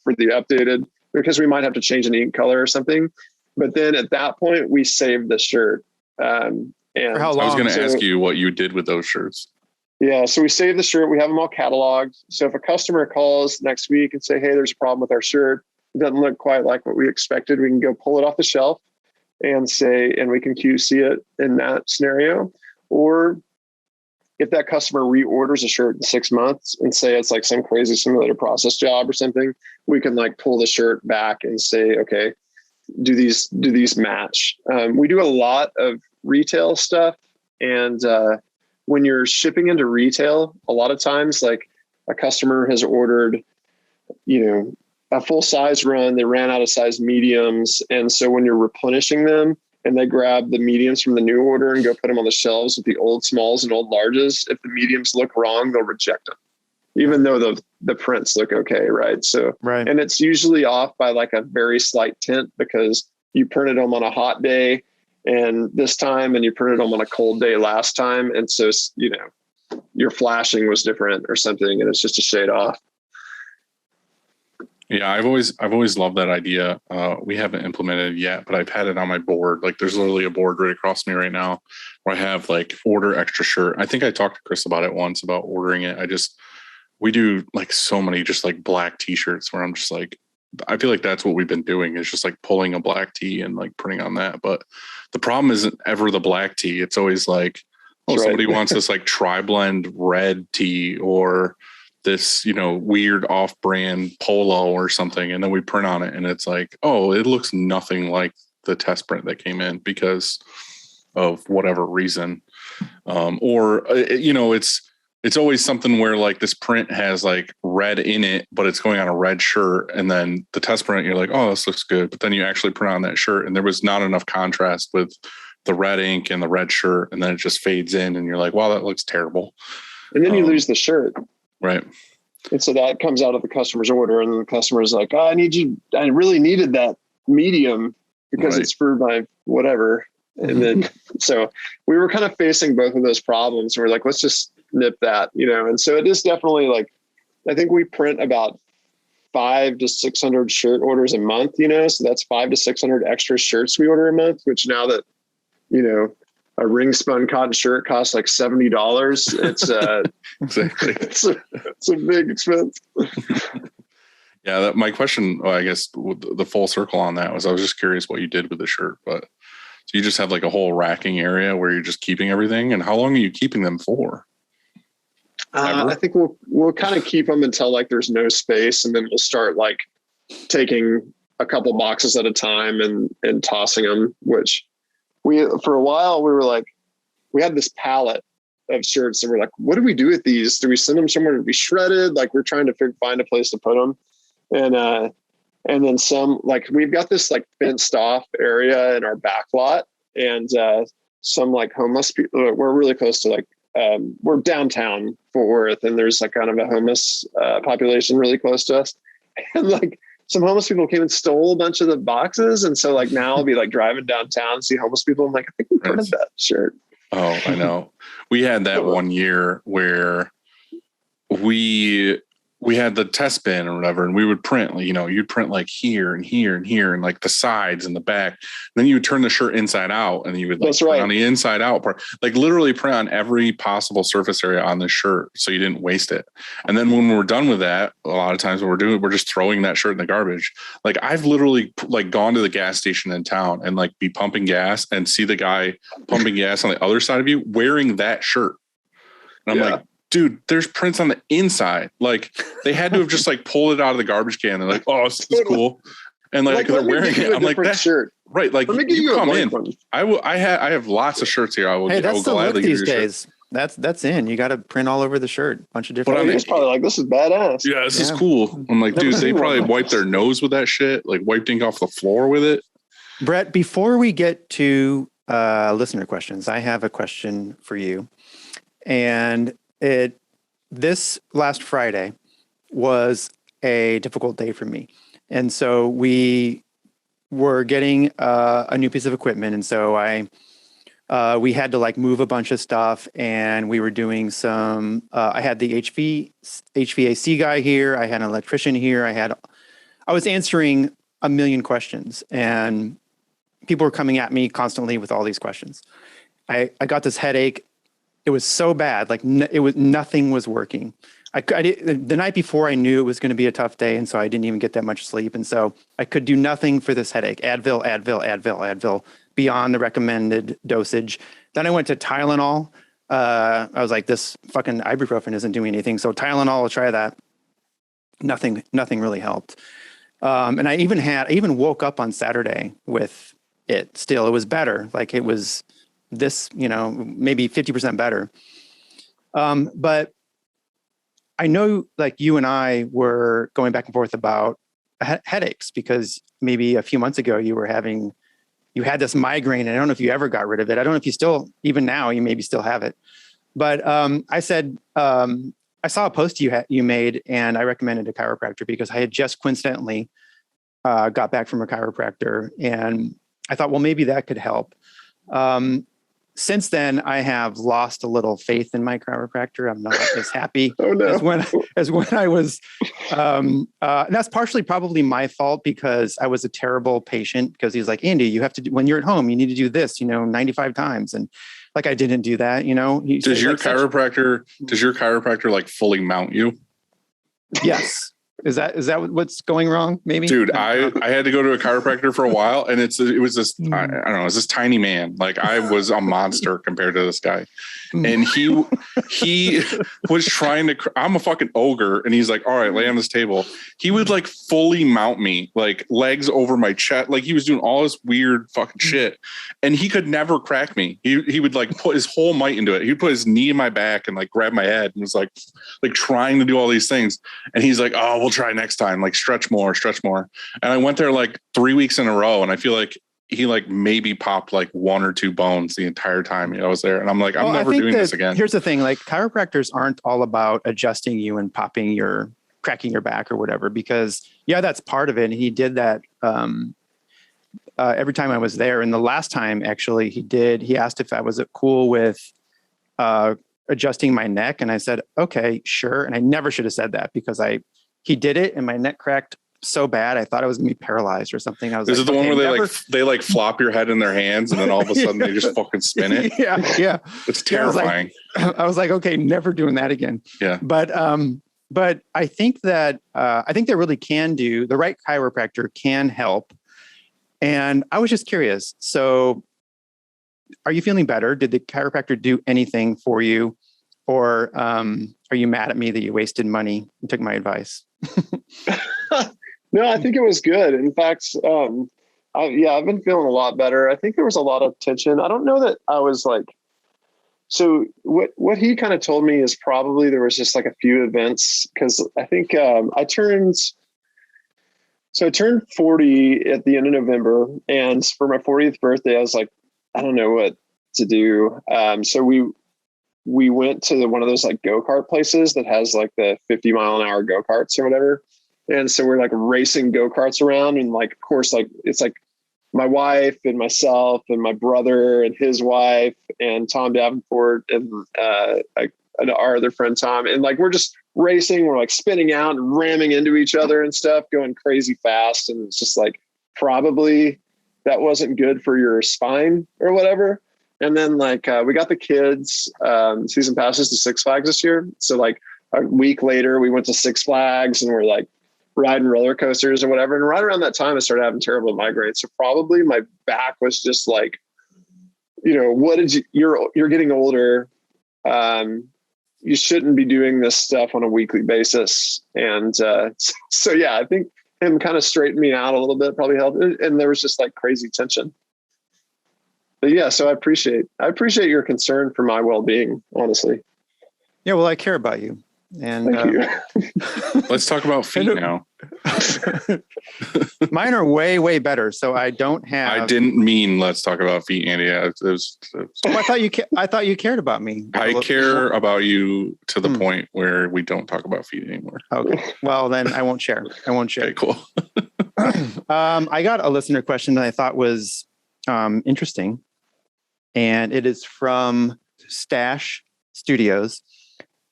for the updated, because we might have to change an ink color or something. But then at that point, we save the shirt. And for how long? I was going to ask you what you did with those shirts. Yeah. So we save the shirt. We have them all cataloged. So if a customer calls next week and say, hey, there's a problem with our shirt, it doesn't look quite like what we expected, we can go pull it off the shelf and we can QC it in that scenario. Or if that customer reorders a shirt in 6 months and say it's some crazy simulated process job or something, we can pull the shirt back and say, okay, do these match? We do a lot of retail stuff. And when you're shipping into retail, a lot of times a customer has ordered, a full size run, they ran out of size mediums. And so when you're replenishing them, and they grab the mediums from the new order and go put them on the shelves with the old smalls and old larges, if the mediums look wrong, they'll reject them, even though the prints look okay, right? So, and it's usually off by a very slight tint because you printed them on a hot day and this time, and you printed them on a cold day last time. And so, you know, your flashing was different or something, and it's just a shade off. Yeah, I've always loved that idea. We haven't implemented it yet, but I've had it on my board. Like there's literally a board right across me right now where I have like order extra shirt. I think I talked to Chris about it once about ordering it. We do like so many just like black t-shirts where I'm just like, I feel like that's what we've been doing is just like pulling a black tee and like printing on that. But the problem isn't ever the black tee. It's always like, oh, somebody wants this like tri-blend red tee or this, you know, weird off-brand polo or something. And then we print on it and it's like, oh, it looks nothing like the test print that came in because of whatever reason. You know, it's always something where like this print has like red in it, but it's going on a red shirt. And then the test print, you're like, oh, this looks good. But then you actually print on that shirt and there was not enough contrast with the red ink and the red shirt. And then it just fades in and you're like, wow, that looks terrible. And then you lose the shirt. Right. And so that comes out of the customer's order and the customer's like, oh, I really needed that medium because it's for my whatever. And then, so we were kind of facing both of those problems. We're like, let's just nip that, you know? And so it is definitely like, I think we print about 500 to 600 shirt orders a month, you know? So that's 500 to 600 extra shirts we order a month, which now that, you know, a ring spun cotton shirt costs like $70. It's exactly. it's a big expense. Yeah. My question, I guess the full circle on that was, I was just curious what you did with the shirt, but so you just have like a whole racking area where you're just keeping everything. And how long are you keeping them for? I think we'll kind of keep them until like there's no space. And then we'll start like taking a couple boxes at a time and tossing them, which for a while we were like, we had this pallet of shirts and we're like, what do we do with these? Do we send them somewhere to be shredded? Like we're trying to find a place to put them. And then some, like we've got this like fenced off area in our back lot and some like homeless people, we're really close to like, we're downtown Fort Worth and there's like kind of a homeless population really close to us. And like some homeless people came and stole a bunch of the boxes. And so like now I'll be like driving downtown and see homeless people. I'm like, I think we printed that shirt. Oh, I know. We had that one year where we had the test bin or whatever, and we would print, you know, you'd print like here and here and here and like the sides and the back. And then you would turn the shirt inside out and you would like print on the inside out part, like literally print on every possible surface area on the shirt. So you didn't waste it. And then when we're done with that, a lot of times what we're just throwing that shirt in the garbage. Like I've literally like gone to the gas station in town and like be pumping gas and see the guy pumping gas on the other side of you wearing that shirt. And I'm like, dude, there's prints on the inside. Like they had to have just like pulled it out of the garbage can. They're like, oh, this is cool. And like they're wearing it. I'm like, that shirt. Right. Like you come in. I have lots of shirts here. That's the look these days. That's in. You got to print all over the shirt. Bunch of different. But it's probably like, this is badass. Yeah, this is cool. I'm like, dude, they probably wiped their nose with that shit. Like wiped ink off the floor with it. Brett, before we get to listener questions, I have a question for you. And this last Friday was a difficult day for me. And so we were getting a new piece of equipment. And so we had to like move a bunch of stuff and we were doing some, I had the HVAC guy here. I had an electrician here. I was answering a million questions and people were coming at me constantly with all these questions. I got this headache. It was so bad, like nothing was working. The night before, I knew it was going to be a tough day, and so I didn't even get that much sleep. And so I could do nothing for this headache. Advil, beyond the recommended dosage. Then I went to Tylenol. I was like, this fucking ibuprofen isn't doing anything. So Tylenol, I'll try that. Nothing really helped. And I even woke up on Saturday with it. Still, it was better. Like it was this, you know, maybe 50% better. But I know like you and I were going back and forth about headaches because maybe a few months ago you had this migraine and I don't know if you ever got rid of it. I don't know if you still, even now you maybe still have it, but I said, I saw a post you made and I recommended a chiropractor because I had just coincidentally got back from a chiropractor and I thought, well, maybe that could help. Since then, I have lost a little faith in my chiropractor. I'm not as happy Oh, no. as when I was. And that's partially probably my fault because I was a terrible patient. Because he's like, Andy, you have to do, when you're at home, you need to do this, 95 times, and like I didn't do that. Does your chiropractor like fully mount you? Yes. Is that what's going wrong? Maybe, dude. I had to go to a chiropractor for a while, and it was this I don't know, it was this tiny man. Like I was a monster compared to this guy, and he was trying to. I'm a fucking ogre, and he's like, "All right, lay on this table." He would like fully mount me, like legs over my chest, like he was doing all this weird fucking shit, and he could never crack me. He would like put his whole might into it. He'd put his knee in my back and like grab my head, and was like trying to do all these things, and he's like, "Oh, we'll try next time, like stretch more. And I went there like 3 weeks in a row, and I feel like he like maybe popped like 1 or 2 bones the entire time I was there. And I'm like, I'm never doing this again. Here's the thing, like chiropractors aren't all about adjusting you and cracking your back or whatever, because that's part of it. And he did that every time I was there. And the last time actually he asked if I was cool with adjusting my neck. And I said, okay, sure. And I never should have said that because he did it and my neck cracked so bad. I thought I was gonna be paralyzed or something. I was Is it the one where they flop your head in their hands and then all of a sudden they just fucking spin it? Yeah. It's terrifying. I was like, okay, never doing that again. Yeah. But I think that they really can do, the right chiropractor can help. And I was just curious. So are you feeling better? Did the chiropractor do anything for you? Or are you mad at me that you wasted money and took my advice? No, I think it was good. In fact, I've been feeling a lot better. I think there was a lot of tension. I don't know that I was like, so what he kind of told me is probably there was just like a few events, because I think I turned 40 at the end of November, and for my 40th birthday, I was like, I don't know what to do. So we went to one of those like go-kart places that has like the 50-mile-an-hour go-karts or whatever. And so we're like racing go-karts around, and like, of course, like it's like my wife and myself and my brother and his wife and Tom Davenport and our other friend Tom. And like, we're just racing, we're like spinning out and ramming into each other and stuff, going crazy fast. And it's just like, probably that wasn't good for your spine or whatever. And then like, we got the kids season passes to Six Flags this year. So like a week later we went to Six Flags and we're like riding roller coasters or whatever. And right around that time I started having terrible migraines. So probably my back was just like, you're getting older. You shouldn't be doing this stuff on a weekly basis. And so, yeah, I think him kind of straightened me out a little bit, probably helped. And there was just like crazy tension. But yeah, so I appreciate your concern for my well-being, honestly. Yeah, well, I care about you. And thank you. Let's talk about feet now. Mine are way, way better. So I don't have. I didn't mean let's talk about feet, Andy. I thought you cared about me. I care about you to the point where we don't talk about feet anymore. Okay. Well, then I won't share. Okay, cool. I got a listener question that I thought was interesting, and it is from Stash Studios.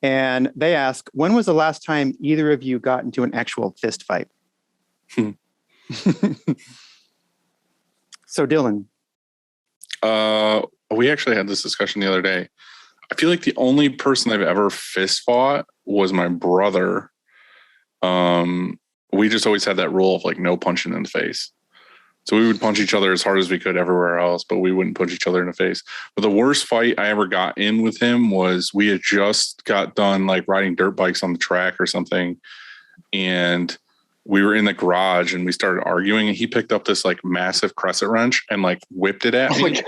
And they ask, when was the last time either of you got into an actual fist fight? So, Dylan. We actually had this discussion the other day. I feel like the only person I've ever fist fought was my brother. We just always had that rule of like no punching in the face. So we would punch each other as hard as we could everywhere else, but we wouldn't punch each other in the face. But the worst fight I ever got in with him was we had just got done like riding dirt bikes on the track or something. And we were in the garage and we started arguing, and he picked up this like massive crescent wrench and like whipped it at me.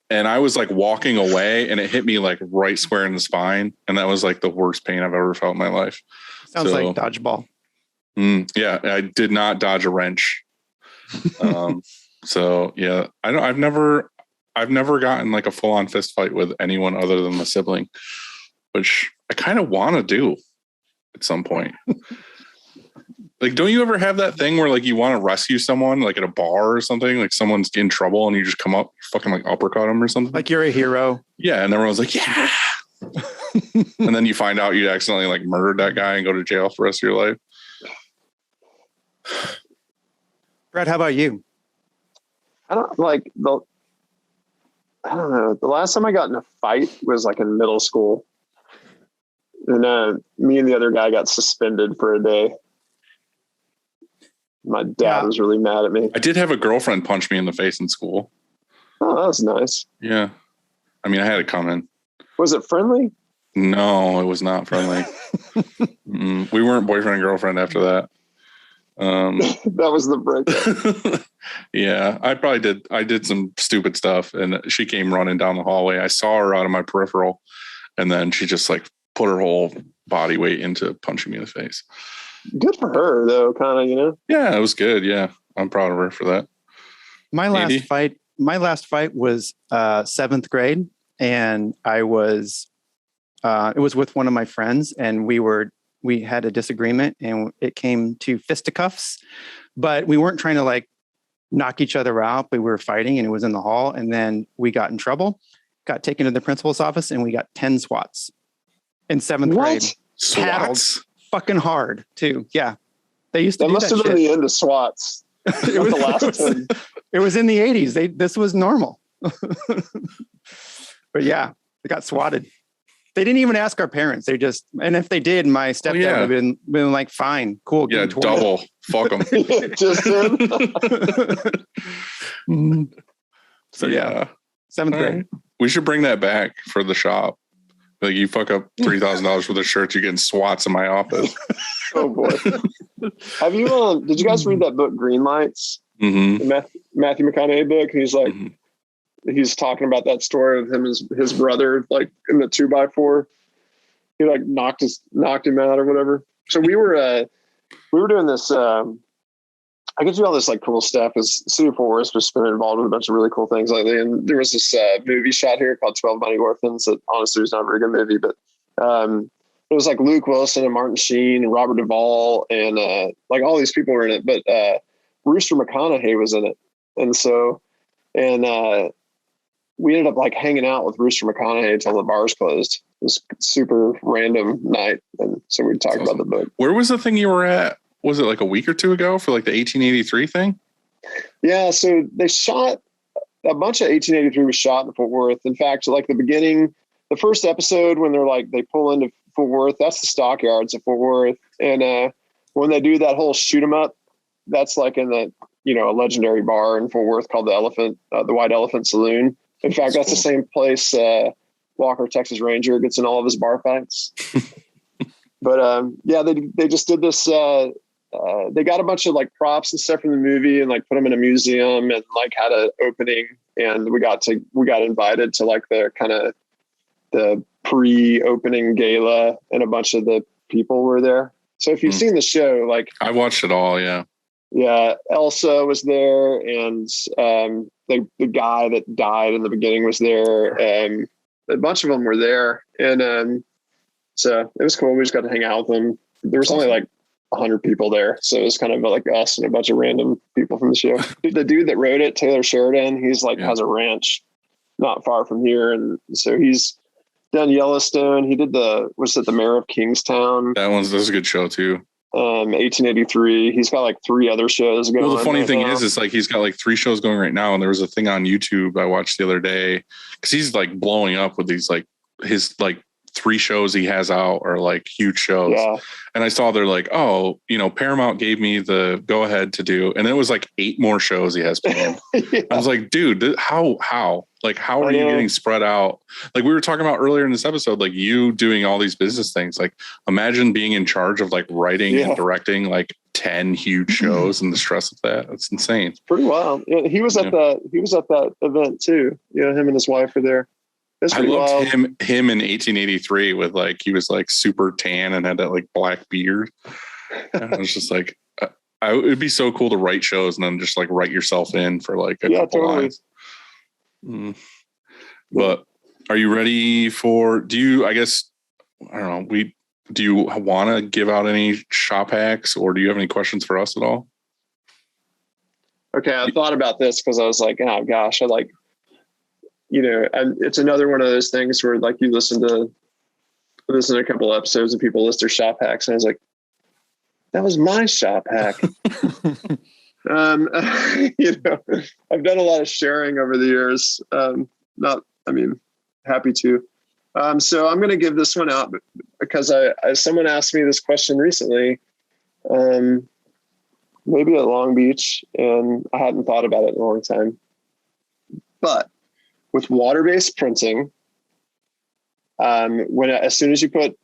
And I was like walking away and it hit me like right square in the spine. And that was like the worst pain I've ever felt in my life. Sounds like dodgeball. Yeah, I did not dodge a wrench. So yeah, I've never gotten like a full on fist fight with anyone other than my sibling, which I kind of want to do at some point. Like, don't you ever have that thing where like you want to rescue someone like at a bar or something? Like someone's in trouble and you just come up, fucking like uppercut them or something. Like you're a hero. Yeah, and everyone's like, yeah. And then you find out you accidentally like murdered that guy and go to jail for the rest of your life. Brett, how about you? I don't know. The last time I got in a fight was like in middle school. And me and the other guy got suspended for a day. My dad was really mad at me. I did have a girlfriend punch me in the face in school. Oh, that was nice. Yeah. I mean, I had it coming. Was it friendly? No, it was not friendly. We weren't boyfriend and girlfriend after that. That was the breakup. Yeah, I did some stupid stuff and she came running down the hallway. I saw her out of my peripheral and then she just like put her whole body weight into punching me in the face. Good for her though, kind of, you know? Yeah, it was good. Yeah. I'm proud of her for that. My last fight was 7th grade, and I was it was with one of my friends, and we had a disagreement and it came to fisticuffs, but we weren't trying to like knock each other out, but we were fighting and it was in the hall, and then we got in trouble, got taken to the principal's office, and we got 10 swats in 7th grade. Swats? Fucking hard too. Yeah. They used to that do must that have been shit. the end of SWATs. It was the last one. It was in the 80s. This was normal. But yeah, they got swatted. They didn't even ask our parents. They just, and if they did, my stepdad would have been like, fine, cool. Yeah, double. Fuck them. Just him. So yeah, 7th grade. Right. We should bring that back for the shop. Like you fuck up $3,000 worth of shirts, you're getting swats in my office. Oh boy. Have you did you guys read that book Green Lights? Mm-hmm. The Matthew McConaughey book? And he's like he's talking about that story of him and his brother like in the 2x4. He like knocked him out or whatever. So we were doing this I could do all this like cool stuff because City of Fort Worth was been involved with a bunch of really cool things lately. And there was this movie shot here called 12 Mighty Orphans that honestly was not a very good movie, but it was like Luke Wilson and Martin Sheen and Robert Duvall and like all these people were in it, but Rooster McConaughey was in it. And so, we ended up like hanging out with Rooster McConaughey until the bars closed. It was a super random night. And so we'd talk about the book. Where was the thing you were at? Was it like a week or two ago for like the 1883 thing? Yeah. So they shot a bunch of 1883 was shot in Fort Worth. In fact, like the first episode when they're like, they pull into Fort Worth, that's the stockyards of Fort Worth. And when they do that whole shoot 'em up, that's like in the, a legendary bar in Fort Worth called the White Elephant Saloon. In fact, that's the same place Walker, Texas Ranger, gets in all of his bar fights. But yeah, they just did this. They got a bunch of like props and stuff from the movie and like put them in a museum and like had an opening. And we got invited to like the kind of the pre-opening gala, and a bunch of the people were there. So if you've seen the show, like I watched it all, yeah. Yeah, Elsa was there, and the guy that died in the beginning was there. A bunch of them were there, and so it was cool. We just got to hang out with them. There was only like 100 people there, so it was kind of like us and a bunch of random people from the show. The dude that wrote it, Taylor Sheridan, he's like has a ranch not far from here, and so he's done Yellowstone. He did the Mayor of Kingstown. That's a good show too. 1883. He's got like 3 other shows going. Well, the funny thing is it's like he's got like 3 shows going right now, and there was a thing on YouTube I watched the other day because he's like blowing up with these like his like 3 shows he has out are like huge shows. Yeah. And I saw they're like, oh, Paramount gave me the go ahead to do, and it was like 8 more shows he has planned. Yeah. I was like, dude, how are you getting spread out? Like we were talking about earlier in this episode, like you doing all these business things. Like imagine being in charge of like writing and directing like 10 huge shows and the stress of that. That's insane. It's pretty wild. Yeah, he was at that event too. Him and his wife were there. I loved him in 1883 with like, he was like super tan and had that like black beard. And I was just like, it'd be so cool to write shows and then just like write yourself in for like a couple lines. But are you ready for, I don't know, do you want to give out any shop hacks, or do you have any questions for us at all? Okay, I thought about this because I was like, oh gosh, and it's another one of those things where like you listen to a couple of episodes and people list their shop hacks, and I was like, that was my shop hack. I've done a lot of sharing over the years. Happy to. So I'm going to give this one out because someone asked me this question recently, maybe at Long Beach, and I hadn't thought about it in a long time. But with water-based printing, as soon as you put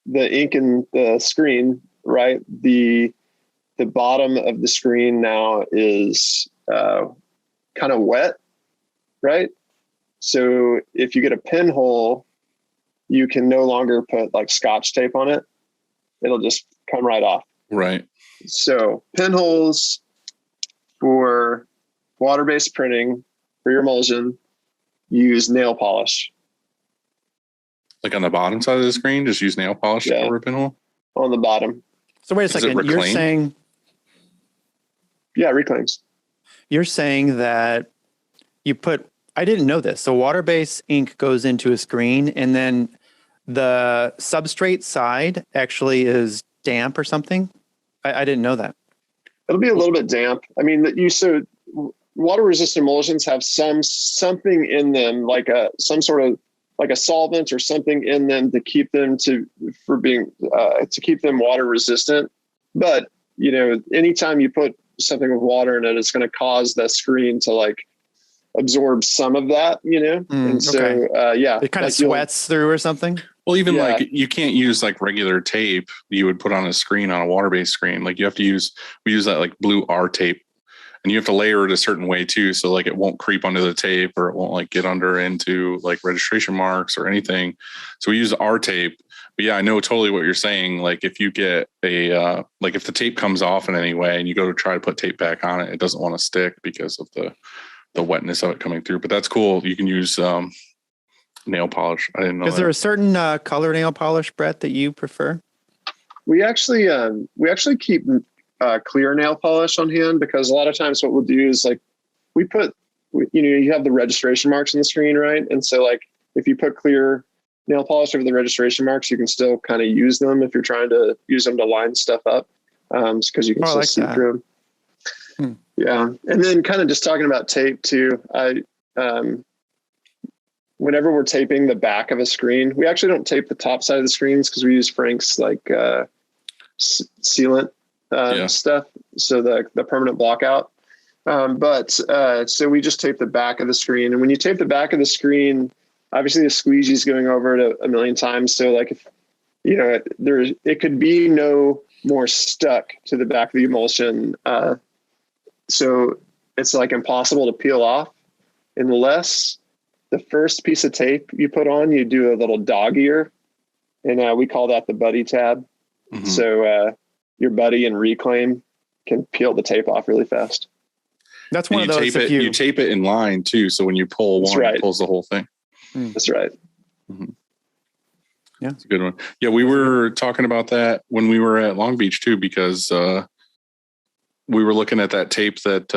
the ink in the screen, right, the bottom of the screen now is kind of wet, right? So if you get a pinhole, you can no longer put like Scotch tape on it. It'll just come right off. Right. So pinholes for water-based printing for your emulsion, use nail polish. Like on the bottom side of the screen, just use nail polish to cover a pinhole? On the bottom. So wait a second. You're saying... Yeah, reclaims. You're saying that you put... I didn't know this. So water-based ink goes into a screen, and then the substrate side actually is damp or something? I didn't know that. It'll be a little bit damp. I mean, water-resistant emulsions have something in them, like some sort of like a solvent or something in them to keep them to keep them water resistant. But anytime you put something with water in it, it's going to cause the screen to like absorb some of that, and so it kind of sweats through or something. Well, even like you can't use like regular tape you would put on a screen, on a water-based screen. Like we use that like blue R tape, and you have to layer it a certain way too, so like it won't creep under the tape, or it won't like get under into like registration marks or anything. So we use R tape. But yeah, I know totally what you're saying. Like if you get like if the tape comes off in any way and you go to try to put tape back on it, it doesn't want to stick because of the wetness of it coming through. But that's cool. You can use nail polish. I didn't know. Is there a certain color nail polish, Brett, that you prefer? We actually keep clear nail polish on hand, because a lot of times what we'll do is like you have the registration marks on the screen, right? And so like if you put clear nail polish over the registration marks, you can still kind of use them if you're trying to use them to line stuff up, because you can still see through them. Yeah. And then kind of just talking about tape too. Whenever we're taping the back of a screen, we actually don't tape the top side of the screens because we use Frank's like sealant stuff. So the permanent blockout. So we just tape the back of the screen. And when you tape the back of the screen, obviously the squeegee is going over it a million times. So like if, it could be no more stuck to the back of the emulsion. So it's like impossible to peel off unless the first piece of tape you put on, you do a little dog ear, and we call that the buddy tab. Mm-hmm. So your buddy and reclaim can peel the tape off really fast. That's one of those. You tape it in line too, so when you pull one, it pulls the whole thing. That's right. Mm-hmm. Yeah, it's a good one. Yeah, we were talking about that when we were at Long Beach too, because we were looking at that tape that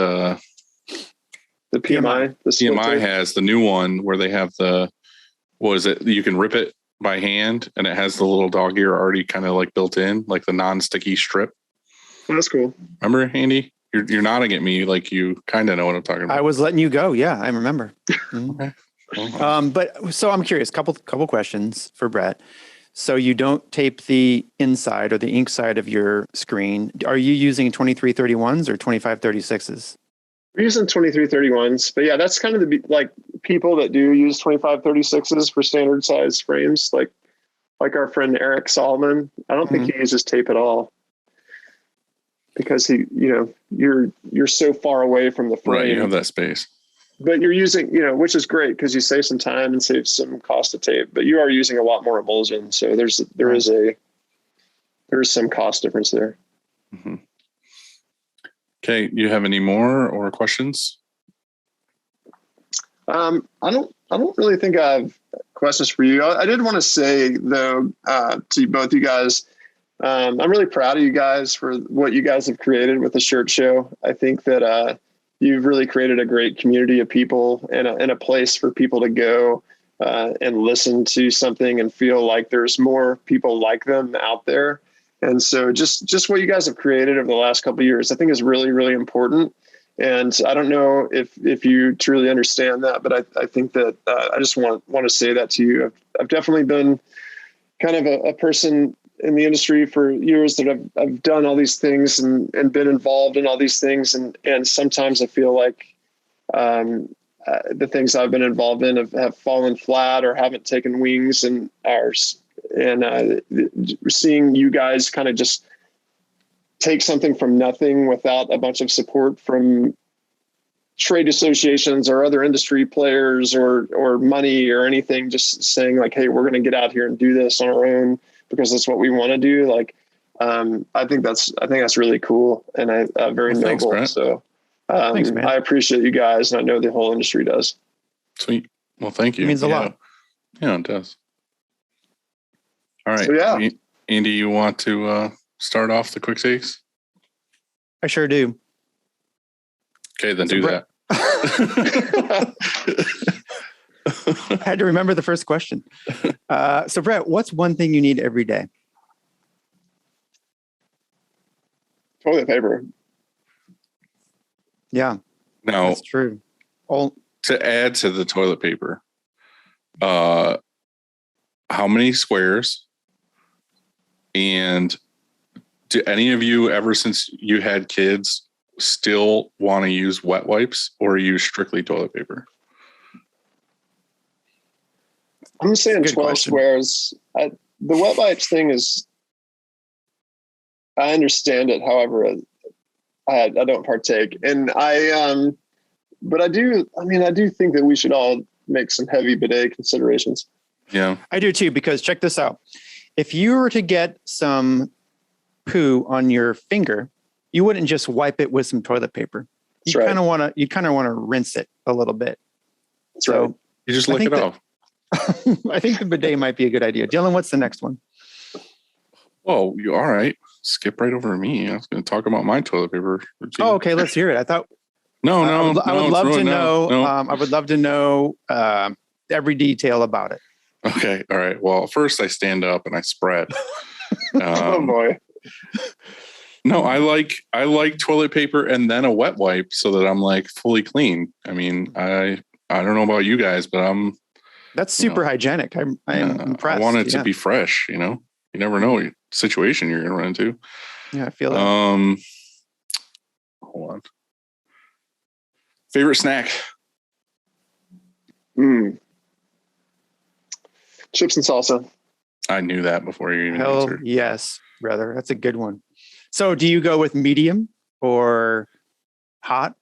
the PMI has, the new one where they have you can rip it by hand and it has the little dog ear already kind of like built in, like the non-sticky strip. Oh, that's cool. Remember, Andy? You're nodding at me like you kind of know what I'm talking about. I was letting you go. Yeah, I remember. Okay. But so I'm curious, couple questions for Brett. So you don't tape the inside or the ink side of your screen. Are you using 2331s or 2536s? We're using 2331s, but yeah, that's kind of like people that do use 2536s for standard size frames, like our friend Eric Solomon. I don't think he uses tape at all, because you're so far away from the frame. Right, you have that space. But you're using, which is great because you save some time and save some cost of tape, but you are using a lot more emulsion. So there is some cost difference there. Mm-hmm. Okay. You have any more or questions? I don't really think I have questions for you. I did want to say though, to both you guys, I'm really proud of you guys for what you guys have created with the shirt show. I think that you've really created a great community of people and a place for people to go and listen to something and feel like there's more people like them out there. And so just what you guys have created over the last couple of years, I think is really, really important. And I don't know if you truly understand that, but I think that I just want to say that to you. I've definitely been kind of a person in the industry for years that I've done all these things and been involved in all these things. And sometimes I feel like the things I've been involved in have fallen flat or haven't taken wings, and seeing you guys kind of just take something from nothing without a bunch of support from trade associations or other industry players or money or anything, just saying like, hey, we're going to get out here and do this on our own because that's what we want to do. Like, I think that's really cool and very noble. Thanks, so Thanks, man. I appreciate you guys, and I know the whole industry does. Sweet. Well, thank you. It means a lot. Yeah, it does. All right. So, yeah. Andy, you want to start off the quick takes? I sure do. Okay, then do that. I had to remember the first question. So Brett, what's one thing you need every day? Toilet paper. Yeah, Now, that's true. to add to the toilet paper, how many squares? And do any of you ever, since you had kids, still want to use wet wipes or use strictly toilet paper? I'm saying 12 question. squares. The wet wipes thing is, I understand it. However, I don't partake, and but I do think that we should all make some heavy bidet considerations. Yeah, I do too, because check this out. If you were to get some poo on your finger, you wouldn't just wipe it with some toilet paper. You kind of want to rinse it a little bit. That's right. you just lick it off. I think the bidet might be a good idea. Dylan, what's the next one? Whoa, you all right? Skip right over me. I was going to talk about my toilet paper routine. Oh, okay. Let's hear it. I thought. No. I would love to know. I would love to know every detail about it. Okay. All right. Well, first I stand up and I spread. Oh boy. No, I like toilet paper and then a wet wipe so that I'm like fully clean. I mean, I don't know about you guys, but that's super hygienic. I'm impressed. I want it to be fresh. You never know what situation you're going to run into. Yeah, I feel that. Hold on. Favorite snack? Chips and salsa. I knew that before you even Hell answered. yes, brother. That's a good one. So do you go with medium or hot,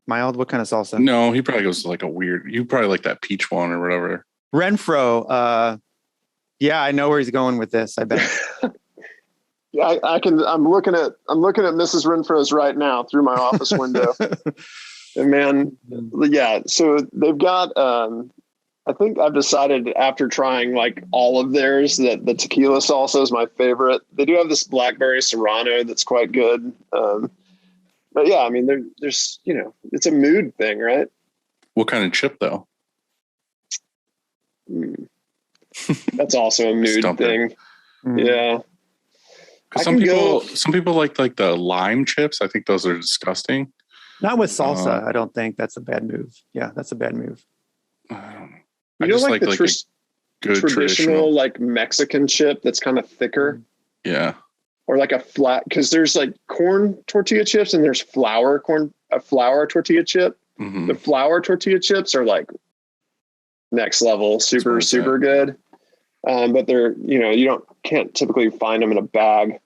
mild? What kind of salsa? No, he probably goes like you probably like that peach one or whatever. Renfro. Yeah, I know where he's going with this. I bet. Yeah, I'm looking at Mrs. Renfro's right now through my office window. And man, yeah. So they've got, I think I've decided after trying like all of theirs that the tequila salsa is my favorite. They do have this blackberry serrano that's quite good. But yeah, I mean, there's, it's a mood thing, right? What kind of chip though? That's also a mood thing. Yeah. Some people like the lime chips. I think those are disgusting. Not with salsa. I don't think that's a bad move. Yeah, that's a bad move. You don't like the good traditional like Mexican chip that's kind of thicker? Yeah. Or like a flat, because there's like corn tortilla chips and there's flour tortilla chip. Mm-hmm. The flour tortilla chips are like next level, super good. But they're, can't typically find them in a bag.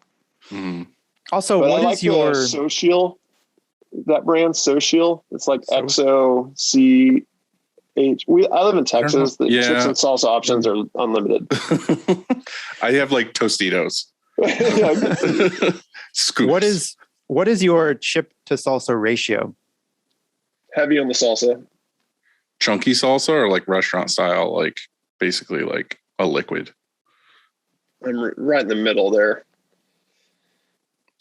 Mm-hmm. Also, but what I is your Social? That brand Social. It's like XOCH. I live in Texas. The chips and salsa options are unlimited. I have like Tostitos. Scoops. What is your chip to salsa ratio? Heavy on the salsa. chunky salsa or like restaurant style, like basically like a liquid? I'm right in the middle there.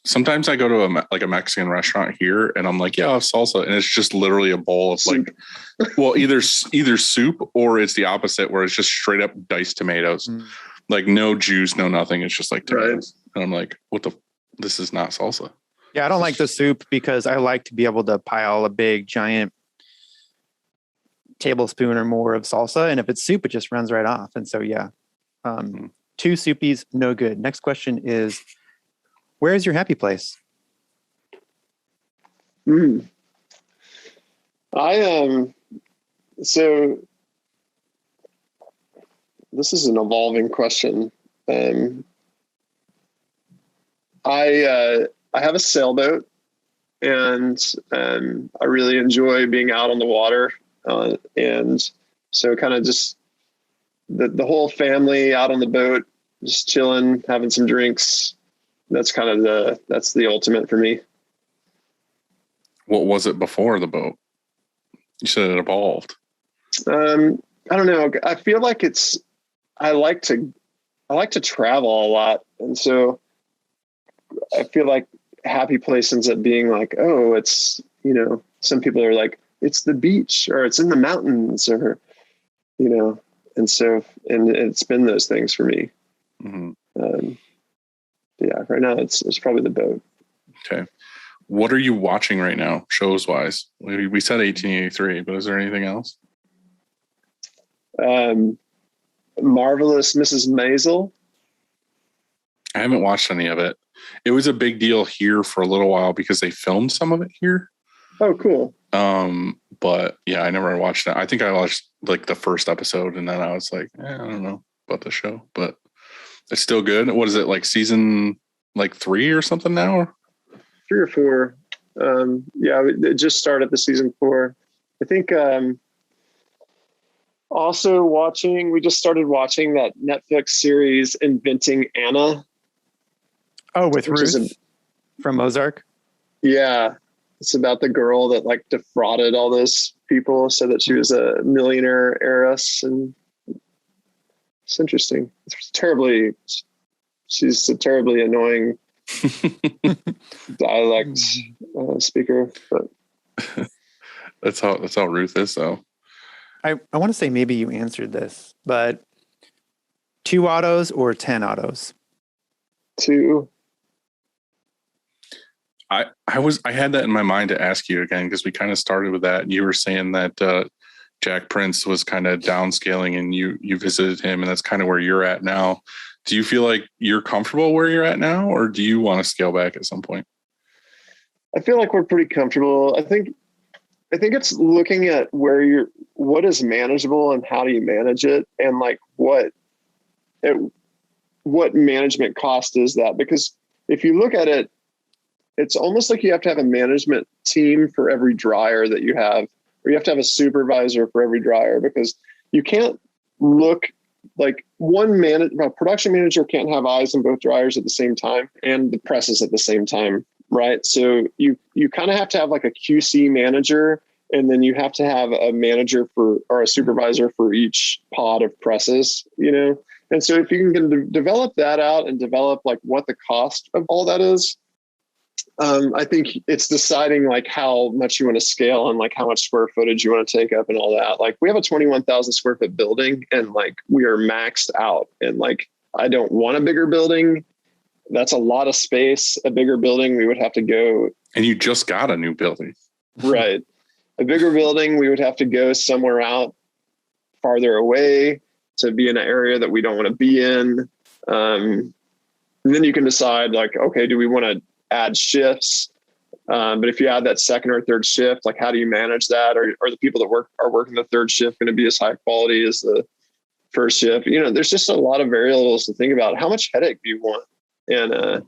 Sometimes I go to a Mexican restaurant here and I'm like, yeah, I'll have salsa. And it's just literally a bowl of Soup. like, well, either soup or it's the opposite where it's just straight up diced tomatoes, like no juice, no nothing. It's just like tomatoes. Right. And I'm like, this is not salsa. Yeah. I don't like the soup because I like to be able to pile a big giant tablespoon or more of salsa. And if it's soup, it just runs right off. And so, yeah, 2 soupies, no good. Next question is, where is your happy place? So this is an evolving question. I have a sailboat, and I really enjoy being out on the water. And so kind of just the whole family out on the boat, just chilling, having some drinks. That's kind of that's the ultimate for me. What was it before the boat? You said it evolved. I don't know. I feel like I like to travel a lot. And so I feel like happy place ends up being like, oh, it's, some people are like, it's the beach or it's in the mountains or, and so, and it's been those things for me. Mm-hmm. Yeah, right now it's probably the boat. Okay. What are you watching right now, shows wise? We said 1883, but is there anything else? Marvelous Mrs. Maisel. I haven't watched any of it. It was a big deal here for a little while because they filmed some of it here. Oh, cool. But yeah, I never watched that. I think I watched like the first episode and then I was like, I don't know about the show, but it's still good. What is it, like season 3 or something now? 3 or 4. Yeah, it just started the season 4. I think also we just started watching that Netflix series Inventing Anna. Oh, with Ruth from Ozark? Yeah. It's about the girl that like defrauded all those people, so that she was a millionaire heiress, and it's interesting. She's a terribly annoying dialect speaker, but that's how Ruth is, though. I want to say maybe you answered this, but 2 autos or 10 autos? 2. I had that in my mind to ask you again, because we kind of started with that. You were saying that Jack Prince was kind of downscaling and you visited him, and that's kind of where you're at now. Do you feel like you're comfortable where you're at now, or do you want to scale back at some point? I feel like we're pretty comfortable. I think it's looking at what is manageable and how do you manage it, and like what management cost is that? Because if you look at it, it's almost like you have to have a management team for every dryer that you have, or you have to have a supervisor for every dryer, because you can't look like a production manager can't have eyes on both dryers at the same time and the presses at the same time. Right. So you kind of have to have like a QC manager, and then you have to have a manager or a supervisor for each pod of presses, And so if you can develop that out and develop like what the cost of all that is, I think it's deciding like how much you want to scale and like how much square footage you want to take up and all that. Like we have a 21,000 square foot building, and like we are maxed out, and like I don't want a bigger building. That's a lot of space. A bigger building, we would have to go. And you just got a new building. Right. A bigger building, we would have to go somewhere out farther away to be in an area that we don't want to be in. And then you can decide like, okay, do we want to add shifts? But if you add that second or third shift, like how do you manage that? Or the people that are working the third shift going to be as high quality as the first shift? There's just a lot of variables to think about. How much headache do you want? And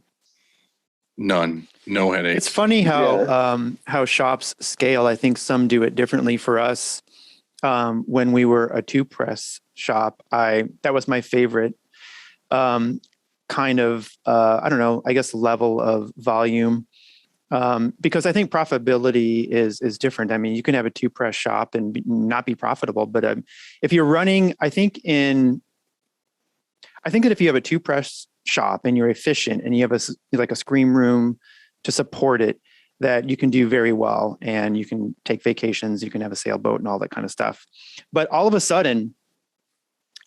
none, no headache. It's funny how shops scale. I think some do it differently. For us, when we were a 2-press shop, that was my favorite kind of, I don't know, I guess level of volume. Because I think profitability is different. I mean, you can have a 2-press shop and not be profitable, but if you're running, I think that if you have a 2-press shop and you're efficient and you have like a screen room to support it, that you can do very well, and you can take vacations, you can have a sailboat and all that kind of stuff. But all of a sudden,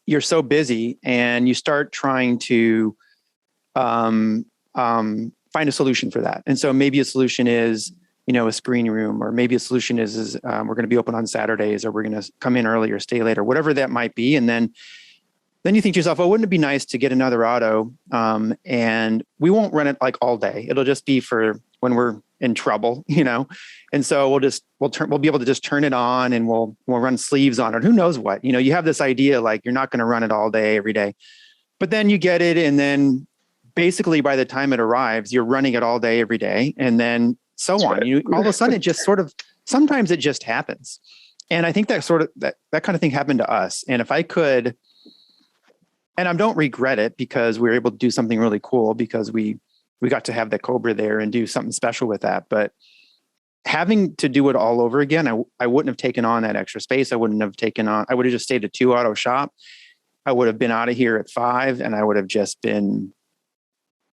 you're so busy and you start trying to find a solution for that. And so maybe a solution is, a screen room, or maybe a solution is we're going to be open on Saturdays, or we're going to come in early or stay late, or whatever that might be. And then you think to yourself, oh, wouldn't it be nice to get another auto? And we won't run it like all day. It'll just be for when we're in trouble, And so we'll be able to just turn it on, and we'll run sleeves on it. Who knows what, you have this idea, like you're not going to run it all day, every day, but then you get it. And then basically by the time it arrives, you're running it all day, every day. And then so on, right. All of a sudden it just sometimes it just happens. And I think that that kind of thing happened to us. And if I could, and I don't regret it, because we were able to do something really cool, because we got to have the Cobra there and do something special with that. But having to do it all over again, I wouldn't have taken on that extra space. I would have just stayed a 2-auto shop. I would have been out of here at 5, and I would have just been,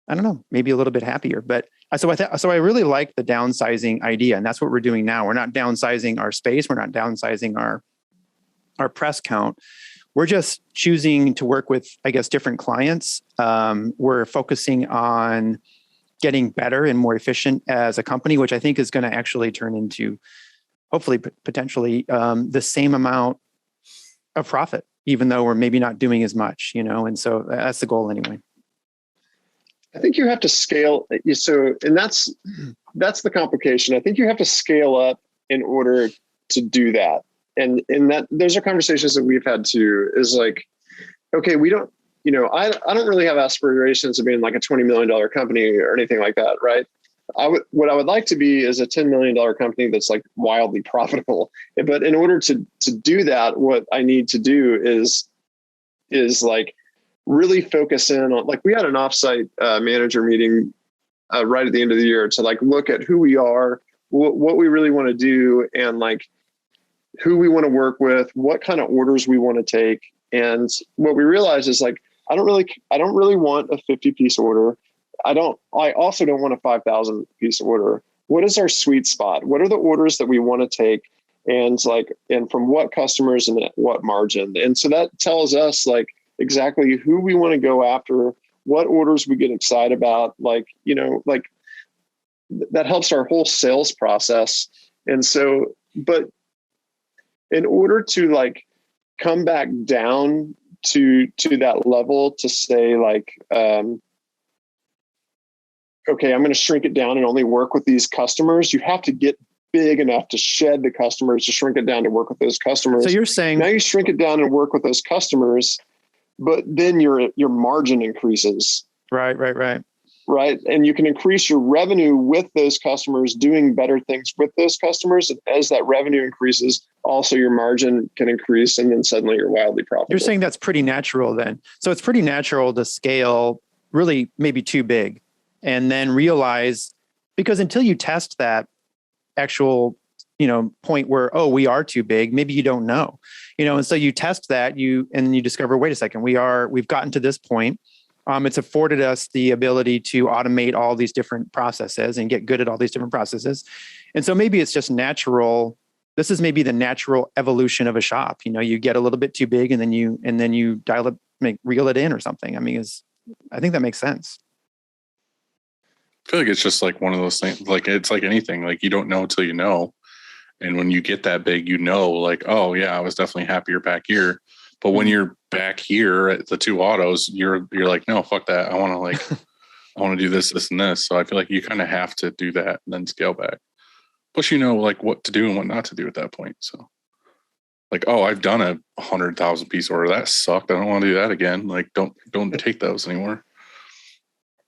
I don't know, maybe a little bit happier. But so I really like the downsizing idea. And that's what we're doing now. We're not downsizing our space. We're not downsizing our press count. We're just choosing to work with, I guess, different clients. We're focusing on getting better and more efficient as a company, which I think is going to actually turn into, hopefully, potentially, the same amount of profit, even though we're maybe not doing as much, and so that's the goal anyway. I think you have to scale. And that's the complication. I think you have to scale up in order to do that. And that those are conversations that we've had too, is like, okay, we don't, I don't really have aspirations of being like a $20 million company or anything like that. Right. What I would like to be is a $10 million company that's like wildly profitable. But in order to do that, what I need to do is like really focus in on, like, we had an offsite manager meeting right at the end of the year to like look at who we are, what we really want to do, and like who we want to work with, what kind of orders we want to take. And what we realized is like, I don't really want a 50-piece order. I also don't want a 5,000 piece order. What is our sweet spot? What are the orders that we want to take? And from what customers and at what margin? And so that tells us like exactly who we want to go after, what orders we get excited about, like that helps our whole sales process. And so, but in order to like come back down to that level, to say like, okay, I'm going to shrink it down and only work with these customers, you have to get big enough to shed the customers, to shrink it down to work with those customers. So you're saying now you shrink it down and work with those customers, but then your margin increases. Right. And you can increase your revenue with those customers, doing better things with those customers. And as that revenue increases, also your margin can increase, and then suddenly you're wildly profitable. You're saying that's pretty natural then. So it's pretty natural to scale really maybe too big, and then realize, because until you test that actual, point where, oh, we are too big, maybe you don't know, and so you test that, and you discover, wait a second, we've gotten to this point. It's afforded us the ability to automate all these different processes and get good at all these different processes. And so maybe it's just natural. This is maybe the natural evolution of a shop. You get a little bit too big, and then you dial it, reel it in or something. I mean, I think that makes sense. I feel like it's just like one of those things, like it's like anything, like you don't know until you know. And when you get that big, like, oh yeah, I was definitely happier back here. But when you're back here at the 2 autos, you're like, no, fuck that. I want to do this, and this. So I feel like you kind of have to do that and then scale back. Plus, like what to do and what not to do at that point. So like, oh, I've done a 100,000 piece order. That sucked. I don't want to do that again. Like, don't take those anymore.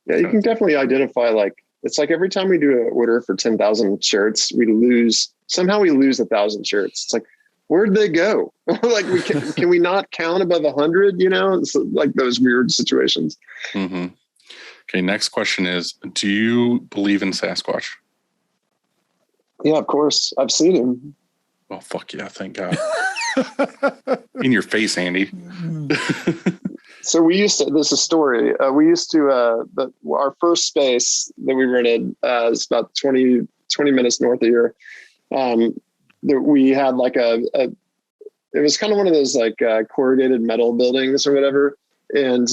Yeah, you can definitely identify, like, it's like every time we do an order for 10,000 shirts, we lose 1,000 shirts. It's like, where'd they go? Like, can we not count above 100? It's like those weird situations. Mm-hmm. Okay. Next question is, do you believe in Sasquatch? Yeah, of course. I've seen him. Oh, fuck yeah. Thank God. In your face, Andy. So we used to, this is a story. We used to, our first space that we rented is about 20 minutes north of here. We had like it was kind of one of those like corrugated metal buildings or whatever. And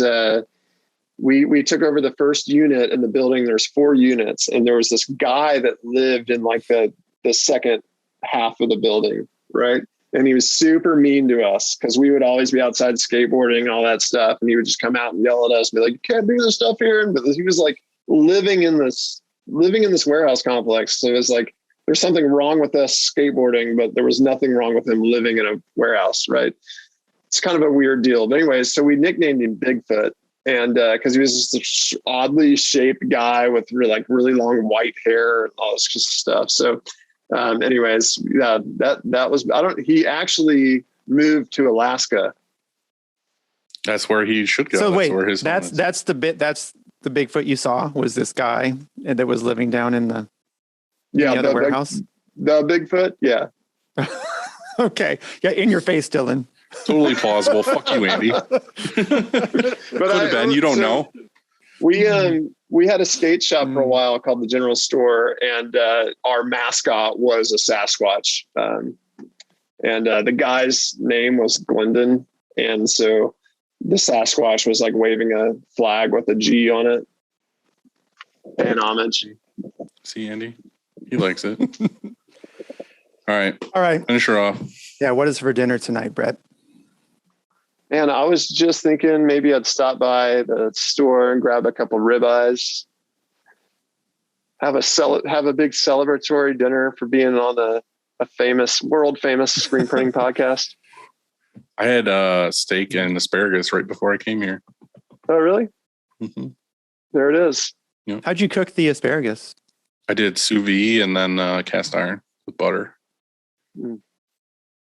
we took over the first unit in the building. There's 4 units. And there was this guy that lived in like the second half of the building, right? And he was super mean to us because we would always be outside skateboarding and all that stuff. And he would just come out and yell at us and be like, you can't do this stuff here. But he was like living in this warehouse complex. So it was like, there's something wrong with us skateboarding, but there was nothing wrong with him living in a warehouse, right? It's kind of a weird deal. But anyways, so we nicknamed him Bigfoot. And because he was just this oddly shaped guy with really long white hair and all this stuff. So anyways, yeah, that was, he actually moved to Alaska. That's where he should go. So wait, where his that's the Bigfoot you saw was this guy that was living down in the warehouse. The Bigfoot. Yeah. Okay. Yeah. In your face, Dylan. Totally plausible. Fuck you, Andy. Could have been. You don't know. We had a skate shop for a while called the General Store, and our mascot was a Sasquatch. And the guy's name was Glendon. And so the Sasquatch was like waving a flag with a G on it. And homage. See, Andy? He likes it. All right. Finish her off. Yeah. What is for dinner tonight, Brett? And I was just thinking maybe I'd stop by the store and grab a couple ribeyes. Have a big celebratory dinner for being on a world famous screen printing podcast. I had steak and asparagus right before I came here. Oh, really? Mm-hmm. There it is. Yep. How'd you cook the asparagus? I did sous vide and then cast iron with butter. Mm.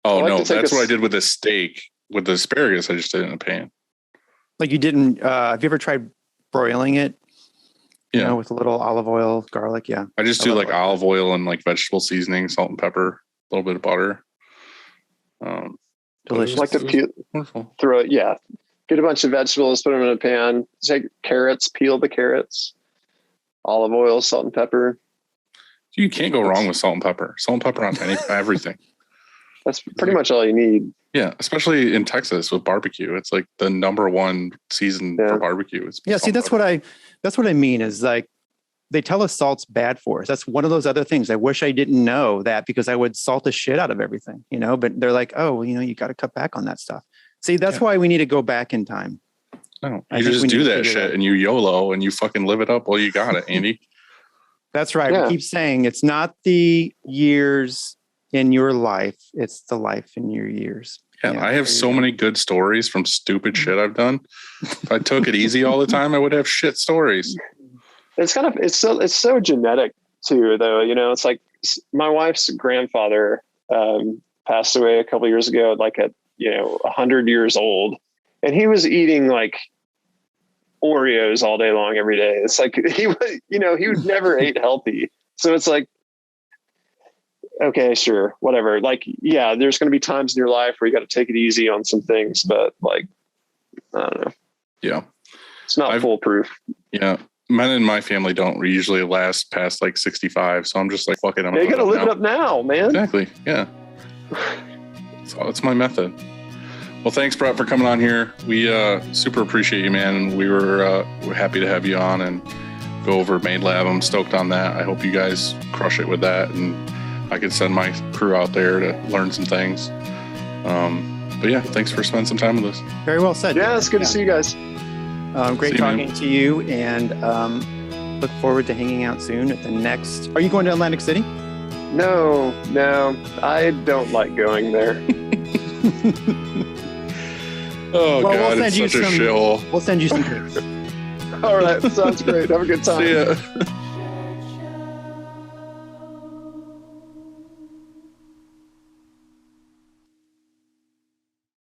Oh, no, that's what I did with the steak. With the asparagus, I just did it in a pan. Like you didn't, have you ever tried broiling it? Yeah. You know, with a little olive oil, garlic. Yeah. I just do like olive oil and like vegetable seasoning, salt and pepper, a little bit of butter. Delicious. Like to peel, throw it. Yeah. Get a bunch of vegetables, put them in a pan, take carrots, peel the carrots, olive oil, salt and pepper. You can't go wrong with salt and pepper. Salt and pepper on everything. That's pretty much all you need. Yeah, especially in Texas with barbecue. It's like the number one season for barbecue. See, that's what I mean is like they tell us salt's bad for us. That's one of those other things. I wish I didn't know that because I would salt the shit out of everything, but they're like, oh, you got to cut back on that stuff. See, that's why we need to go back in time. No, you just do that shit and you YOLO and you fucking live it up while you got it, Andy. That's right. Yeah. We keep saying it's not the years in your life. It's the life in your years. Yeah, I have so many good stories from stupid shit I've done. If I took it easy all the time, I would have shit stories. It's so genetic too, though. It's like my wife's grandfather passed away a couple years ago, like at 100 years old, and he was eating like Oreos all day long every day. It's like he would never ate healthy. So it's like, okay, sure, whatever. Like, yeah, there's going to be times in your life where you got to take it easy on some things, but like, I don't know. Yeah. It's not foolproof. Yeah. Men in my family don't usually last past like 65. So I'm just like, fuck it. You got to live it up now, man. Exactly. Yeah. So that's my method. Well, thanks, Brett, for coming on here. We super appreciate you, man. And we're happy to have you on and go over Maid Lab. I'm stoked on that. I hope you guys crush it with that. And I could send my crew out there to learn some things. But yeah, thanks for spending some time with us. Very well said. Yeah, it's good to see you guys. Great talking to you, and look forward to hanging out soon at the next. Are you going to Atlantic City? No, I don't like going there. Oh, well, God, it's such a shill. We'll send you some tips. All right, sounds great. Have a good time. See ya.